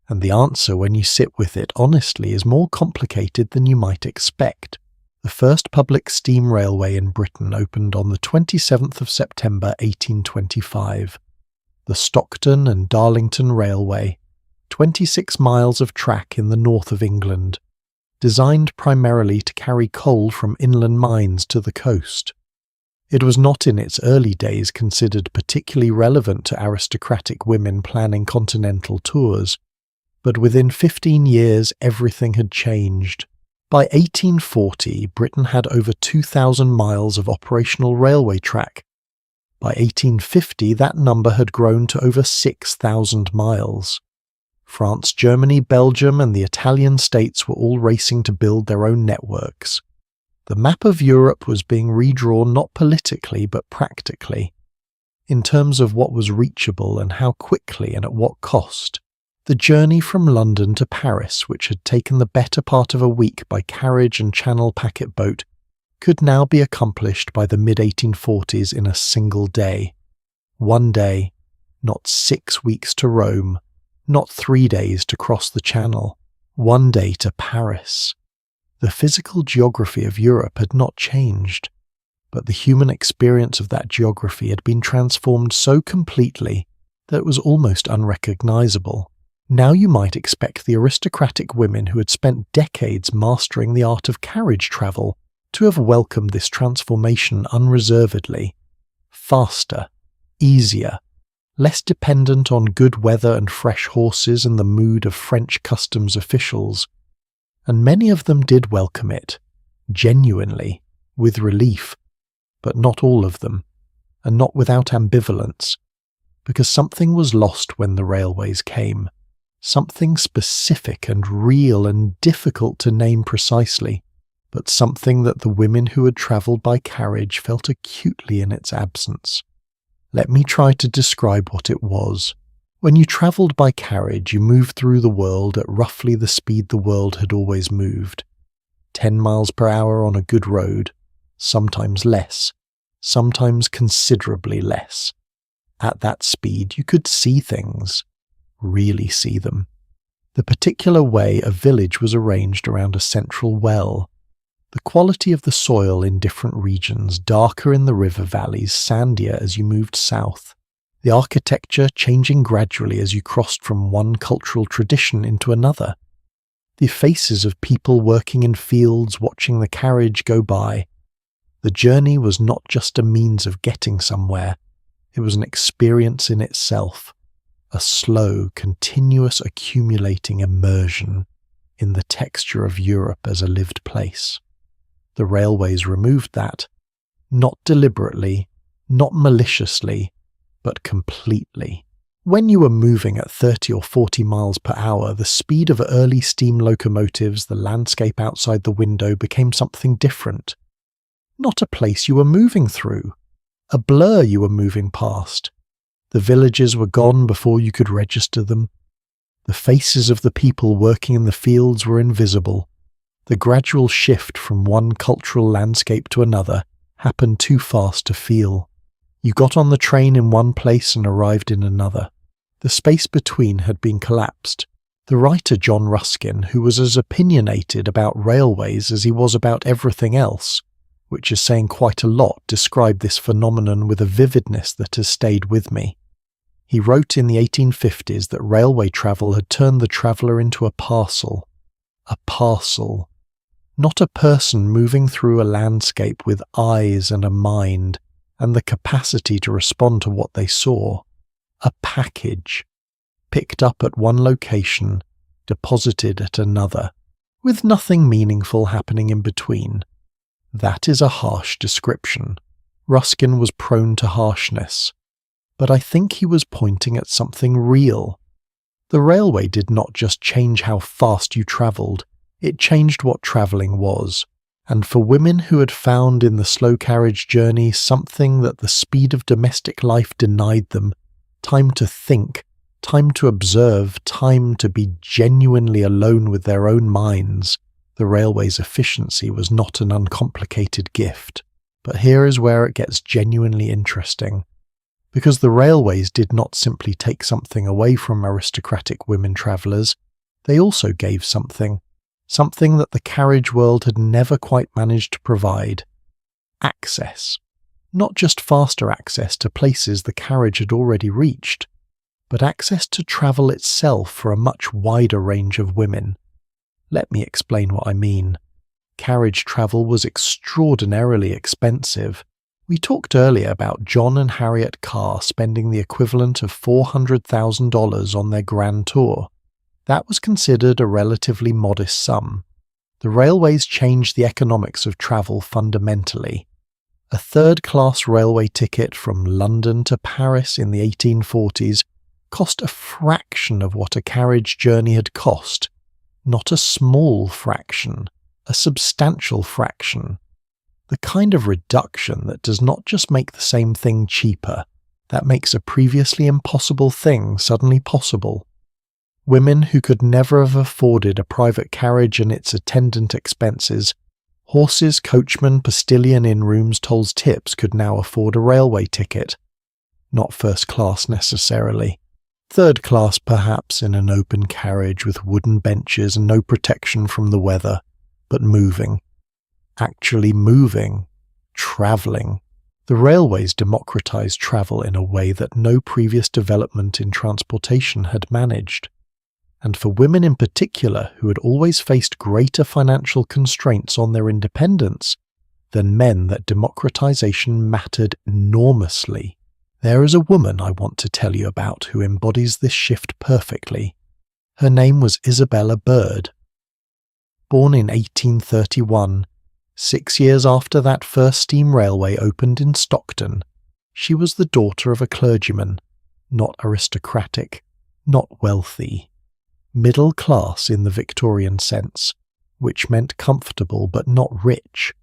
S1: And the answer, when you sit with it honestly, is more complicated than you might expect. The first public steam railway in Britain opened on the 27th of September 1825. The Stockton and Darlington Railway, 26 miles of track in the north of England, designed primarily to carry coal from inland mines to the coast. It was not in its early days considered particularly relevant to aristocratic women planning continental tours, but within 15 years everything had changed. By 1840, Britain had over 2,000 miles of operational railway track. By 1850, that number had grown to over 6,000 miles. France, Germany, Belgium, and the Italian states were all racing to build their own networks. The map of Europe was being redrawn not politically but practically, in terms of what was reachable and how quickly and at what cost. The journey from London to Paris, which had taken the better part of a week by carriage and Channel packet boat, could now be accomplished by the mid-1840s in a single day. One day, not 6 weeks to Rome, not 3 days to cross the Channel, one day to Paris. The physical geography of Europe had not changed, but the human experience of that geography had been transformed so completely that it was almost unrecognizable. Now you might expect the aristocratic women who had spent decades mastering the art of carriage travel to have welcomed this transformation unreservedly. Faster, easier, less dependent on good weather and fresh horses and the mood of French customs officials. And many of them did welcome it, genuinely, with relief, but not all of them, and not without ambivalence, because something was lost when the railways came, something specific and real and difficult to name precisely, but something that the women who had travelled by carriage felt acutely in its absence. Let me try to describe what it was. When you travelled by carriage, you moved through the world at roughly the speed the world had always moved. 10 miles per hour on a good road, sometimes less, sometimes considerably less. At that speed, you could see things, really see them. The particular way a village was arranged around a central well, the quality of the soil in different regions, darker in the river valleys, sandier as you moved south, the architecture changing gradually as you crossed from one cultural tradition into another, the faces of people working in fields watching the carriage go by. The journey was not just a means of getting somewhere, it was an experience in itself, a slow, continuous accumulating immersion in the texture of Europe as a lived place. The railways removed that, not deliberately, not maliciously, but completely. When you were moving at 30 or 40 miles per hour, the speed of early steam locomotives, the landscape outside the window became something different. Not a place you were moving through, a blur you were moving past. The villages were gone before you could register them. The faces of the people working in the fields were invisible. The gradual shift from one cultural landscape to another happened too fast to feel. You got on the train in one place and arrived in another. The space between had been collapsed. The writer John Ruskin, who was as opinionated about railways as he was about everything else, which is saying quite a lot, described this phenomenon with a vividness that has stayed with me. He wrote in the 1850s that railway travel had turned the traveller into a parcel. A parcel. Not a person moving through a landscape with eyes and a mind, and the capacity to respond to what they saw. A package, picked up at one location, deposited at another, with nothing meaningful happening in between. That is a harsh description. Ruskin was prone to harshness, but I think he was pointing at something real. The railway did not just change how fast you travelled, it changed what travelling was. And for women who had found in the slow carriage journey something that the speed of domestic life denied them, time to think, time to observe, time to be genuinely alone with their own minds, the railway's efficiency was not an uncomplicated gift. But here is where it gets genuinely interesting. Because the railways did not simply take something away from aristocratic women travellers, they also gave something that the carriage world had never quite managed to provide. Access. Not just faster access to places the carriage had already reached, but access to travel itself for a much wider range of women. Let me explain what I mean. Carriage travel was extraordinarily expensive. We talked earlier about John and Harriet Carr spending the equivalent of $400,000 on their grand tour. That was considered a relatively modest sum. The railways changed the economics of travel fundamentally. A third-class railway ticket from London to Paris in the 1840s cost a fraction of what a carriage journey had cost. Not a small fraction, a substantial fraction. The kind of reduction that does not just make the same thing cheaper, that makes a previously impossible thing suddenly possible. Women who could never have afforded a private carriage and its attendant expenses, horses, coachman, postilion in rooms, tolls, tips, could now afford a railway ticket. Not first class necessarily. Third class perhaps, in an open carriage with wooden benches and no protection from the weather, but moving. Actually moving. Travelling. The railways democratized travel in a way that no previous development in transportation had managed. And for women in particular who had always faced greater financial constraints on their independence than men, that democratization mattered enormously. There is a woman I want to tell you about who embodies this shift perfectly. Her name was Isabella Bird. Born in 1831, 6 years after that first steam railway opened in Stockton, she was the daughter of a clergyman, not aristocratic, not wealthy, middle class in the Victorian sense, which meant comfortable but not rich,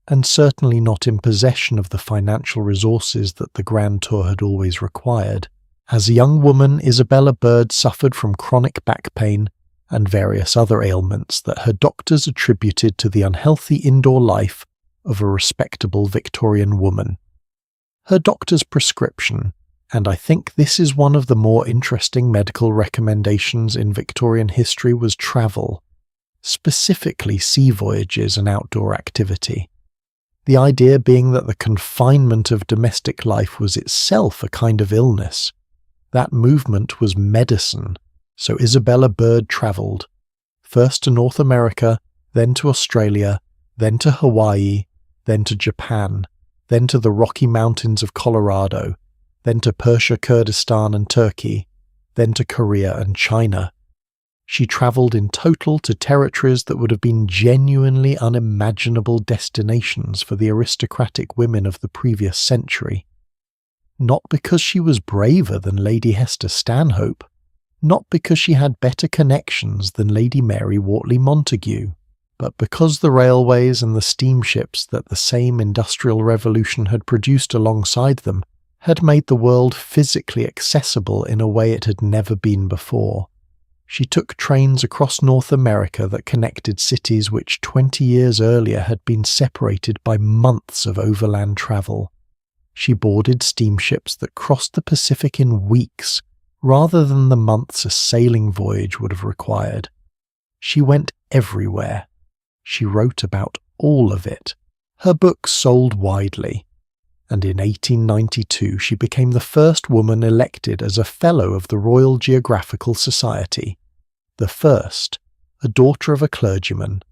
S1: and certainly not in possession of the financial resources that the Grand Tour had always required. As a young woman, Isabella Bird suffered from chronic back pain and various other ailments that her doctors attributed to the unhealthy indoor life of a respectable Victorian woman. Her doctor's prescription, and I think this is one of the more interesting medical recommendations in Victorian history, was travel, specifically sea voyages and outdoor activity. The idea being that the confinement of domestic life was itself a kind of illness. That movement was medicine, so Isabella Bird travelled, first to North America, then to Australia, then to Hawaii, then to Japan, then to the Rocky Mountains of Colorado, then to Persia, Kurdistan and Turkey, then to Korea and China. She travelled in total to territories that would have been genuinely unimaginable destinations for the aristocratic women of the previous century. Not because she was braver than Lady Hester Stanhope, not because she had better connections than Lady Mary Wortley Montagu, but because the railways and the steamships that the same industrial revolution had produced alongside them had made the world physically accessible in a way it had never been before. She took trains across North America that connected cities which 20 years earlier had been separated by months of overland travel. She boarded steamships that crossed the Pacific in weeks, rather than the months a sailing voyage would have required. She went everywhere. She wrote about all of it. Her books sold widely, and in 1892 she became the first woman elected as a Fellow of the Royal Geographical Society. The first, a daughter of a clergyman,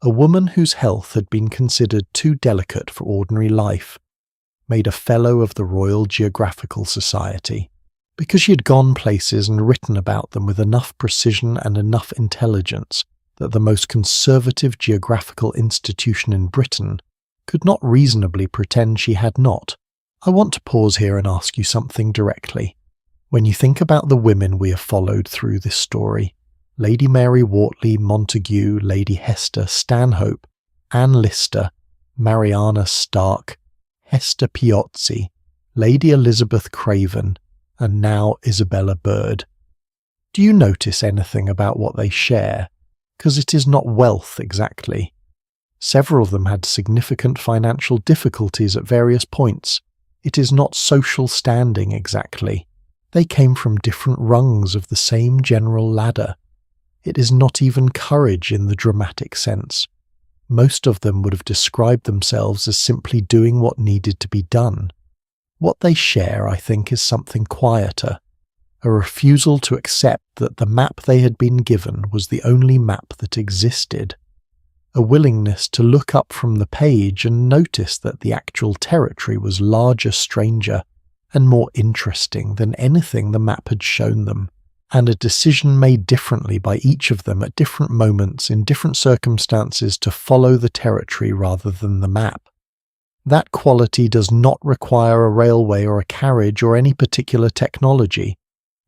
S1: a woman whose health had been considered too delicate for ordinary life, made a Fellow of the Royal Geographical Society, because she had gone places and written about them with enough precision and enough intelligence that the most conservative geographical institution in Britain could not reasonably pretend she had not. I want to pause here and ask you something directly. When you think about the women we have followed through this story, Lady Mary Wortley Montagu, Lady Hester Stanhope, Anne Lister, Mariana Stark, Hester Piozzi, Lady Elizabeth Craven, and now Isabella Bird. Do you notice anything about what they share? Because it is not wealth exactly. Several of them had significant financial difficulties at various points. It is not social standing exactly. They came from different rungs of the same general ladder. It is not even courage in the dramatic sense. Most of them would have described themselves as simply doing what needed to be done. What they share, I think, is something quieter, a refusal to accept that the map they had been given was the only map that existed, a willingness to look up from the page and notice that the actual territory was larger, stranger, and more interesting than anything the map had shown them, and a decision made differently by each of them at different moments in different circumstances to follow the territory rather than the map. That quality does not require a railway or a carriage or any particular technology.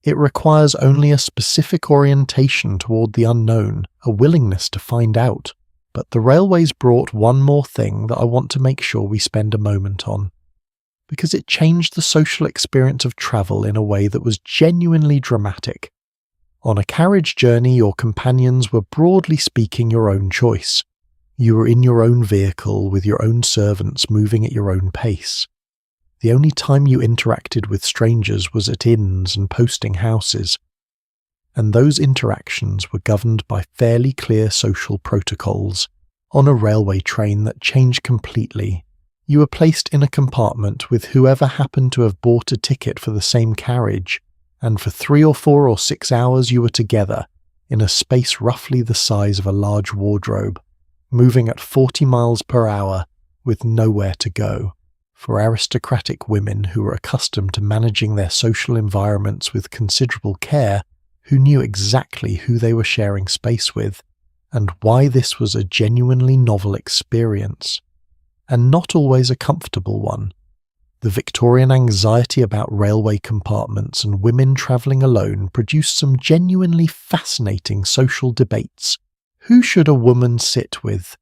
S1: It requires only a specific orientation toward the unknown, a willingness to find out. But the railways brought one more thing that I want to make sure we spend a moment on, because it changed the social experience of travel in a way that was genuinely dramatic. On a carriage journey, your companions were broadly speaking your own choice. You were in your own vehicle with your own servants moving at your own pace. The only time you interacted with strangers was at inns and posting houses, and those interactions were governed by fairly clear social protocols. On a railway train that changed completely, you were placed in a compartment with whoever happened to have bought a ticket for the same carriage, and for 3 or 4 or 6 hours you were together, in a space roughly the size of a large wardrobe, moving at 40 miles per hour, with nowhere to go. For aristocratic women who were accustomed to managing their social environments with considerable care, who knew exactly who they were sharing space with, and why this was a genuinely novel experience, and not always a comfortable one. The Victorian anxiety about railway compartments and women travelling alone produced some genuinely fascinating social debates. Who should a woman sit with?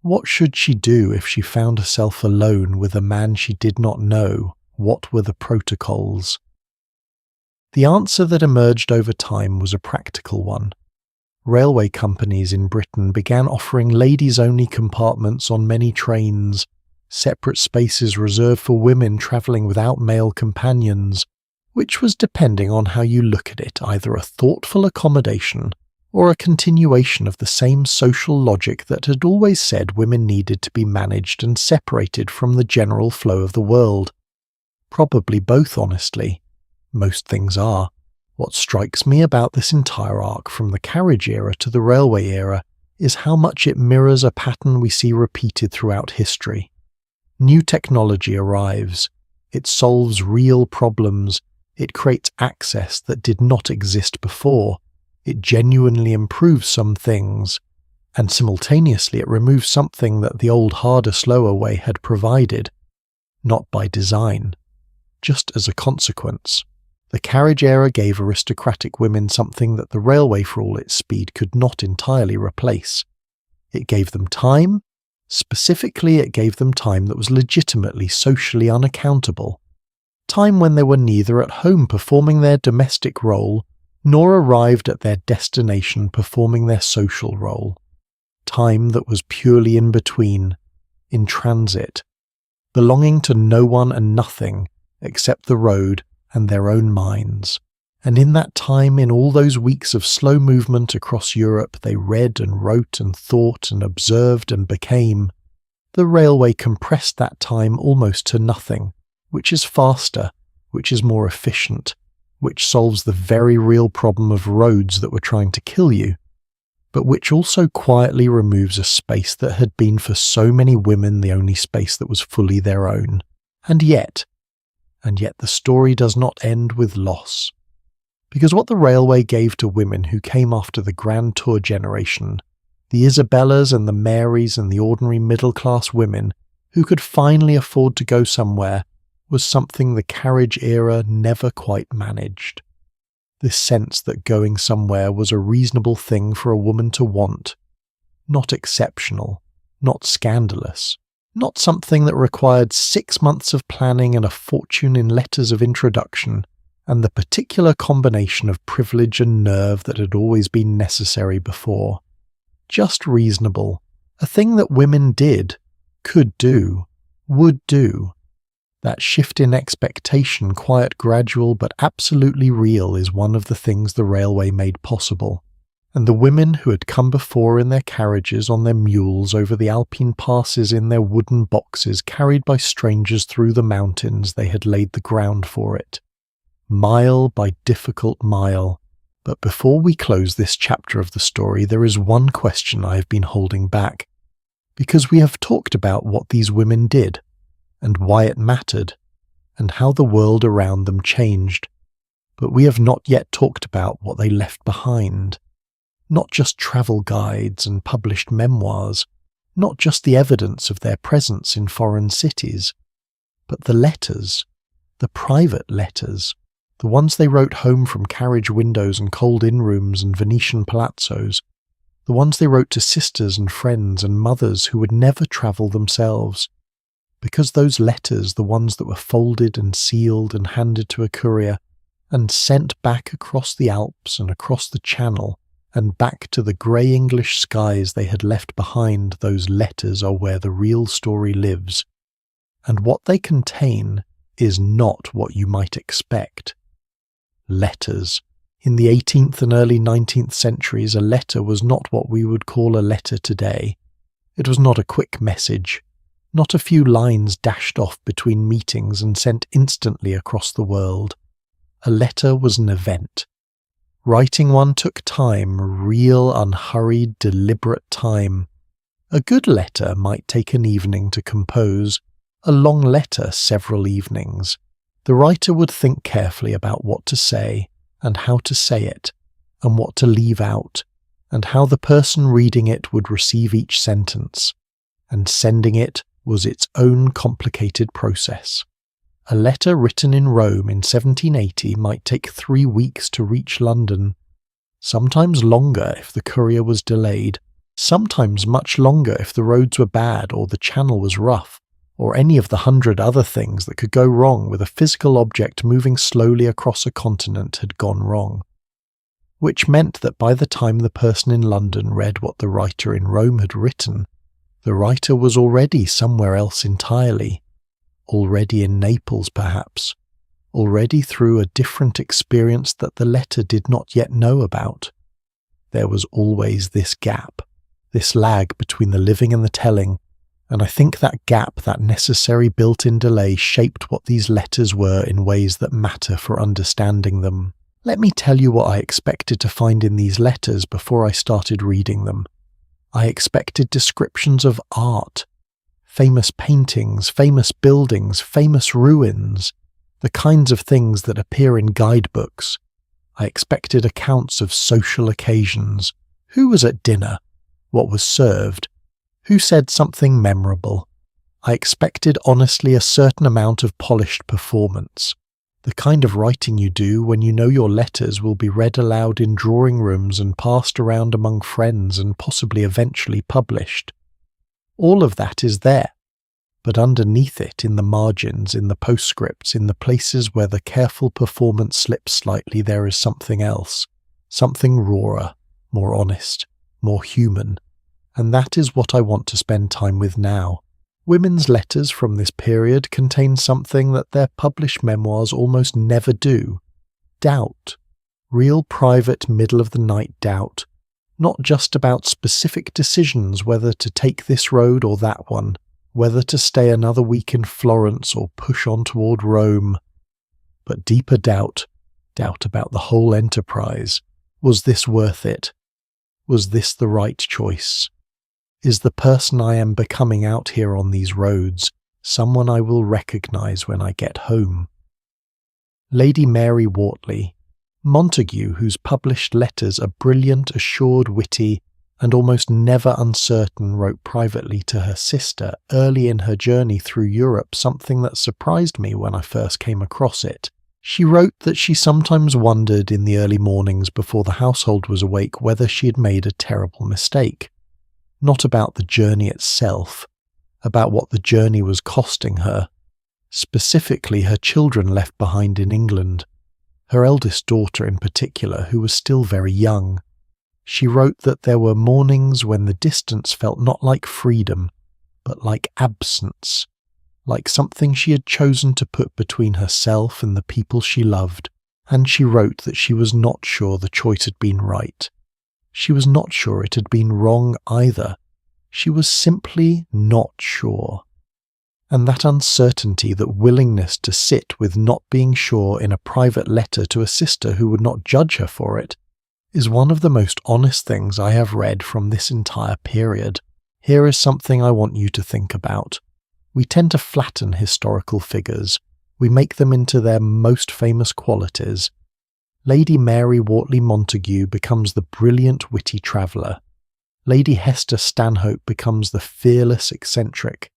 S1: What should she do if she found herself alone with a man she did not know? What were the protocols? The answer that emerged over time was a practical one. Railway companies in Britain began offering ladies-only compartments on many trains, separate spaces reserved for women travelling without male companions, which was, depending on how you look at it, either a thoughtful accommodation or a continuation of the same social logic that had always said women needed to be managed and separated from the general flow of the world. Probably both, honestly. Most things are. What strikes me about this entire arc from the carriage era to the railway era is how much it mirrors a pattern we see repeated throughout history. New technology arrives. It solves real problems. It creates access that did not exist before. It genuinely improves some things, and simultaneously it removes something that the old harder, slower way had provided, not by design, just as a consequence. The carriage era gave aristocratic women something that the railway, for all its speed, could not entirely replace. It gave them time. Specifically, it gave them time that was legitimately socially unaccountable. Time when they were neither at home performing their domestic role nor arrived at their destination performing their social role. Time that was purely in between, in transit, belonging to no one and nothing except the road and their own minds. And in that time, in all those weeks of slow movement across Europe, they read and wrote and thought and observed and became. The railway compressed that time almost to nothing, which is faster, which is more efficient, which solves the very real problem of roads that were trying to kill you, but which also quietly removes a space that had been for so many women the only space that was fully their own. And yet the story does not end with loss. Because what the railway gave to women who came after the Grand Tour generation, the Isabellas and the Marys and the ordinary middle-class women who could finally afford to go somewhere, was something the carriage era never quite managed. This sense that going somewhere was a reasonable thing for a woman to want, not exceptional, not scandalous, not something that required 6 months of planning and a fortune in letters of introduction, and the particular combination of privilege and nerve that had always been necessary before. Just reasonable, a thing that women did, could do, would do. That shift in expectation, quiet, gradual, but absolutely real, is one of the things the railway made possible. And the women who had come before in their carriages, on their mules, over the Alpine passes in their wooden boxes, carried by strangers through the mountains, they had laid the ground for it. Mile by difficult mile. But before we close this chapter of the story, there is one question I have been holding back. Because we have talked about what these women did, and why it mattered, and how the world around them changed. But we have not yet talked about what they left behind. Not just travel guides and published memoirs, not just the evidence of their presence in foreign cities, but the letters, the private letters, the ones they wrote home from carriage windows and cold inn-rooms and Venetian palazzos, the ones they wrote to sisters and friends and mothers who would never travel themselves. Because those letters, the ones that were folded and sealed and handed to a courier, and sent back across the Alps and across the Channel, and back to the grey English skies they had left behind, those letters are where the real story lives. And what they contain is not what you might expect. Letters. In the 18th and early 19th centuries, a letter was not what we would call a letter today. It was not a quick message. Not a few lines dashed off between meetings and sent instantly across the world. A letter was an event. Writing one took time, real, unhurried, deliberate time. A good letter might take an evening to compose, a long letter several evenings. The writer would think carefully about what to say, and how to say it, and what to leave out, and how the person reading it would receive each sentence, and sending it was its own complicated process. A letter written in Rome in 1780 might take 3 weeks to reach London, sometimes longer if the courier was delayed, sometimes much longer if the roads were bad or the channel was rough, or any of the 100 other things that could go wrong with a physical object moving slowly across a continent had gone wrong. Which meant that by the time the person in London read what the writer in Rome had written, the writer was already somewhere else entirely, already in Naples perhaps, already through a different experience that the letter did not yet know about. There was always this gap, this lag between the living and the telling, and I think that gap, that necessary built-in delay, shaped what these letters were in ways that matter for understanding them. Let me tell you what I expected to find in these letters before I started reading them. I expected descriptions of art, famous paintings, famous buildings, famous ruins, the kinds of things that appear in guidebooks. I expected accounts of social occasions. Who was at dinner? What was served? Who said something memorable? I expected honestly a certain amount of polished performance. The kind of writing you do when you know your letters will be read aloud in drawing rooms and passed around among friends and possibly eventually published. All of that is there, but underneath it, in the margins, in the postscripts, in the places where the careful performance slips slightly, there is something else, something rawer, more honest, more human, and that is what I want to spend time with now. Women's letters from this period contain something that their published memoirs almost never do. Doubt. Real private middle-of-the-night doubt. Not just about specific decisions whether to take this road or that one, whether to stay another week in Florence or push on toward Rome, but deeper doubt, doubt about the whole enterprise. Was this worth it? Was this the right choice? Is the person I am becoming out here on these roads someone I will recognise when I get home? Lady Mary Wortley, Montague, whose published letters are brilliant, assured, witty, and almost never uncertain, wrote privately to her sister early in her journey through Europe something that surprised me when I first came across it. She wrote that she sometimes wondered in the early mornings before the household was awake whether she had made a terrible mistake. Not about the journey itself, about what the journey was costing her, specifically her children left behind in England, her eldest daughter in particular, who was still very young. She wrote that there were mornings when the distance felt not like freedom, but like absence, like something she had chosen to put between herself and the people she loved, and she wrote that she was not sure the choice had been right. She was not sure it had been wrong either. She was simply not sure. And that uncertainty, that willingness to sit with not being sure in a private letter to a sister who would not judge her for it, is one of the most honest things I have read from this entire period. Here is something I want you to think about. We tend to flatten historical figures. We make them into their most famous qualities. Lady Mary Wortley Montague becomes the brilliant, witty traveller. Lady Hester Stanhope becomes the fearless eccentric.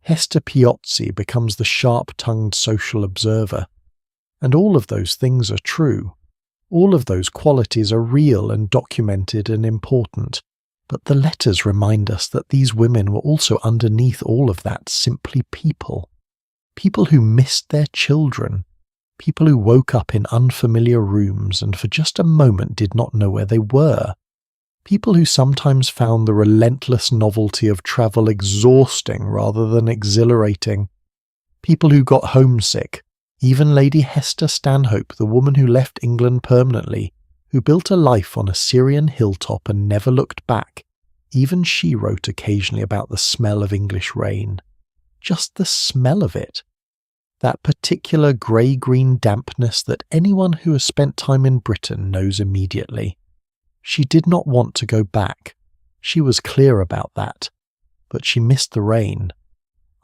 S1: Hester Piozzi becomes the sharp-tongued social observer. And all of those things are true. All of those qualities are real and documented and important. But the letters remind us that these women were also underneath all of that simply people. People who missed their children. People who woke up in unfamiliar rooms and for just a moment did not know where they were. People who sometimes found the relentless novelty of travel exhausting rather than exhilarating. People who got homesick. Even Lady Hester Stanhope, the woman who left England permanently, who built a life on a Syrian hilltop and never looked back. Even she wrote occasionally about the smell of English rain. Just the smell of it. That particular grey-green dampness that anyone who has spent time in Britain knows immediately. She did not want to go back. She was clear about that. But she missed the rain.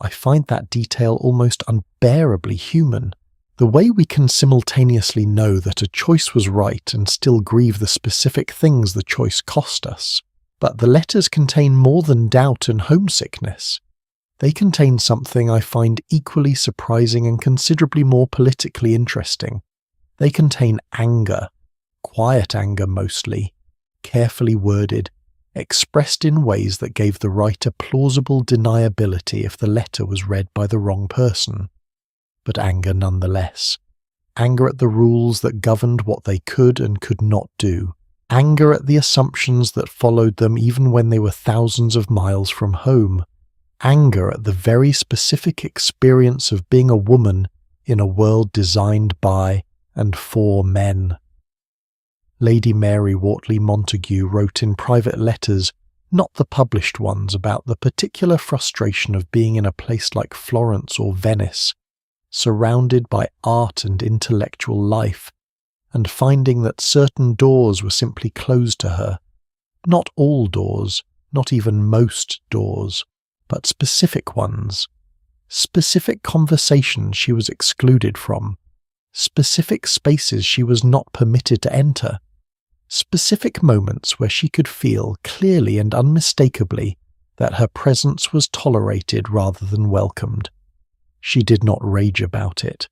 S1: I find that detail almost unbearably human. The way we can simultaneously know that a choice was right and still grieve the specific things the choice cost us. But the letters contain more than doubt and homesickness. They contain something I find equally surprising and considerably more politically interesting. They contain anger, quiet anger mostly, carefully worded, expressed in ways that gave the writer plausible deniability if the letter was read by the wrong person. But anger nonetheless. Anger at the rules that governed what they could and could not do. Anger at the assumptions that followed them even when they were thousands of miles from home. Anger at the very specific experience of being a woman in a world designed by and for men. Lady Mary Wortley Montagu wrote in private letters, not the published ones, about the particular frustration of being in a place like Florence or Venice, surrounded by art and intellectual life, and finding that certain doors were simply closed to her. Not all doors, not even most doors, but specific ones. Specific conversations she was excluded from. Specific spaces she was not permitted to enter. Specific moments where she could feel clearly and unmistakably that her presence was tolerated rather than welcomed. She did not rage about it.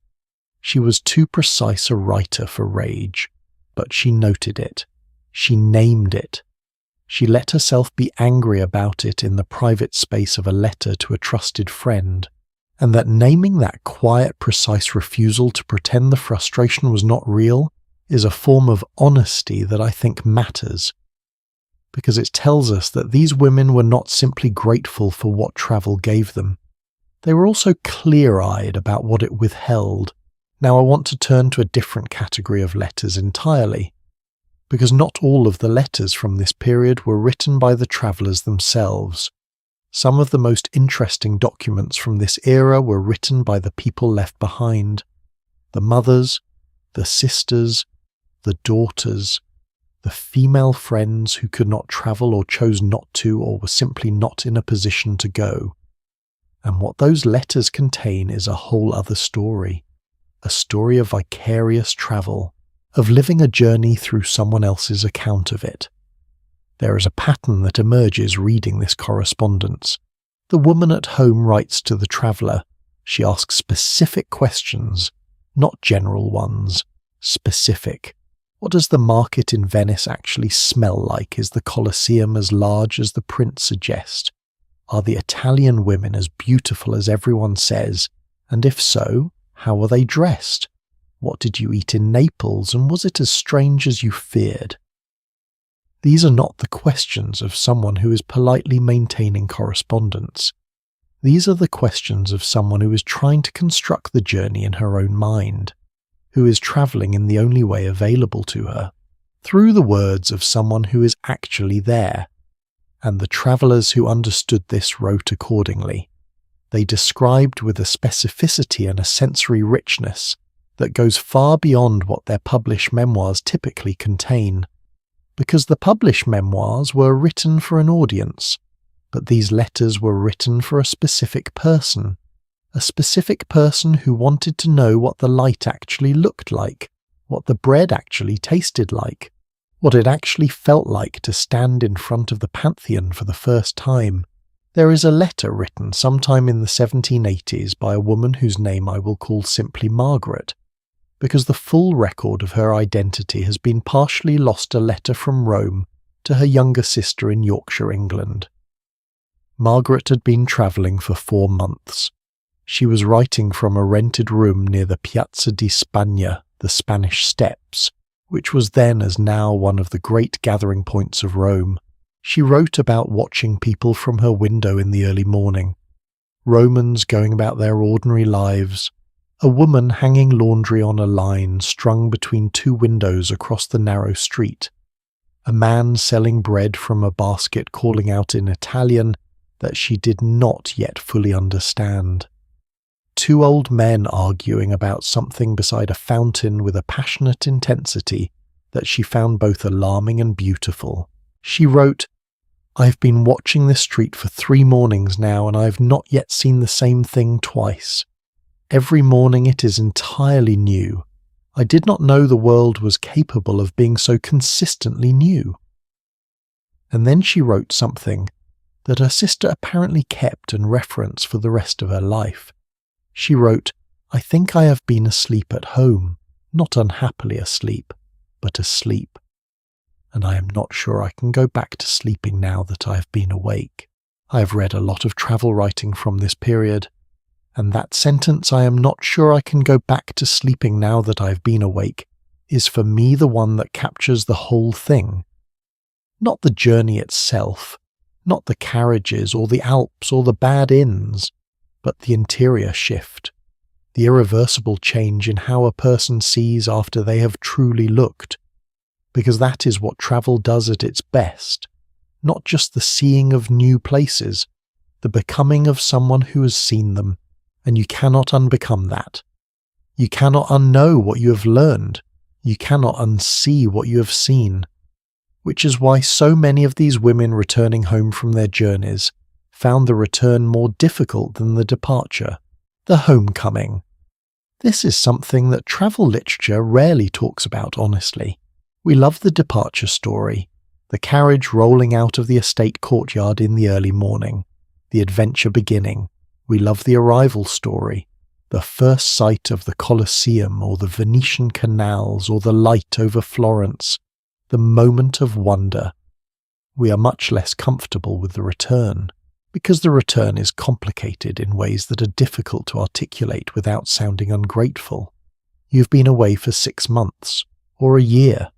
S1: She was too precise a writer for rage, but she noted it. She named it. She let herself be angry about it in the private space of a letter to a trusted friend, and that naming that quiet, precise refusal to pretend the frustration was not real is a form of honesty that I think matters, because it tells us that these women were not simply grateful for what travel gave them. They were also clear-eyed about what it withheld. Now I want to turn to a different category of letters entirely, because not all of the letters from this period were written by the travellers themselves. Some of the most interesting documents from this era were written by the people left behind. The mothers, the sisters, the daughters, the female friends who could not travel or chose not to or were simply not in a position to go. And what those letters contain is a whole other story. A story of vicarious travel, of living a journey through someone else's account of it. There is a pattern that emerges reading this correspondence. The woman at home writes to the traveller. She asks specific questions, not general ones, specific. What does the market in Venice actually smell like? Is the Colosseum as large as the print suggests? Are the Italian women as beautiful as everyone says? And if so, how are they dressed? What did you eat in Naples, and was it as strange as you feared? These are not the questions of someone who is politely maintaining correspondence. These are the questions of someone who is trying to construct the journey in her own mind, who is travelling in the only way available to her, through the words of someone who is actually there. And the travellers who understood this wrote accordingly. They described with a specificity and a sensory richness that goes far beyond what their published memoirs typically contain, because the published memoirs were written for an audience, but these letters were written for a specific person who wanted to know what the light actually looked like, what the bread actually tasted like, what it actually felt like to stand in front of the Pantheon for the first time. There is a letter written sometime in the 1780s by a woman whose name I will call simply Margaret, because the full record of her identity has been partially lost. A letter from Rome to her younger sister in Yorkshire, England. Margaret had been travelling for 4 months. She was writing from a rented room near the Piazza di Spagna, the Spanish Steps, which was then as now one of the great gathering points of Rome. She wrote about watching people from her window in the early morning, Romans going about their ordinary lives, a woman hanging laundry on a line strung between 2 windows across the narrow street, a man selling bread from a basket calling out in Italian that she did not yet fully understand, 2 old men arguing about something beside a fountain with a passionate intensity that she found both alarming and beautiful. She wrote, "I've been watching this street for 3 mornings now, and I have not yet seen the same thing twice. Every morning it is entirely new. I did not know the world was capable of being so consistently new." And then she wrote something that her sister apparently kept and referenced for the rest of her life. She wrote, "I think I have been asleep at home, not unhappily asleep, but asleep. And I am not sure I can go back to sleeping now that I have been awake." I have read a lot of travel writing from this period, and that sentence, "I am not sure I can go back to sleeping now that I have been awake," is for me the one that captures the whole thing. Not the journey itself, not the carriages or the Alps or the bad inns, but the interior shift, the irreversible change in how a person sees after they have truly looked, because that is what travel does at its best, not just the seeing of new places, the becoming of someone who has seen them, and you cannot unbecome that. You cannot unknow what you have learned, you cannot unsee what you have seen, which is why so many of these women returning home from their journeys found the return more difficult than the departure, the homecoming. This is something that travel literature rarely talks about honestly. We love the departure story, the carriage rolling out of the estate courtyard in the early morning, the adventure beginning. We love the arrival story, the first sight of the Colosseum or the Venetian canals or the light over Florence, the moment of wonder. We are much less comfortable with the return, because the return is complicated in ways that are difficult to articulate without sounding ungrateful. You've been away for 6 months, or a year,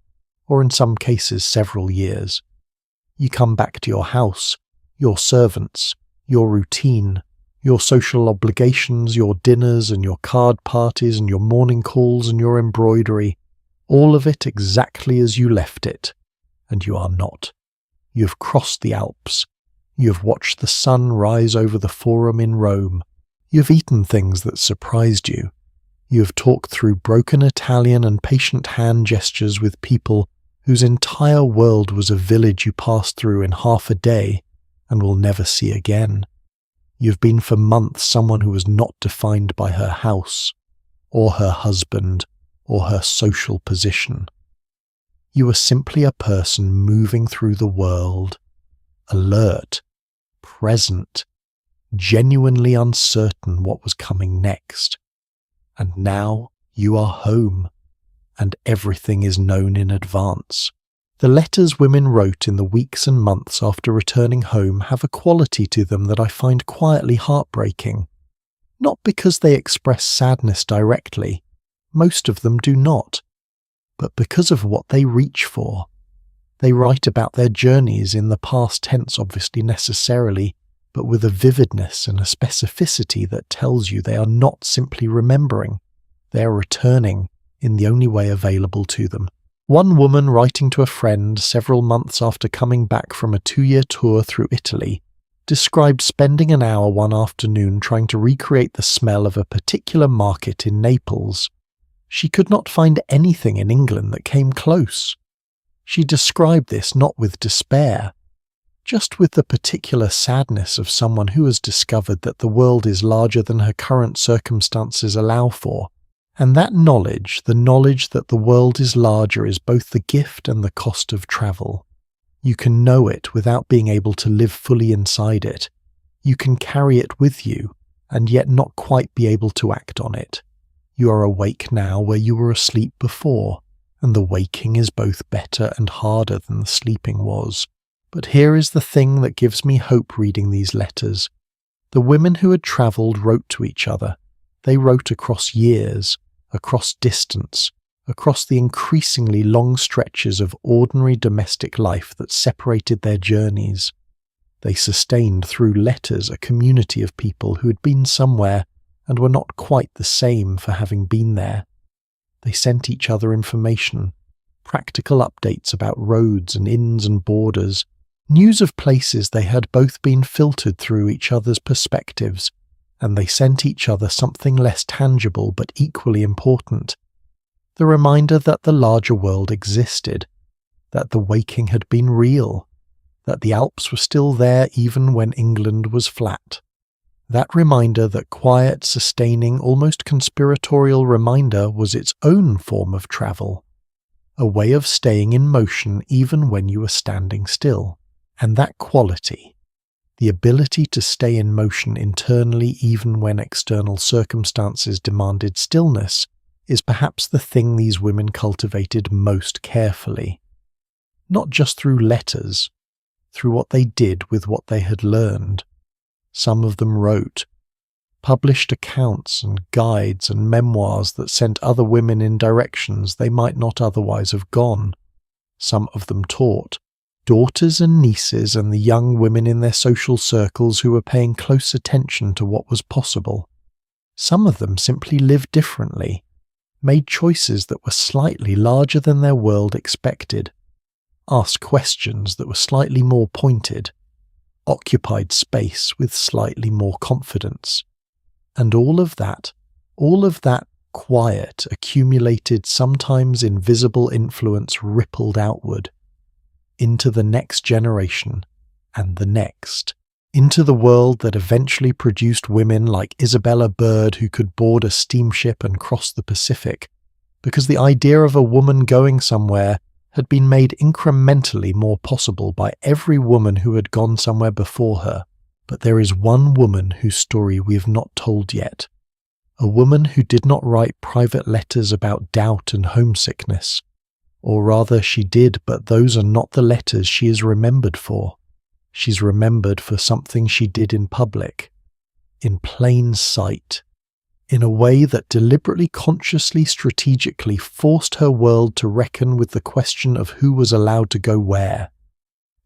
S1: or in some cases several years. You come back to your house, your servants, your routine, your social obligations, your dinners and your card parties and your morning calls and your embroidery, all of it exactly as you left it, and you are not. You have crossed the Alps. You have watched the sun rise over the Forum in Rome. You have eaten things that surprised you. You have talked through broken Italian and patient hand gestures with people whose entire world was a village you passed through in half a day and will never see again. You've been for months someone who was not defined by her house, or her husband, or her social position. You were simply a person moving through the world, alert, present, genuinely uncertain what was coming next. And now you are home, and everything is known in advance. The letters women wrote in the weeks and months after returning home have a quality to them that I find quietly heartbreaking. Not because they express sadness directly, most of them do not, but because of what they reach for. They write about their journeys in the past tense, obviously necessarily, but with a vividness and a specificity that tells you they are not simply remembering, they are returning in the only way available to them. One woman writing to a friend several months after coming back from a 2-year tour through Italy described spending an hour one afternoon trying to recreate the smell of a particular market in Naples. She could not find anything in England that came close. She described this not with despair, just with the particular sadness of someone who has discovered that the world is larger than her current circumstances allow for. And that knowledge, the knowledge that the world is larger, is both the gift and the cost of travel. You can know it without being able to live fully inside it. You can carry it with you, and yet not quite be able to act on it. You are awake now where you were asleep before, and the waking is both better and harder than the sleeping was. But here is the thing that gives me hope reading these letters. The women who had travelled wrote to each other. They wrote across years, across distance, across the increasingly long stretches of ordinary domestic life that separated their journeys. They sustained through letters a community of people who had been somewhere and were not quite the same for having been there. They sent each other information, practical updates about roads and inns and borders, news of places they had both been filtered through each other's perspectives, and they sent each other something less tangible but equally important, the reminder that the larger world existed, that the waking had been real, that the Alps were still there even when England was flat. That reminder, that quiet, sustaining, almost conspiratorial reminder, was its own form of travel, a way of staying in motion even when you were standing still. And that quality, the ability to stay in motion internally even when external circumstances demanded stillness, is perhaps the thing these women cultivated most carefully. Not just through letters, through what they did with what they had learned. Some of them wrote, published accounts and guides and memoirs that sent other women in directions they might not otherwise have gone. Some of them taught, daughters and nieces and the young women in their social circles who were paying close attention to what was possible. Some of them simply lived differently, made choices that were slightly larger than their world expected, asked questions that were slightly more pointed, occupied space with slightly more confidence. And all of that quiet, accumulated, sometimes invisible influence rippled outward, into the next generation and the next, into the world that eventually produced women like Isabella Bird who could board a steamship and cross the Pacific, because the idea of a woman going somewhere had been made incrementally more possible by every woman who had gone somewhere before her. But there is one woman whose story we have not told yet, a woman who did not write private letters about doubt and homesickness. Or rather, she did, but those are not the letters she is remembered for. She's remembered for something she did in public, in plain sight, in a way that deliberately, consciously, strategically forced her world to reckon with the question of who was allowed to go where.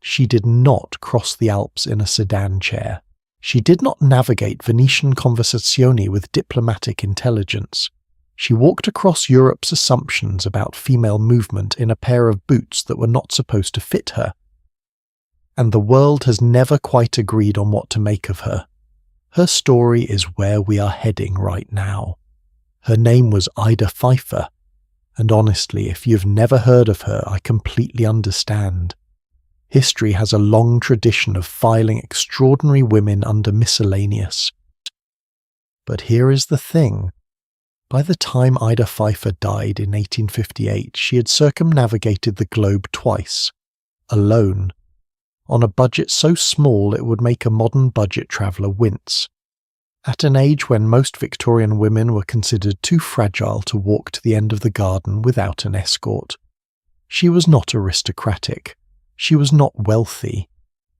S1: She did not cross the Alps in a sedan chair. She did not navigate Venetian conversazioni with diplomatic intelligence. She walked across Europe's assumptions about female movement in a pair of boots that were not supposed to fit her. And the world has never quite agreed on what to make of her. Her story is where we are heading right now. Her name was Ida Pfeiffer, and honestly, if you've never heard of her, I completely understand. History has a long tradition of filing extraordinary women under miscellaneous. But here is the thing. By the time Ida Pfeiffer died in 1858, she had circumnavigated the globe twice, alone, on a budget so small it would make a modern budget traveller wince. At an age when most Victorian women were considered too fragile to walk to the end of the garden without an escort. She was not aristocratic. She was not wealthy.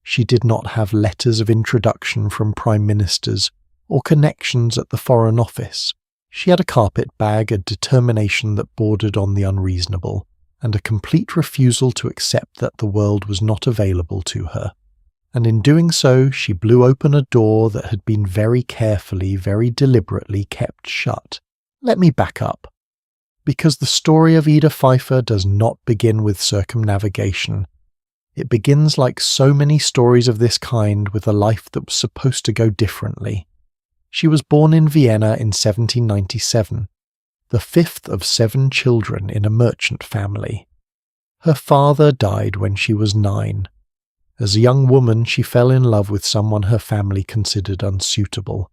S1: She did not have letters of introduction from prime ministers or connections at the Foreign Office. She had a carpet bag, a determination that bordered on the unreasonable, and a complete refusal to accept that the world was not available to her. And in doing so, she blew open a door that had been very carefully, very deliberately kept shut. Let me back up. Because the story of Ida Pfeiffer does not begin with circumnavigation. It begins, like so many stories of this kind, with a life that was supposed to go differently. She was born in Vienna in 1797, the fifth of 7 children in a merchant family. Her father died when she was 9. As a young woman, she fell in love with someone her family considered unsuitable.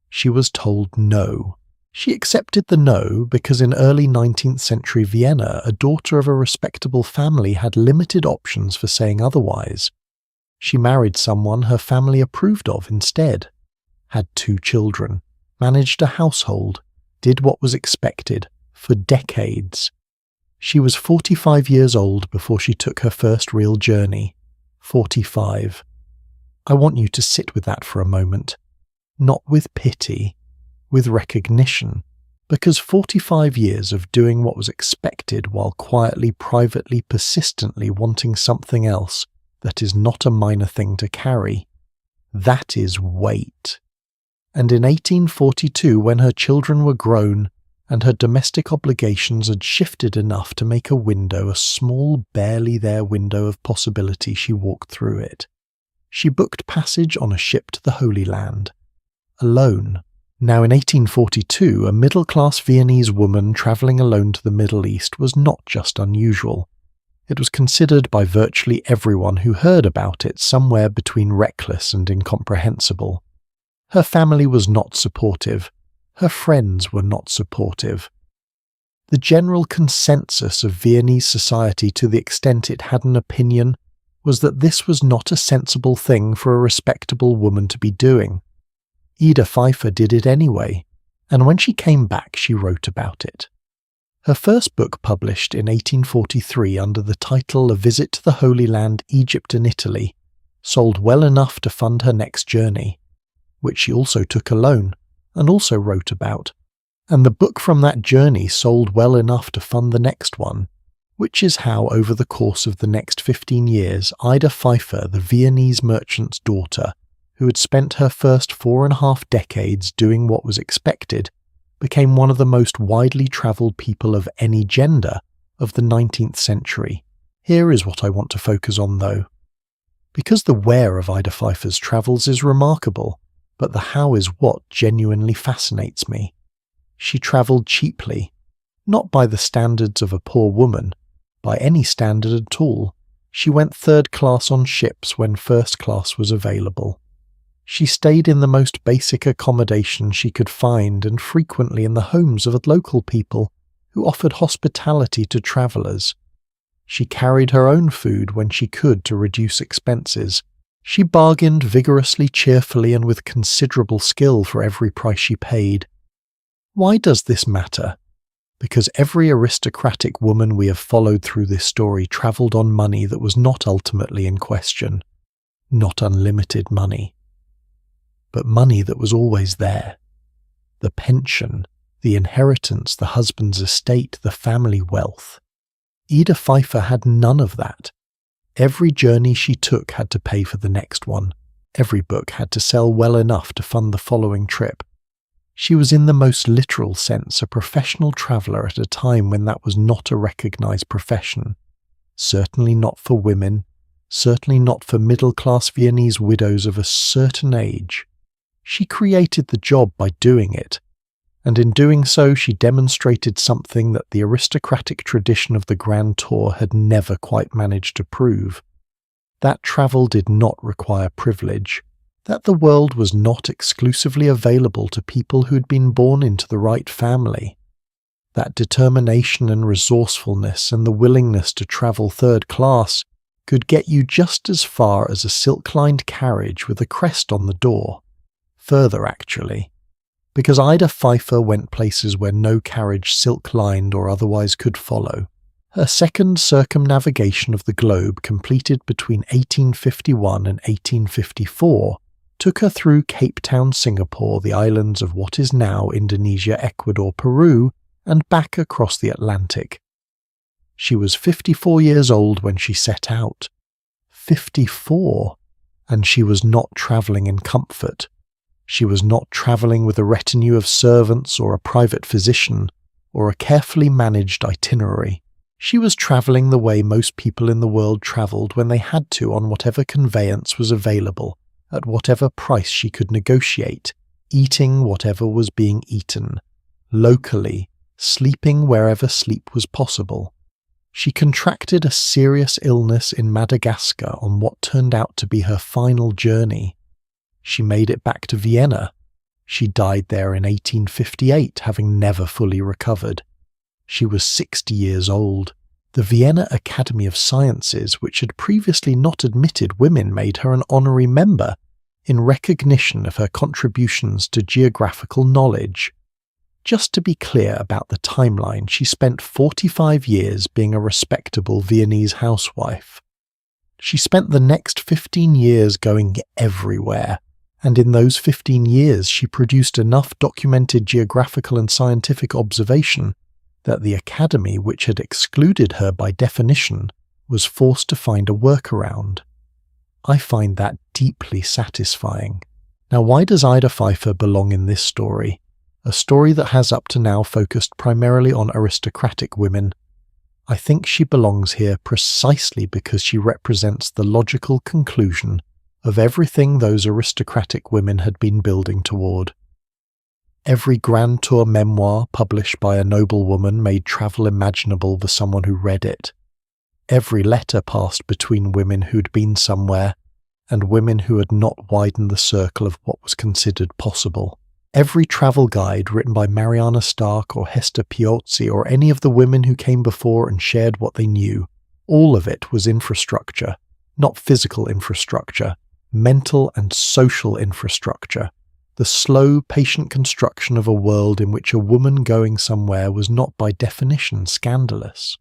S1: She was told no. She accepted the no because in early 19th century Vienna, a daughter of a respectable family had limited options for saying otherwise. She married someone her family approved of instead, had 2 children, managed a household, did what was expected, for decades. She was 45 years old before she took her first real journey. 45. I want you to sit with that for a moment. Not with pity, with recognition, because 45 years of doing what was expected while quietly, privately, persistently wanting something else that is not a minor thing to carry, that is weight. And in 1842, when her children were grown and her domestic obligations had shifted enough to make a window, a small, barely there window of possibility, she walked through it. She booked passage on a ship to the Holy Land, alone. Now in 1842, a middle-class Viennese woman travelling alone to the Middle East was not just unusual. It was considered by virtually everyone who heard about it somewhere between reckless and incomprehensible. Her family was not supportive. Her friends were not supportive. The general consensus of Viennese society, to the extent it had an opinion, was that this was not a sensible thing for a respectable woman to be doing. Ida Pfeiffer did it anyway, and when she came back she wrote about it. Her first book, published in 1843 under the title A Visit to the Holy Land, Egypt and Italy, sold well enough to fund her next journey, which she also took alone and also wrote about, and the book from that journey sold well enough to fund the next one, which is how over the course of the next 15 years Ida Pfeiffer, the Viennese merchant's daughter, who had spent her first 4.5 decades doing what was expected, became one of the most widely travelled people of any gender of the 19th century. Here is what I want to focus on though. Because the where of Ida Pfeiffer's travels is remarkable, but the how is what genuinely fascinates me. She travelled cheaply, not by the standards of a poor woman, by any standard at all. She went third class on ships when first class was available. She stayed in the most basic accommodation she could find, and frequently in the homes of local people who offered hospitality to travellers. She carried her own food when she could to reduce expenses. She bargained vigorously, cheerfully, and with considerable skill for every price she paid. Why does this matter? Because every aristocratic woman we have followed through this story travelled on money that was not ultimately in question. Not unlimited money, but money that was always there. The pension, the inheritance, the husband's estate, the family wealth. Ida Pfeiffer had none of that. Every journey she took had to pay for the next one. Every book had to sell well enough to fund the following trip. She was in the most literal sense a professional traveller at a time when that was not a recognised profession. Certainly not for women, certainly not for middle-class Viennese widows of a certain age. She created the job by doing it, and in doing so she demonstrated something that the aristocratic tradition of the Grand Tour had never quite managed to prove. That travel did not require privilege, that the world was not exclusively available to people who had been born into the right family. That determination and resourcefulness and the willingness to travel third class could get you just as far as a silk-lined carriage with a crest on the door. Further, actually, because Ida Pfeiffer went places where no carriage silk-lined or otherwise could follow. Her second circumnavigation of the globe, completed between 1851 and 1854, took her through Cape Town, Singapore, the islands of what is now Indonesia, Ecuador, Peru, and back across the Atlantic. She was 54 years old when she set out. 54! And she was not travelling in comfort. She was not travelling with a retinue of servants or a private physician or a carefully managed itinerary. She was travelling the way most people in the world travelled when they had to on whatever conveyance was available, at whatever price she could negotiate, eating whatever was being eaten, locally, sleeping wherever sleep was possible. She contracted a serious illness in Madagascar on what turned out to be her final journey. She made it back to Vienna. She died there in 1858, having never fully recovered. She was 60 years old. The Vienna Academy of Sciences, which had previously not admitted women, made her an honorary member in recognition of her contributions to geographical knowledge. Just to be clear about the timeline, she spent 45 years being a respectable Viennese housewife. She spent the next 15 years going everywhere, and in those 15 years she produced enough documented geographical and scientific observation that the Academy, which had excluded her by definition, was forced to find a workaround. I find that deeply satisfying. Now, why does Ida Pfeiffer belong in this story? A story that has up to now focused primarily on aristocratic women. I think she belongs here precisely because she represents the logical conclusion of everything those aristocratic women had been building toward. Every Grand Tour memoir published by a noblewoman made travel imaginable for someone who read it. Every letter passed between women who'd been somewhere, and women who had not widened the circle of what was considered possible. Every travel guide written by Mariana Stark or Hester Piozzi or any of the women who came before and shared what they knew, all of it was infrastructure, not physical infrastructure, mental and social infrastructure, the slow, patient construction of a world in which a woman going somewhere was not by definition scandalous.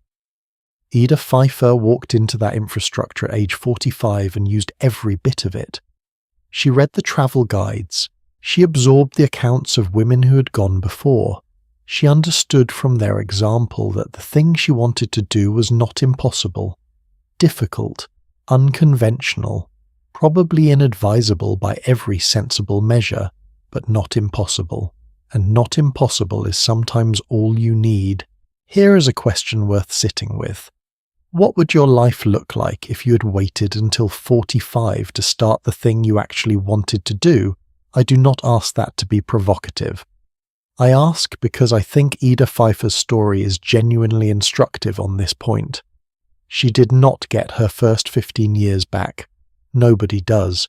S1: Ida Pfeiffer walked into that infrastructure at age 45 and used every bit of it. She read the travel guides. She absorbed the accounts of women who had gone before. She understood from their example that the thing she wanted to do was not impossible, difficult, unconventional, probably inadvisable by every sensible measure, but not impossible. And not impossible is sometimes all you need. Here is a question worth sitting with. What would your life look like if you had waited until 45 to start the thing you actually wanted to do? I do not ask that to be provocative. I ask because I think Ida Pfeiffer's story is genuinely instructive on this point. She did not get her first 15 years back. Nobody does.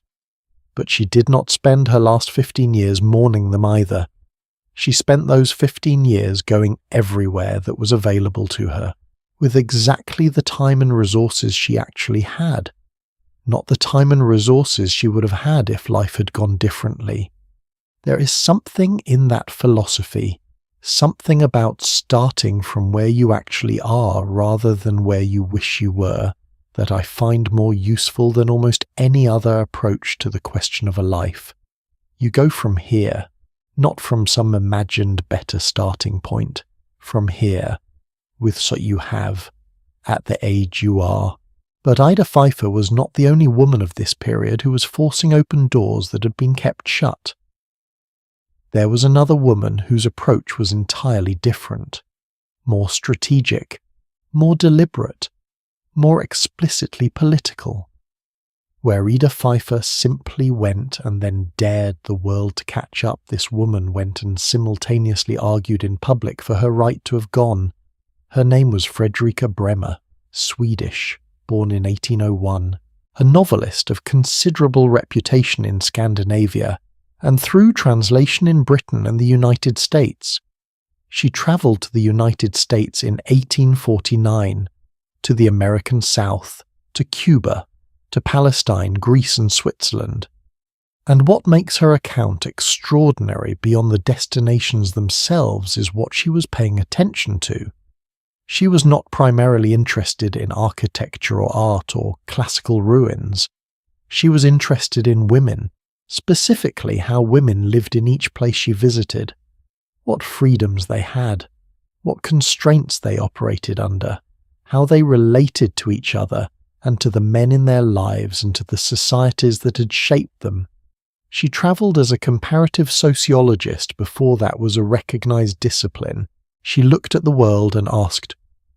S1: But she did not spend her last 15 years mourning them either. She spent those 15 years going everywhere that was available to her, with exactly the time and resources she actually had. Not the time and resources she would have had if life had gone differently. There is something in that philosophy, something about starting from where you actually are rather than where you wish you were, that I find more useful than almost any other approach to the question of a life. You go from here, not from some imagined better starting point, from here, with what you have, at the age you are. But Ida Pfeiffer was not the only woman of this period who was forcing open doors that had been kept shut. There was another woman whose approach was entirely different, more strategic, more deliberate, more explicitly political. Where Ida Pfeiffer simply went and then dared the world to catch up, this woman went and simultaneously argued in public for her right to have gone. Her name was Fredrika Bremer, Swedish, born in 1801, a novelist of considerable reputation in Scandinavia, and through translation in Britain and the United States. She travelled to the United States in 1849, to the American South, to Cuba, to Palestine, Greece and Switzerland. And what makes her account extraordinary beyond the destinations themselves is what she was paying attention to. She was not primarily interested in architecture or art or classical ruins. She was interested in women, specifically how women lived in each place she visited, what freedoms they had, what constraints they operated under, how they related to each other and to the men in their lives and to the societies that had shaped them. She travelled as a comparative sociologist before that was a recognised discipline. She looked at the world and asked,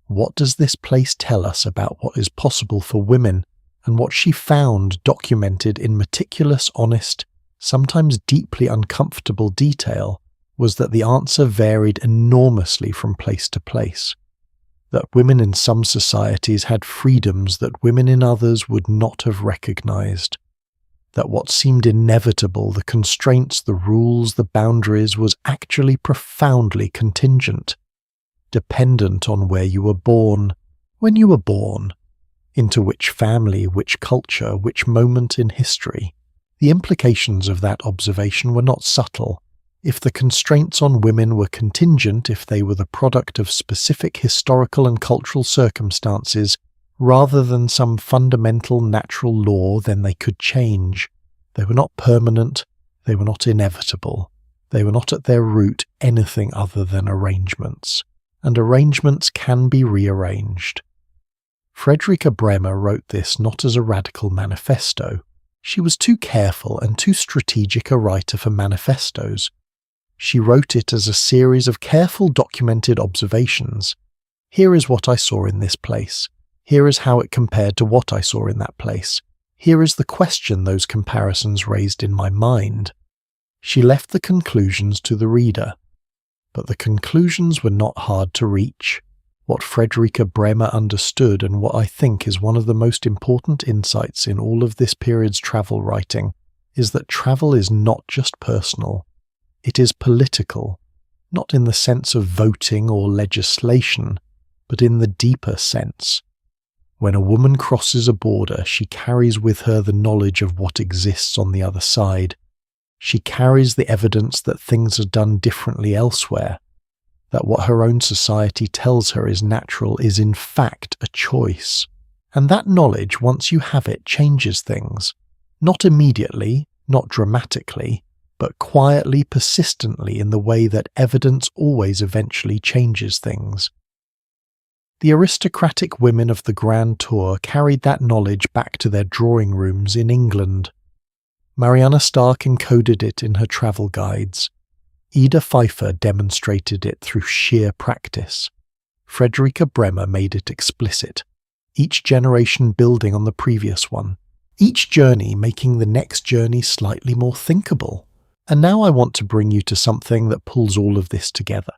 S1: what does this place tell us about what is possible for women? And what she found documented in meticulous, honest, sometimes deeply uncomfortable detail was that the answer varied enormously from place to place. That women in some societies had freedoms that women in others would not have recognized. That what seemed inevitable, the constraints, the rules, the boundaries, was actually profoundly contingent, dependent on where you were born, when you were born, into which family, which culture, which moment in history. The implications of that observation were not subtle. If the constraints on women were contingent, if they were the product of specific historical and cultural circumstances, rather than some fundamental natural law, then they could change. They were not permanent, they were not inevitable. They were not at their root anything other than arrangements. And arrangements can be rearranged. Fredrika Bremer wrote this not as a radical manifesto. She was too careful and too strategic a writer for manifestos. She wrote it as a series of careful documented observations. Here is what I saw in this place. Here is how it compared to what I saw in that place. Here is the question those comparisons raised in my mind. She left the conclusions to the reader. But the conclusions were not hard to reach. What Fredrika Bremer understood, and what I think is one of the most important insights in all of this period's travel writing, is that travel is not just personal. It is political, not in the sense of voting or legislation, but in the deeper sense. When a woman crosses a border, she carries with her the knowledge of what exists on the other side. She carries the evidence that things are done differently elsewhere, that what her own society tells her is natural is in fact a choice. And that knowledge, once you have it, changes things. Not immediately, not dramatically, but quietly, persistently in the way that evidence always eventually changes things. The aristocratic women of the Grand Tour carried that knowledge back to their drawing rooms in England. Mariana Stark encoded it in her travel guides. Ida Pfeiffer demonstrated it through sheer practice. Fredrika Bremer made it explicit, each generation building on the previous one, each journey making the next journey slightly more thinkable. And now I want to bring you to something that pulls all of this together.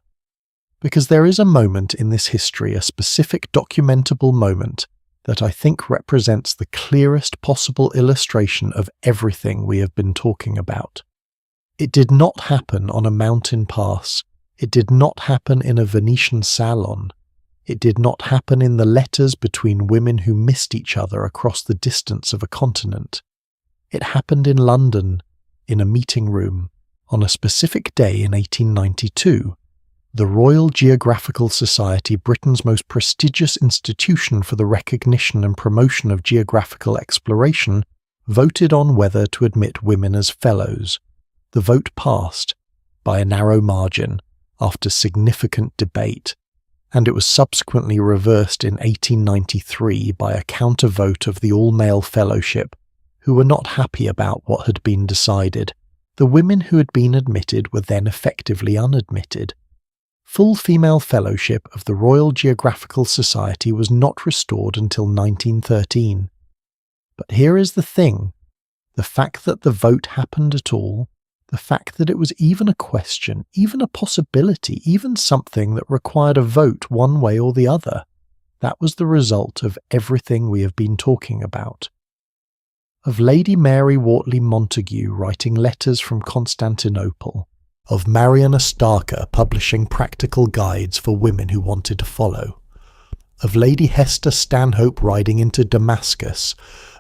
S1: Because there is a moment in this history, a specific documentable moment, that I think represents the clearest possible illustration of everything we have been talking about. It did not happen on a mountain pass. It did not happen in a Venetian salon. It did not happen in the letters between women who missed each other across the distance of a continent. It happened in London, in a meeting room, on a specific day in 1892. The Royal Geographical Society, Britain's most prestigious institution for the recognition and promotion of geographical exploration, voted on whether to admit women as fellows. The vote passed, by a narrow margin, after significant debate, and it was subsequently reversed in 1893 by a counter-vote of the all-male fellowship, who were not happy about what had been decided. The women who had been admitted were then effectively unadmitted. Full female fellowship of the Royal Geographical Society was not restored until 1913. But here is the thing. The fact that the vote happened at all, the fact that it was even a question, even a possibility, even something that required a vote one way or the other, that was the result of everything we have been talking about. Of Lady Mary Wortley Montagu writing letters from Constantinople, of Mariana Starker publishing practical guides for women who wanted to follow, of Lady Hester Stanhope riding into Damascus,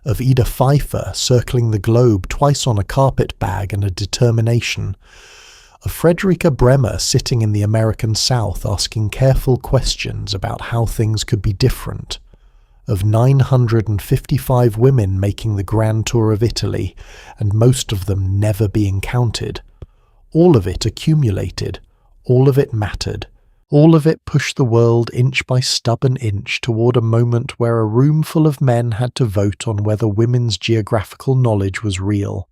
S1: of Ida Pfeiffer circling the globe twice on a carpet bag and a determination, of Fredrika Bremer sitting in the American South asking careful questions about how things could be different, of 955 women making the Grand Tour of Italy, and most of them never being counted. All of it accumulated, all of it mattered, all of it pushed the world inch by stubborn inch toward a moment where a room full of men had to vote on whether women's geographical knowledge was real.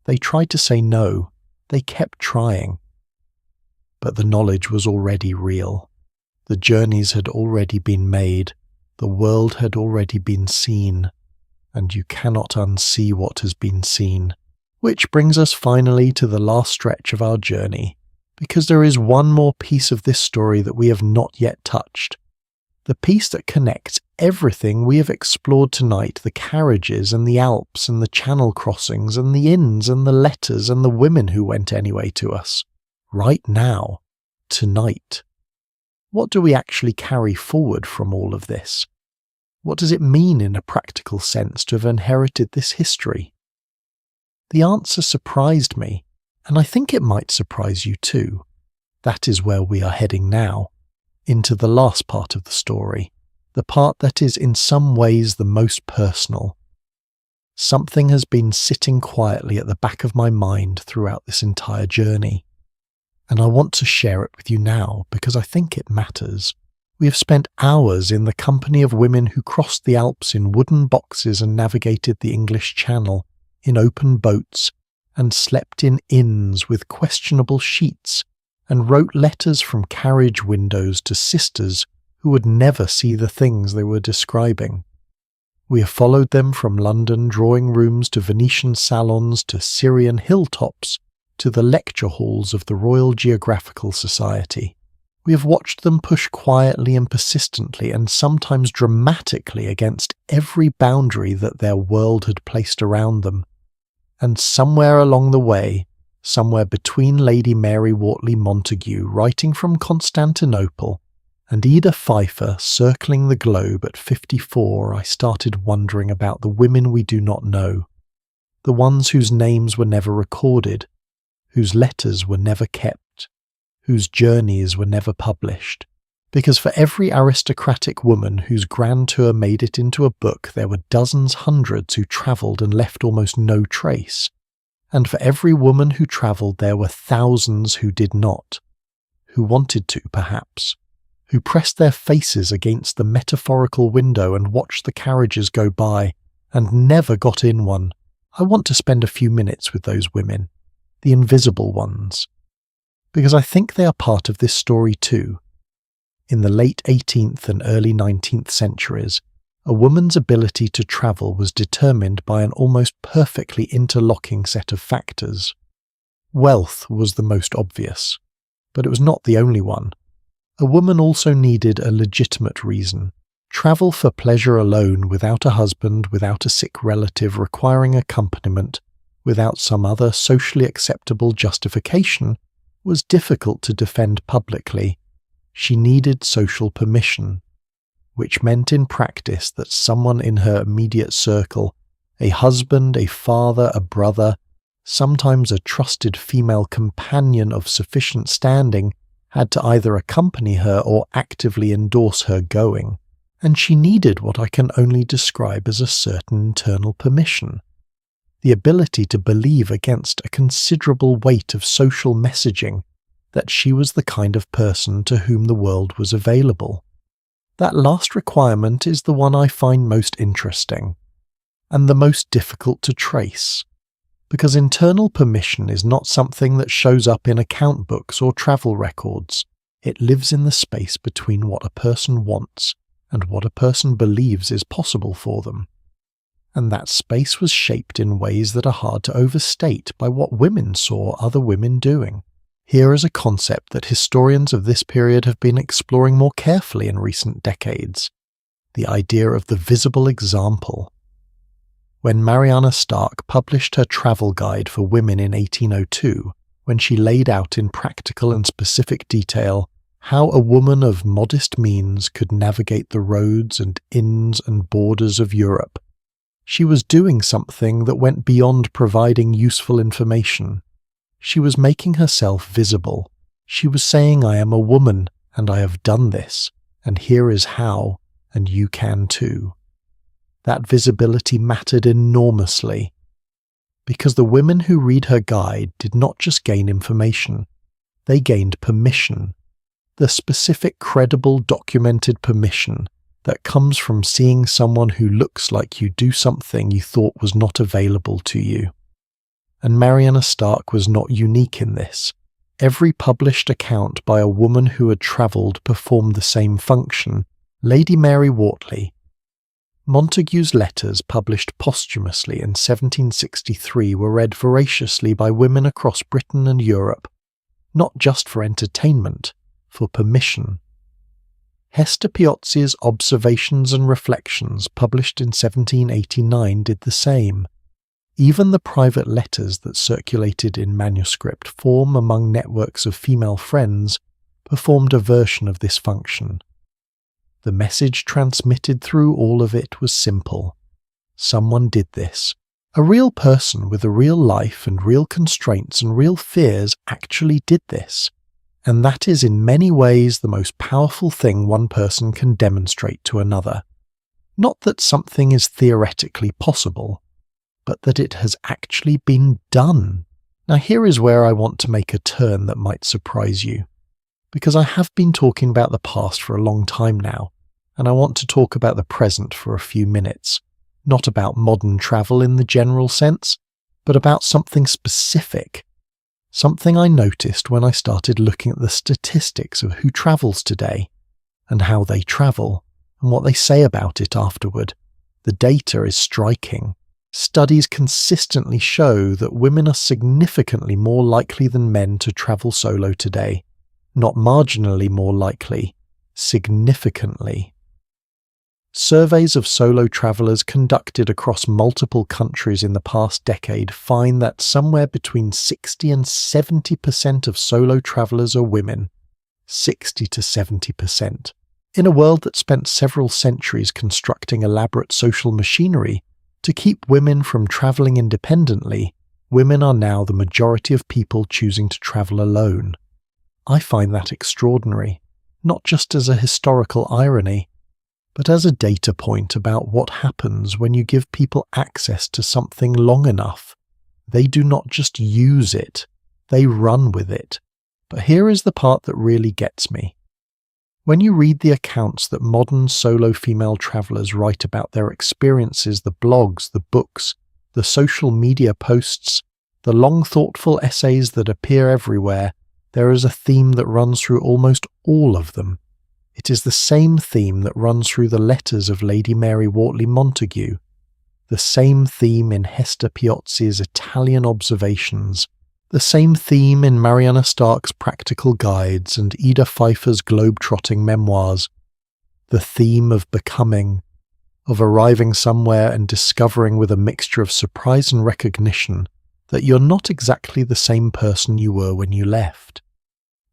S1: They tried to say no, they kept trying. But the knowledge was already real. The journeys had already been made, the world had already been seen, and you cannot unsee what has been seen. Which brings us finally to the last stretch of our journey, because there is one more piece of this story that we have not yet touched. The piece that connects everything we have explored tonight, the carriages and the Alps and the channel crossings and the inns and the letters and the women who went anyway to us. Right now, tonight. What do we actually carry forward from all of this? What does it mean in a practical sense to have inherited this history? The answer surprised me, and I think it might surprise you too. That is where we are heading now, into the last part of the story, the part that is in some ways the most personal. Something has been sitting quietly at the back of my mind throughout this entire journey, and I want to share it with you now because I think it matters. We have spent hours in the company of women who crossed the Alps in wooden boxes and navigated the English Channel in open boats, and slept in inns with questionable sheets, and wrote letters from carriage windows to sisters who would never see the things they were describing. We have followed them from London drawing rooms to Venetian salons to Syrian hilltops to the lecture halls of the Royal Geographical Society. We have watched them push quietly and persistently and sometimes dramatically against every boundary that their world had placed around them. And somewhere along the way, somewhere between Lady Mary Wortley Montagu writing from Constantinople and Ida Pfeiffer circling the globe at 54, I started wondering about the women we do not know, the ones whose names were never recorded, whose letters were never kept, whose journeys were never published. Because for every aristocratic woman whose grand tour made it into a book, there were dozens, hundreds who travelled and left almost no trace. And for every woman who travelled, there were thousands who did not, who wanted to, perhaps, who pressed their faces against the metaphorical window and watched the carriages go by, and never got in one. I want to spend a few minutes with those women, the invisible ones, because I think they are part of this story too. In the late 18th and early 19th centuries, a woman's ability to travel was determined by an almost perfectly interlocking set of factors. Wealth was the most obvious, but it was not the only one. A woman also needed a legitimate reason. Travel for pleasure alone, without a husband, without a sick relative requiring accompaniment, without some other socially acceptable justification, was difficult to defend publicly. She needed social permission, which meant in practice that someone in her immediate circle, a husband, a father, a brother, sometimes a trusted female companion of sufficient standing, had to either accompany her or actively endorse her going, and she needed what I can only describe as a certain internal permission, the ability to believe against a considerable weight of social messaging that she was the kind of person to whom the world was available. That last requirement is the one I find most interesting, and the most difficult to trace, because internal permission is not something that shows up in account books or travel records. It lives in the space between what a person wants and what a person believes is possible for them. And that space was shaped in ways that are hard to overstate by what women saw other women doing. Here is a concept that historians of this period have been exploring more carefully in recent decades: the idea of the visible example. When Mariana Stark published her travel guide for women in 1802, when she laid out in practical and specific detail how a woman of modest means could navigate the roads and inns and borders of Europe, she was doing something that went beyond providing useful information. She was making herself visible. She was saying, I am a woman, and I have done this, and here is how, and you can too. That visibility mattered enormously, because the women who read her guide did not just gain information, they gained permission, the specific, credible, documented permission that comes from seeing someone who looks like you do something you thought was not available to you. And Mariana Stark was not unique in this. Every published account by a woman who had travelled performed the same function. Lady Mary Wortley Montagu's letters, published posthumously in 1763, were read voraciously by women across Britain and Europe, not just for entertainment, for permission. Hester Piozzi's Observations and Reflections, published in 1789, did the same. Even the private letters that circulated in manuscript form among networks of female friends performed a version of this function. The message transmitted through all of it was simple. Someone did this. A real person with a real life and real constraints and real fears actually did this. And that is in many ways the most powerful thing one person can demonstrate to another. Not that something is theoretically possible, but that it has actually been done. Now here is where I want to make a turn that might surprise you, because I have been talking about the past for a long time now, and I want to talk about the present for a few minutes, not about modern travel in the general sense, but about something specific, something I noticed when I started looking at the statistics of who travels today, and how they travel, and what they say about it afterward. The data is striking. Studies consistently show that women are significantly more likely than men to travel solo today. Not marginally more likely, significantly. Surveys of solo travelers conducted across multiple countries in the past decade find that somewhere between 60 and 70% of solo travelers are women. 60 to 70%. In a world that spent several centuries constructing elaborate social machinery to keep women from traveling independently, women are now the majority of people choosing to travel alone. I find that extraordinary, not just as a historical irony, but as a data point about what happens when you give people access to something long enough. They do not just use it, they run with it. But here is the part that really gets me. When you read the accounts that modern solo female travelers write about their experiences, the blogs, the books, the social media posts, the long thoughtful essays that appear everywhere, there is a theme that runs through almost all of them. It is the same theme that runs through the letters of Lady Mary Wortley Montagu, the same theme in Hester Piozzi's Italian Observations, the same theme in Mariana Stark's Practical Guides and Ida Pfeiffer's globe-trotting memoirs, the theme of becoming, of arriving somewhere and discovering with a mixture of surprise and recognition that you're not exactly the same person you were when you left,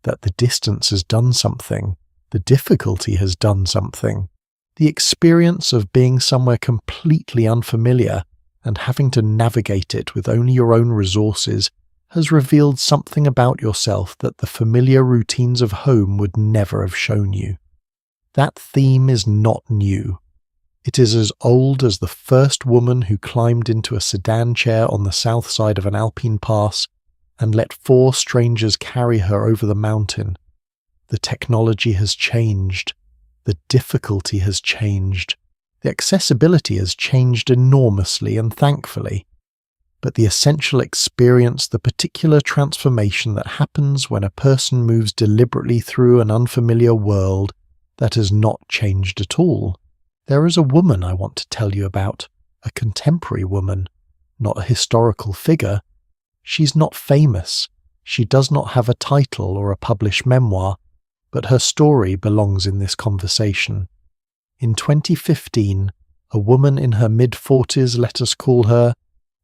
S1: that the distance has done something. The difficulty has done something. The experience of being somewhere completely unfamiliar and having to navigate it with only your own resources has revealed something about yourself that the familiar routines of home would never have shown you. That theme is not new. It is as old as the first woman who climbed into a sedan chair on the south side of an Alpine pass and let 4 strangers carry her over the mountain. The technology has changed. The difficulty has changed. The accessibility has changed enormously and thankfully. But the essential experience, the particular transformation that happens when a person moves deliberately through an unfamiliar world, that has not changed at all. There is a woman I want to tell you about, a contemporary woman, not a historical figure. She's not famous. She does not have a title or a published memoir. But her story belongs in this conversation. In 2015, a woman in her mid-40s, let us call her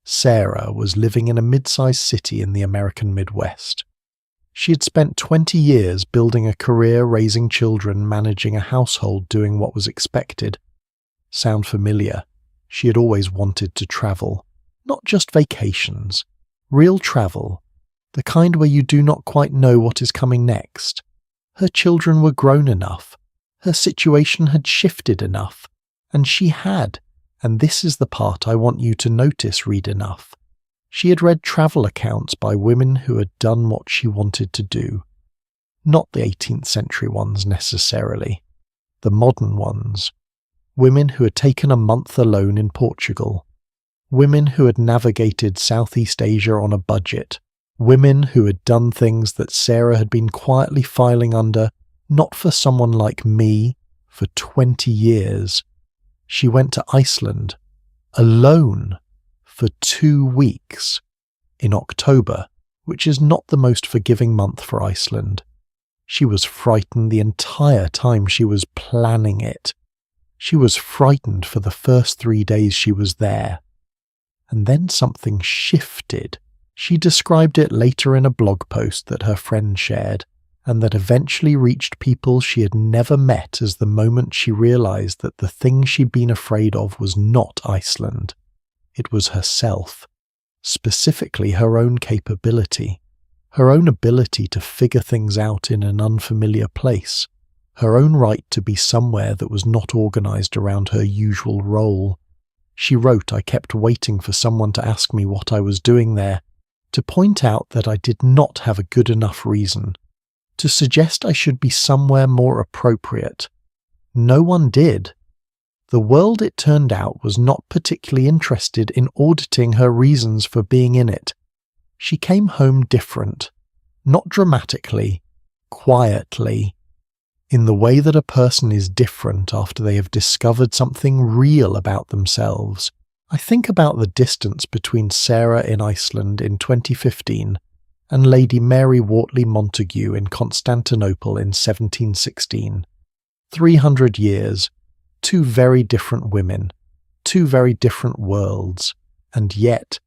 S1: Sarah, was living in a mid-sized city in the American Midwest. She had spent 20 years building a career, raising children, managing a household, doing what was expected. Sound familiar? She had always wanted to travel. Not just vacations. Real travel. The kind where you do not quite know what is coming next. Her children were grown enough, her situation had shifted enough, and she had, and this is the part I want you to notice, read enough. She had read travel accounts by women who had done what she wanted to do. Not the 18th century ones necessarily, the modern ones. Women who had taken a month alone in Portugal. Women who had navigated Southeast Asia on a budget. Women who had done things that Sarah had been quietly filing under, not for someone like me, for 20 years. She went to Iceland, alone, for 2 weeks, in October, which is not the most forgiving month for Iceland. She was frightened the entire time she was planning it. She was frightened for the first 3 days she was there. And then something shifted. She described it later in a blog post that her friend shared, and that eventually reached people she had never met as the moment she realized that the thing she'd been afraid of was not Iceland. It was herself, specifically her own capability, her own ability to figure things out in an unfamiliar place, her own right to be somewhere that was not organized around her usual role. She wrote, "I kept waiting for someone to ask me what I was doing there, to point out that I did not have a good enough reason, to suggest I should be somewhere more appropriate. No one did. The world, it turned out, was not particularly interested in auditing her reasons for being in it. She came home different, not dramatically, quietly, in the way that a person is different after they have discovered something real about themselves. I think about the distance between Sarah in Iceland in 2015 and Lady Mary Wortley Montagu in Constantinople in 1716. 300 years, two very different women, two very different worlds, and yet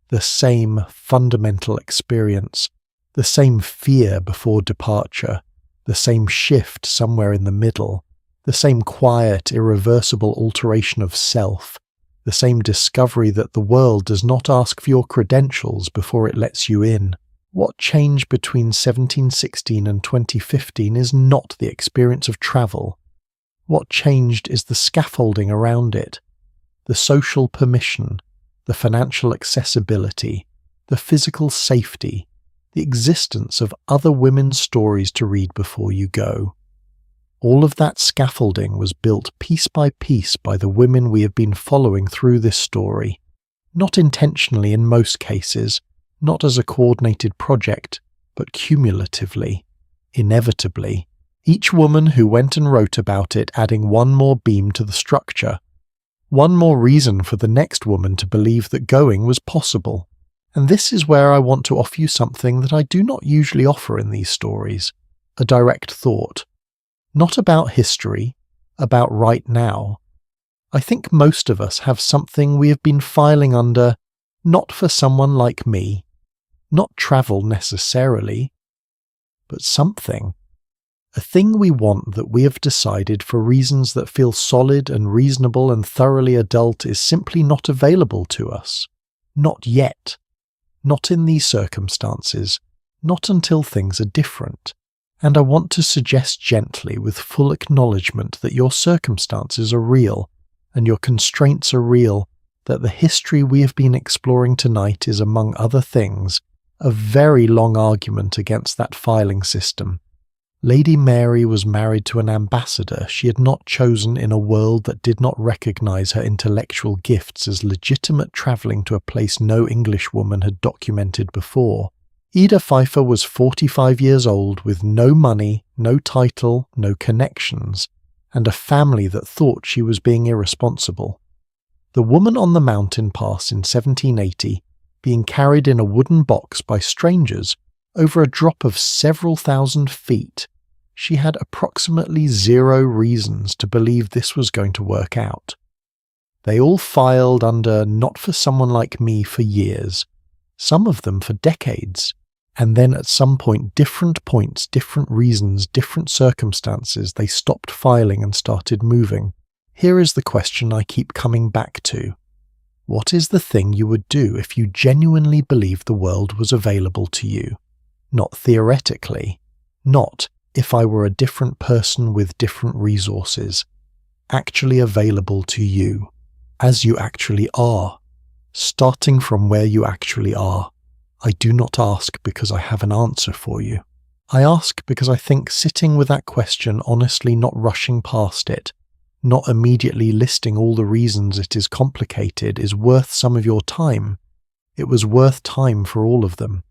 S1: the same fundamental experience, the same fear before departure, the same shift somewhere in the middle, the same quiet, irreversible alteration of self, the same discovery that the world does not ask for your credentials before it lets you in. What changed between 1716 and 2015 is not the experience of travel. What changed is the scaffolding around it, the social permission, the financial accessibility, the physical safety, the existence of other women's stories to read before you go. All of that scaffolding was built piece by piece by the women we have been following through this story, not intentionally in most cases, not as a coordinated project, but cumulatively, inevitably, each woman who went and wrote about it adding one more beam to the structure, one more reason for the next woman to believe that going was possible. And this is where I want to offer you something that I do not usually offer in these stories, a direct thought. Not about history, about right now. I think most of us have something we have been filing under, not for someone like me, not travel necessarily, but something. A thing we want that we have decided for reasons that feel solid and reasonable and thoroughly adult is simply not available to us. Not yet. Not in these circumstances. Not until things are different. And I want to suggest gently, with full acknowledgement, that your circumstances are real, and your constraints are real, that the history we have been exploring tonight is, among other things, a very long argument against that filing system. Lady Mary was married to an ambassador she had not chosen in a world that did not recognise her intellectual gifts as legitimate travelling to a place no Englishwoman had documented before. Ida Pfeiffer was 45 years old with no money, no title, no connections, and a family that thought she was being irresponsible. The woman on the mountain pass in 1780, being carried in a wooden box by strangers over a drop of several thousand feet, she had approximately 0 reasons to believe this was going to work out. They all filed under not for someone like me for years, some of them for decades. And then at some point, different points, different reasons, different circumstances, they stopped filing and started moving. Here is the question I keep coming back to. What is the thing you would do if you genuinely believed the world was available to you? Not theoretically. Not, if I were a different person with different resources. Actually available to you. As you actually are. Starting from where you actually are. I do not ask because I have an answer for you. I ask because I think sitting with that question honestly, not rushing past it, not immediately listing all the reasons it is complicated, is worth some of your time. It was worth time for all of them.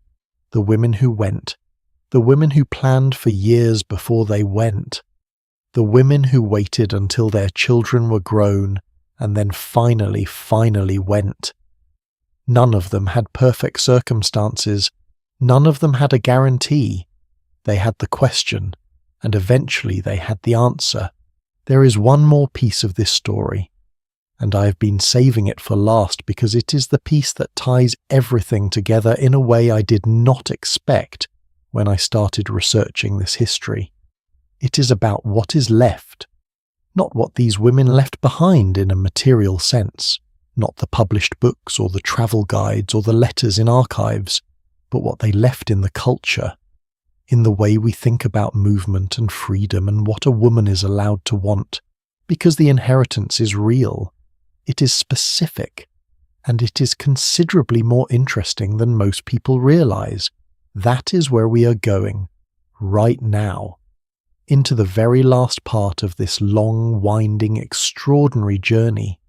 S1: The women who went. The women who planned for years before they went. The women who waited until their children were grown and then finally went. None of them had perfect circumstances. None of them had a guarantee. They had the question, and eventually they had the answer. There is one more piece of this story, and I have been saving it for last because it is the piece that ties everything together in a way I did not expect when I started researching this history. It is about what is left, not what these women left behind in a material sense. Not the published books or the travel guides or the letters in archives, but what they left in the culture, in the way we think about movement and freedom and what a woman is allowed to want, because the inheritance is real, it is specific, and it is considerably more interesting than most people realize. That is where we are going, right now, into the very last part of this long, winding, extraordinary journey.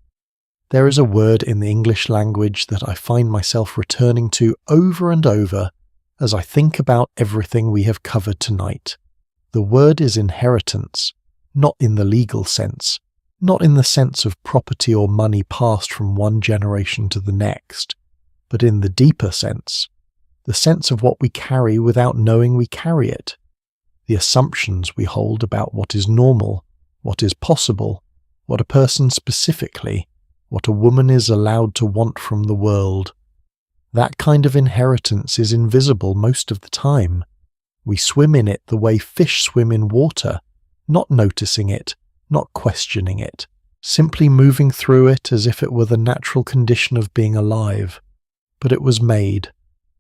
S1: There is a word in the English language that I find myself returning to over and over as I think about everything we have covered tonight. The word is inheritance, not in the legal sense, not in the sense of property or money passed from one generation to the next, but in the deeper sense, the sense of what we carry without knowing we carry it, the assumptions we hold about what is normal, what is possible, what a person specifically, what a woman is allowed to want from the world. That kind of inheritance is invisible most of the time. We swim in it the way fish swim in water, not noticing it, not questioning it, simply moving through it as if it were the natural condition of being alive. But it was made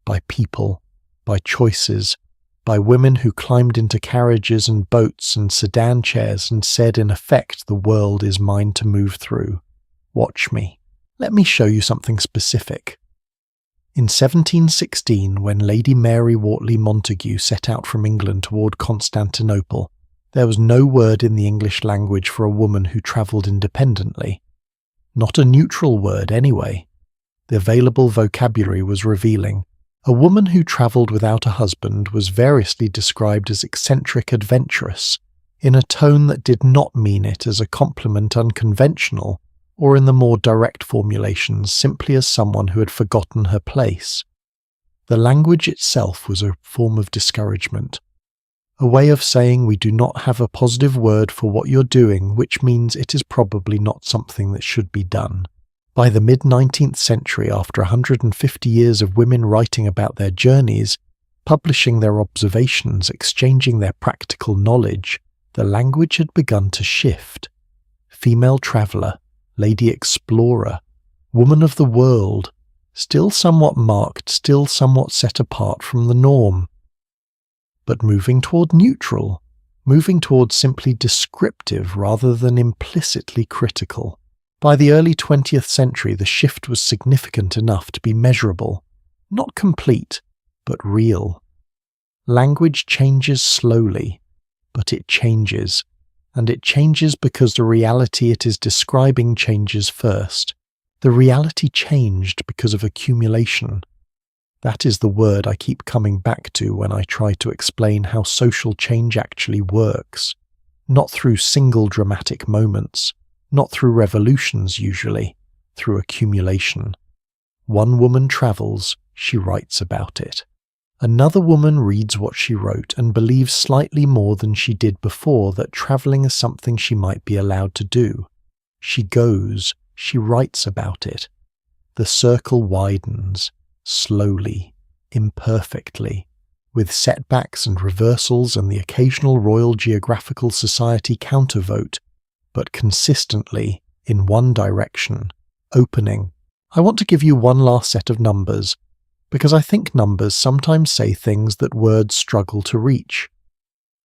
S1: by people, by choices, by women who climbed into carriages and boats and sedan chairs and said in effect, the world is mine to move through. Watch me. Let me show you something specific. In 1716, when Lady Mary Wortley Montagu set out from England toward Constantinople, there was no word in the English language for a woman who travelled independently. Not a neutral word, anyway. The available vocabulary was revealing. A woman who travelled without a husband was variously described as eccentric adventurous, in a tone that did not mean it as a compliment unconventional, or in the more direct formulations simply as someone who had forgotten her place. The language itself was a form of discouragement, a way of saying we do not have a positive word for what you're doing, which means it is probably not something that should be done. By the mid-19th century, after 150 years of women writing about their journeys, publishing their observations, exchanging their practical knowledge, the language had begun to shift. Female traveller, lady explorer, woman of the world, still somewhat marked, still somewhat set apart from the norm. But moving toward neutral, moving toward simply descriptive rather than implicitly critical. By the early 20th century, the shift was significant enough to be measurable, not complete, but real. Language changes slowly, but it changes, and it changes because the reality it is describing changes first. The reality changed because of accumulation. That is the word I keep coming back to when I try to explain how social change actually works, not through single dramatic moments, not through revolutions usually, through accumulation. One woman travels, she writes about it. Another woman reads what she wrote and believes slightly more than she did before that travelling is something she might be allowed to do. She goes, she writes about it. The circle widens, slowly, imperfectly, with setbacks and reversals and the occasional Royal Geographical Society countervote, but consistently in one direction, opening. I want to give you one last set of numbers, because I think numbers sometimes say things that words struggle to reach.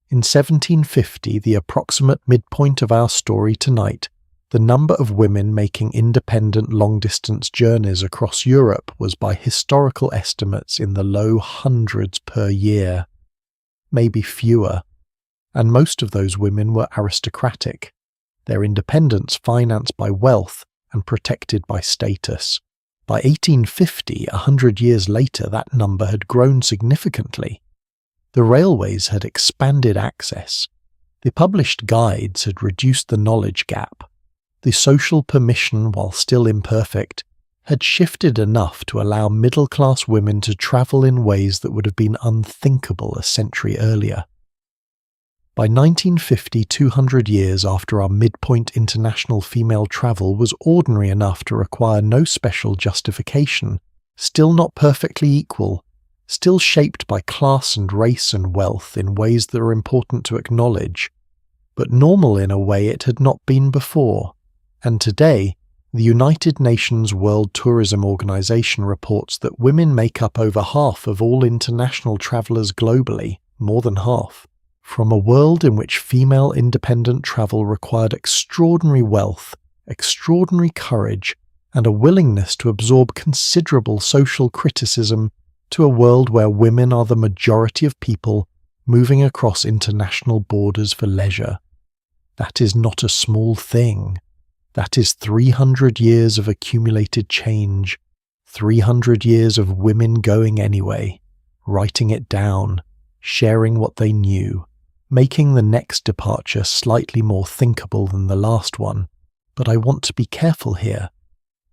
S1: In 1750, the approximate midpoint of our story tonight, the number of women making independent long-distance journeys across Europe was by historical estimates in the low hundreds per year, maybe fewer, and most of those women were aristocratic, their independence financed by wealth and protected by status. By 1850, 100 years later, that number had grown significantly. The railways had expanded access. The published guides had reduced the knowledge gap. The social permission, while still imperfect, had shifted enough to allow middle-class women to travel in ways that would have been unthinkable a century earlier. By 1950, 200 years after our midpoint, international female travel was ordinary enough to require no special justification, still not perfectly equal, still shaped by class and race and wealth in ways that are important to acknowledge, but normal in a way it had not been before. And today, the United Nations World Tourism Organization reports that women make up over half of all international travelers globally, more than half. From a world in which female independent travel required extraordinary wealth, extraordinary courage, and a willingness to absorb considerable social criticism, to a world where women are the majority of people moving across international borders for leisure. That is not a small thing. That is 300 years of accumulated change, 300 years of women going anyway, writing it down, sharing what they knew, making the next departure slightly more thinkable than the last one. But I want to be careful here,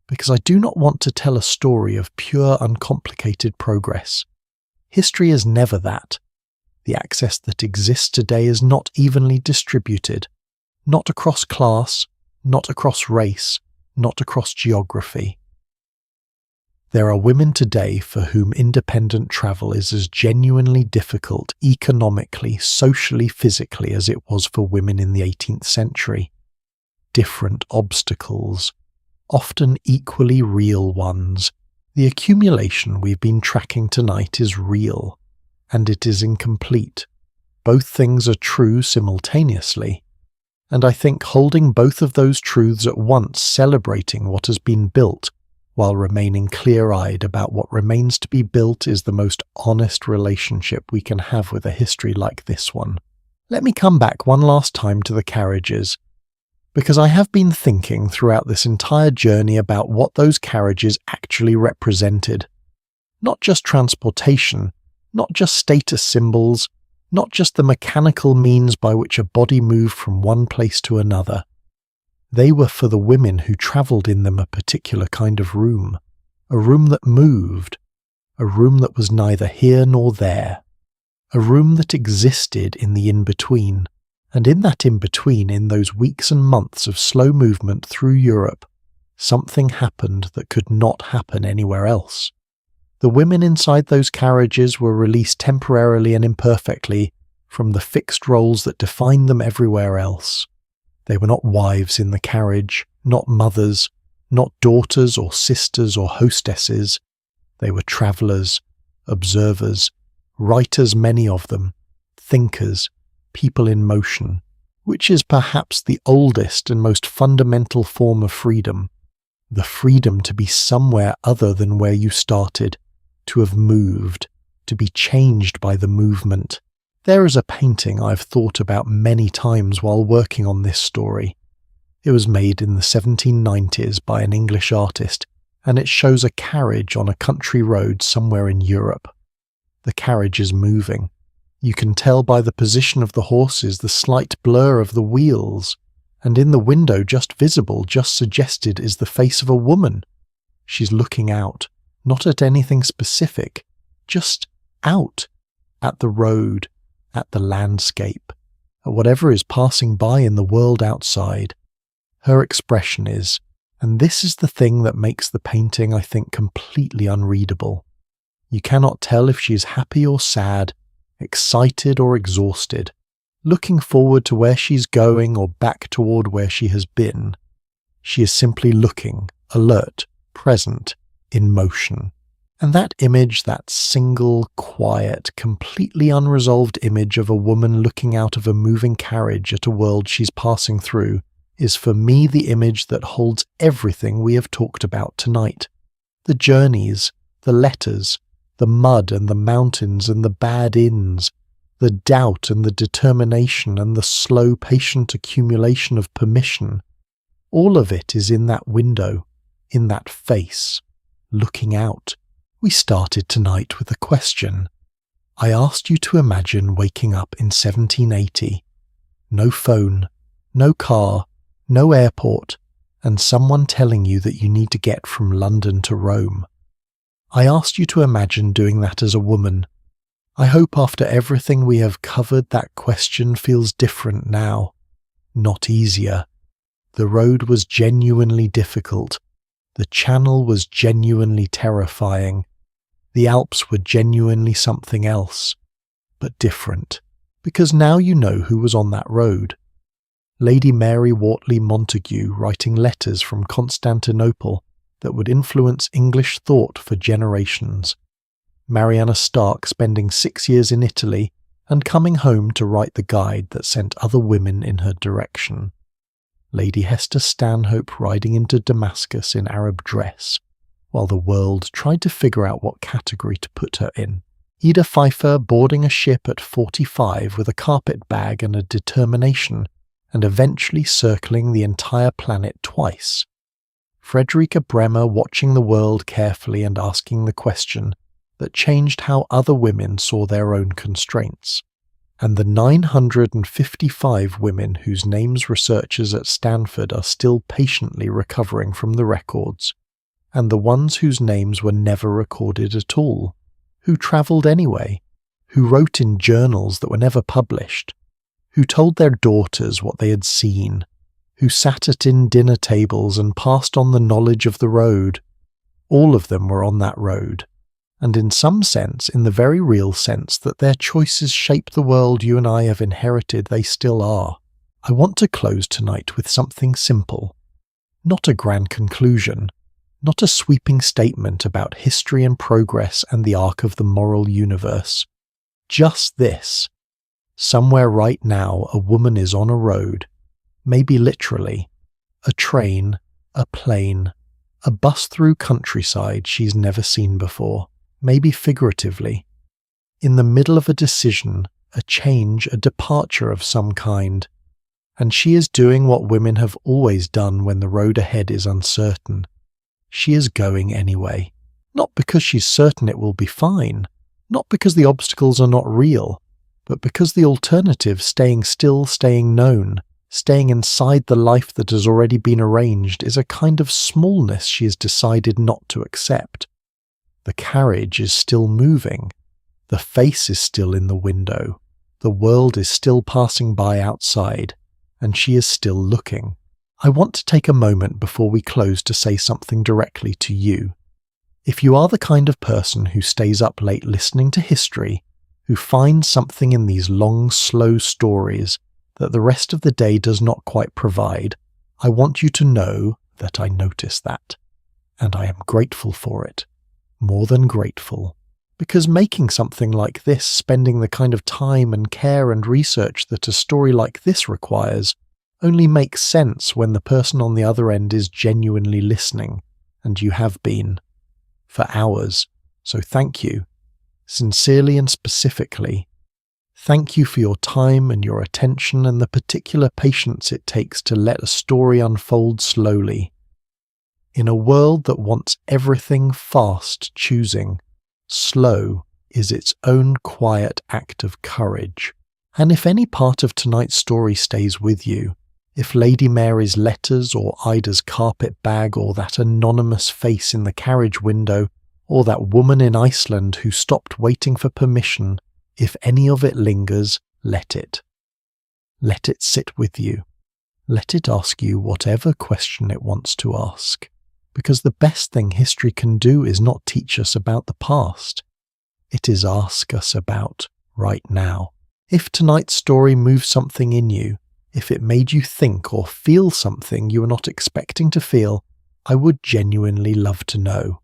S1: because I do not want to tell a story of pure, uncomplicated progress. History is never that. The access that exists today is not evenly distributed, not across class, not across race, not across geography. There are women today for whom independent travel is as genuinely difficult economically, socially, physically as it was for women in the 18th century. Different obstacles, often equally real ones. The accumulation we've been tracking tonight is real, and it is incomplete. Both things are true simultaneously, and I think holding both of those truths at once, celebrating what has been built, while remaining clear-eyed about what remains to be built, is the most honest relationship we can have with a history like this one. Let me come back one last time to the carriages, because I have been thinking throughout this entire journey about what those carriages actually represented. Not just transportation, not just status symbols, not just the mechanical means by which a body moved from one place to another. They were for the women who travelled in them a particular kind of room, a room that moved, a room that was neither here nor there, a room that existed in the in-between, and in that in-between, in those weeks and months of slow movement through Europe, something happened that could not happen anywhere else. The women inside those carriages were released temporarily and imperfectly from the fixed roles that defined them everywhere else. They were not wives in the carriage, not mothers, not daughters or sisters or hostesses. They were travellers, observers, writers, many of them, thinkers, people in motion, which is perhaps the oldest and most fundamental form of freedom, the freedom to be somewhere other than where you started, to have moved, to be changed by the movement. There is a painting I've thought about many times while working on this story. It was made in the 1790s by an English artist, and it shows a carriage on a country road somewhere in Europe. The carriage is moving. You can tell by the position of the horses, the slight blur of the wheels, and in the window just visible, just suggested, is the face of a woman. She's looking out, not at anything specific, just out, at the road, at the landscape, at whatever is passing by in the world outside. Her expression is, and this is the thing that makes the painting, I think, completely unreadable. You cannot tell if she is happy or sad, excited or exhausted, looking forward to where she's going or back toward where she has been. She is simply looking, alert, present, in motion. And that image, that single, quiet, completely unresolved image of a woman looking out of a moving carriage at a world she's passing through, is for me the image that holds everything we have talked about tonight. The journeys, the letters, the mud and the mountains and the bad inns, the doubt and the determination and the slow, patient accumulation of permission. All of it is in that window, in that face, looking out. We started tonight with a question. I asked you to imagine waking up in 1780. No phone, no car, no airport, and someone telling you that you need to get from London to Rome. I asked you to imagine doing that as a woman. I hope after everything we have covered that question feels different now, not easier. The road was genuinely difficult. The Channel was genuinely terrifying. The Alps were genuinely something else, but different, because now you know who was on that road. Lady Mary Wortley Montagu writing letters from Constantinople that would influence English thought for generations. Mariana Stark spending 6 years in Italy and coming home to write the guide that sent other women in her direction. Lady Hester Stanhope riding into Damascus in Arab dress, while the world tried to figure out what category to put her in. Ida Pfeiffer boarding a ship at 45 with a carpet bag and a determination, and eventually circling the entire planet twice. Fredrika Bremer watching the world carefully and asking the question that changed how other women saw their own constraints. And the 955 women whose names researchers at Stanford are still patiently recovering from the records, and the ones whose names were never recorded at all, who travelled anyway, who wrote in journals that were never published, who told their daughters what they had seen, who sat at inn dinner tables and passed on the knowledge of the road. All of them were on that road, and in some sense, in the very real sense that their choices shape the world you and I have inherited, they still are. I want to close tonight with something simple, not a grand conclusion, not a sweeping statement about history and progress and the arc of the moral universe. Just this. Somewhere right now a woman is on a road, maybe literally, a train, a plane, a bus through countryside she's never seen before, maybe figuratively, in the middle of a decision, a change, a departure of some kind, and she is doing what women have always done when the road ahead is uncertain. She is going anyway, not because she's certain it will be fine, not because the obstacles are not real, but because the alternative, staying still, staying known, staying inside the life that has already been arranged, is a kind of smallness she has decided not to accept. The carriage is still moving, the face is still in the window, the world is still passing by outside, and she is still looking. I want to take a moment before we close to say something directly to you. If you are the kind of person who stays up late listening to history, who finds something in these long, slow stories that the rest of the day does not quite provide, I want you to know that I notice that, and I am grateful for it, more than grateful, because making something like this, spending the kind of time and care and research that a story like this requires, only makes sense when the person on the other end is genuinely listening, and you have been, for hours. So thank you, sincerely and specifically. Thank you for your time and your attention and the particular patience it takes to let a story unfold slowly. In a world that wants everything fast choosing, slow is its own quiet act of courage. And if any part of tonight's story stays with you, if Lady Mary's letters or Ida's carpet bag or that anonymous face in the carriage window or that woman in Iceland who stopped waiting for permission, if any of it lingers, let it. Let it sit with you. Let it ask you whatever question it wants to ask. Because the best thing history can do is not teach us about the past. It is ask us about right now. If tonight's story moved something in you, if it made you think or feel something you were not expecting to feel, I would genuinely love to know.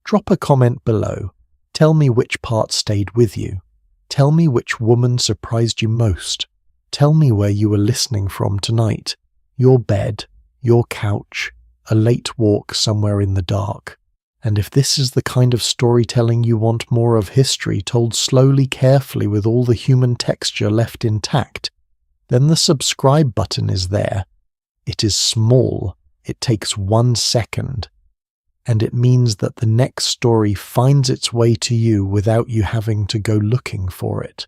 S1: Drop a comment below. Tell me which part stayed with you. Tell me which woman surprised you most. Tell me where you were listening from tonight. Your bed, your couch, a late walk somewhere in the dark. And if this is the kind of storytelling you want more of, history told slowly, carefully, with all the human texture left intact, then the subscribe button is there. It is small. It takes 1 second. And it means that the next story finds its way to you without you having to go looking for it.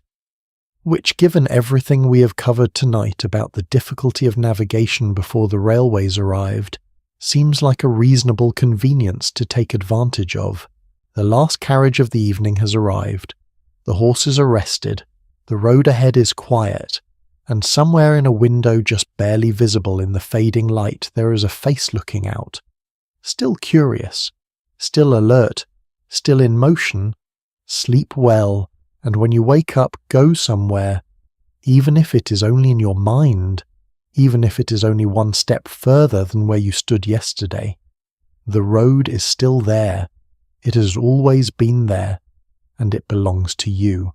S1: Which, given everything we have covered tonight about the difficulty of navigation before the railways arrived, seems like a reasonable convenience to take advantage of. The last carriage of the evening has arrived. The horses are rested. The road ahead is quiet. And somewhere in a window just barely visible in the fading light there is a face looking out. Still curious, still alert, still in motion. Sleep well, and when you wake up, go somewhere, even if it is only in your mind, even if it is only 1 step further than where you stood yesterday. The road is still there. It has always been there, and it belongs to you.